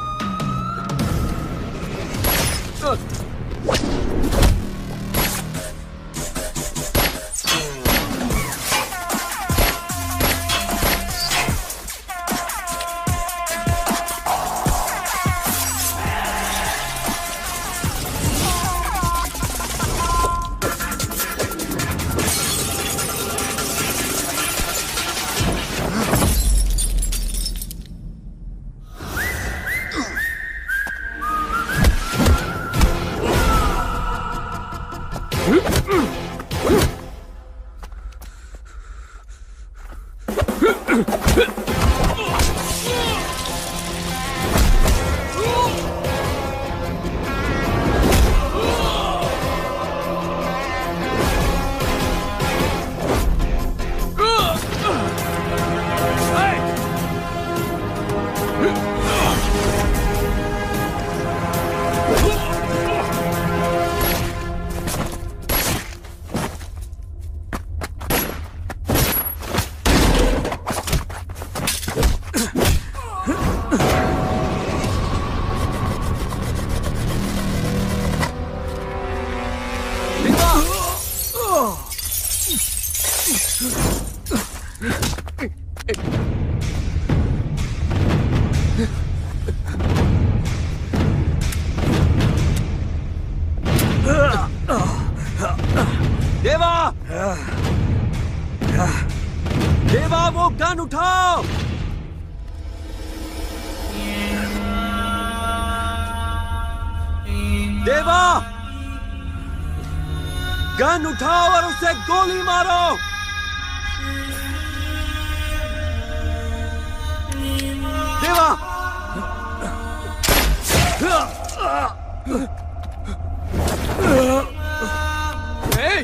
देवा देवा वो गन उठाओ देवा गन उठाओ और उसे गोली मारो देवा Hey!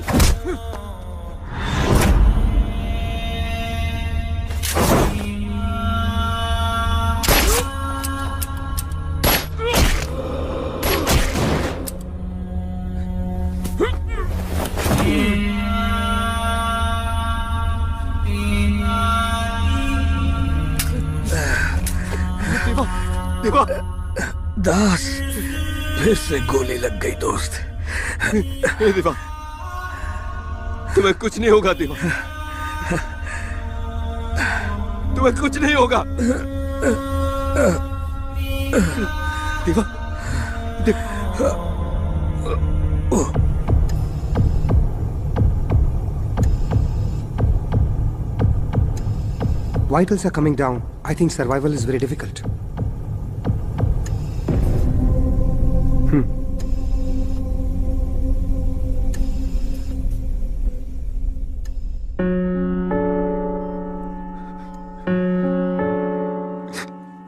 देवा दास फिर से गोली लग गई दोस्त देवा तुम्हें कुछ नहीं होगा देवा तुम्हें कुछ नहीं होगा देवा Vitals are coming down. I think survival is very difficult.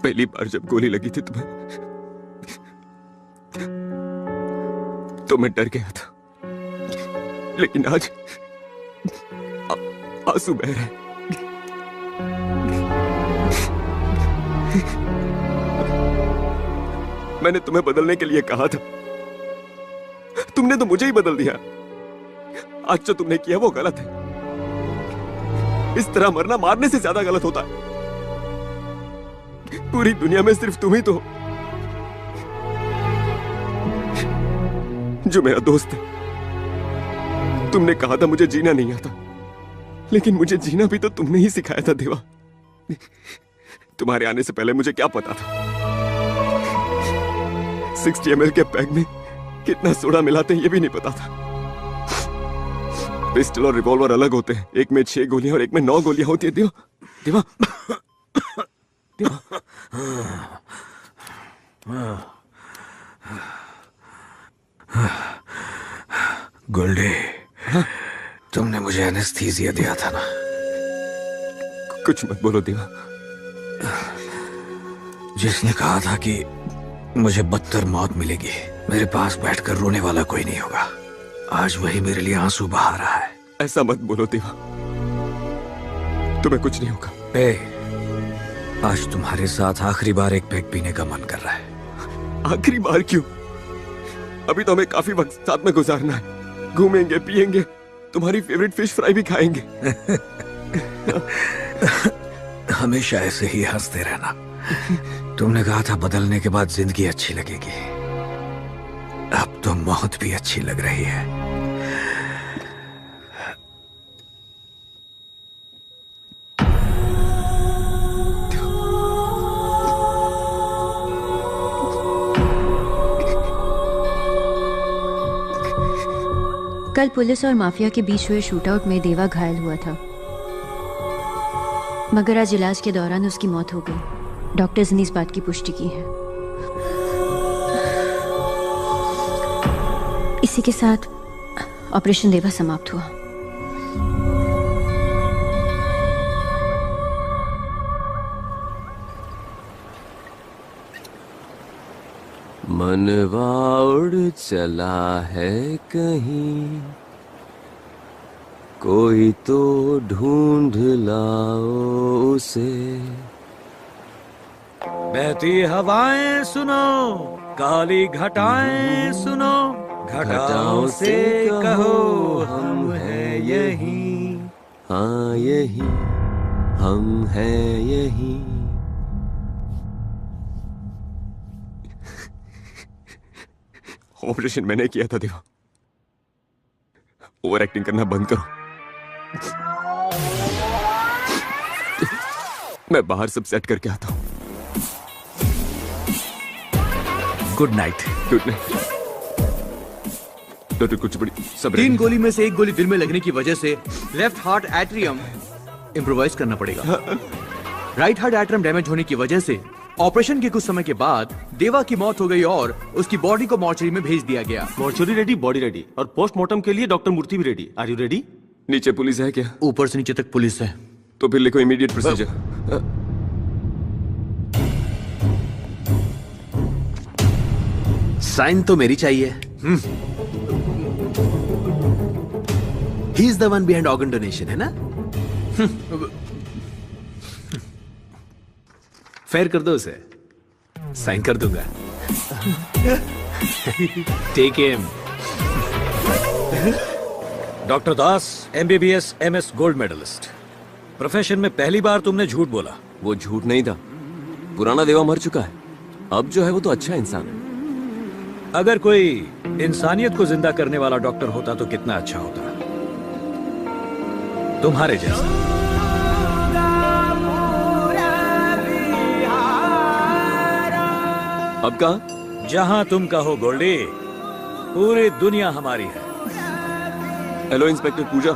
पहली बार जब गोली लगी थी तुम्हें तो मैं डर गया था, लेकिन आज आंसू बह रहे। मैंने तुम्हें बदलने के लिए कहा था, तुमने तो मुझे ही बदल दिया। आज जो तुमने किया वो गलत है। इस तरह मरना मारने से ज्यादा गलत होता है। पूरी दुनिया में सिर्फ तुम ही तो जो मेरा दोस्त है। तुमने कहा था मुझे जीना नहीं आता, लेकिन मुझे जीना भी तो तुमने ही सिखाया था देवा। तुम्हारे आने से पहले मुझे क्या पता था 60 ml के पैक में कितना सोडा मिलाते हैं ये भी नहीं पता था। पिस्टल और रिवॉल्वर अलग होते हैं, एक में 6 गोलियां और एक में 9 गोलियां होती है। देवा देवा गोल्डी, तुमने मुझे एनेस्थीसिया दिया था ना? कुछ मत बोलो देवा। जिसने कहा था कि मुझे बदतर मौत मिलेगी, मेरे पास बैठकर रोने वाला कोई नहीं होगा, आज वही मेरे लिए आंसू बहा रहा है। ऐसा मत बोलो देवा, तुम्हें कुछ नहीं होगा। आज तुम्हारे साथ आखिरी बार एक पैक पीने का मन कर रहा है। आखिरी बार क्यों? अभी तो हमें काफी वक्त साथ में गुजारना है। घूमेंगे, पिएंगे, तुम्हारी फेवरेट फिश फ्राई भी खाएंगे। हमेशा ऐसे ही हंसते रहना। तुमने कहा था बदलने के बाद जिंदगी अच्छी लगेगी, अब तो मौत भी अच्छी लग रही है। कल पुलिस और माफिया के बीच हुए शूटआउट में देवा घायल हुआ था, मगर आज इलाज के दौरान उसकी मौत हो गई। डॉक्टर्स ने इस बात की पुष्टि की है। इसी के साथ ऑपरेशन देवा समाप्त हुआ। मनवा उड़ चला है कहीं, कोई तो ढूंढ लाओ उसे। बहती हवाएं सुनो, काली घटाएं सुनो, घटाओं से कहो हम हैं यहीं। हाँ यहीं हम हैं यहीं। ऑपरेशन मैंने किया था देवा, ओवर एक्टिंग करना बंद करो। मैं बाहर सब सेट करके आता हूं। Good night. Good night. Doctor Kuchipudi सब 3 गोली में से 1 गोली दिल में लगने की वजह से लेफ्ट हार्ट एट्रियम इम्प्रोवाइज करना पड़ेगा। राइट हार्ट एट्रियम डैमेज होने की वजह से ऑपरेशन के कुछ समय के बाद देवा की मौत हो गई और उसकी बॉडी को मॉर्चरी में भेज दिया गया। मॉर्चरी रेडी, बॉडी रेडी, और पोस्टमार्टम के लिए डॉक्टर मूर्ति भी रेडी। Are you ready? नीचे पुलिस है क्या? ऊपर से नीचे तक पुलिस है। तो फिर लिखो इमीडिएट प्रोसीजर। साइन तो मेरी चाहिए। He is the one behind organ donation, है ना? फेयर कर दो उसे, साइन कर दूंगा। Take him. Doctor Das, MBBS MS gold medalist. Profession में पहली बार तुमने झूठ बोला। वो झूठ नहीं था, पुराना देवा मर चुका है, अब जो है वो तो अच्छा इंसान है। अगर कोई इंसानियत को जिंदा करने वाला डॉक्टर होता तो कितना अच्छा होता, तुम्हारे जैसा। अब कहा? जहां तुम कहो गोल्डी, पूरी दुनिया हमारी है। हेलो इंस्पेक्टर पूजा।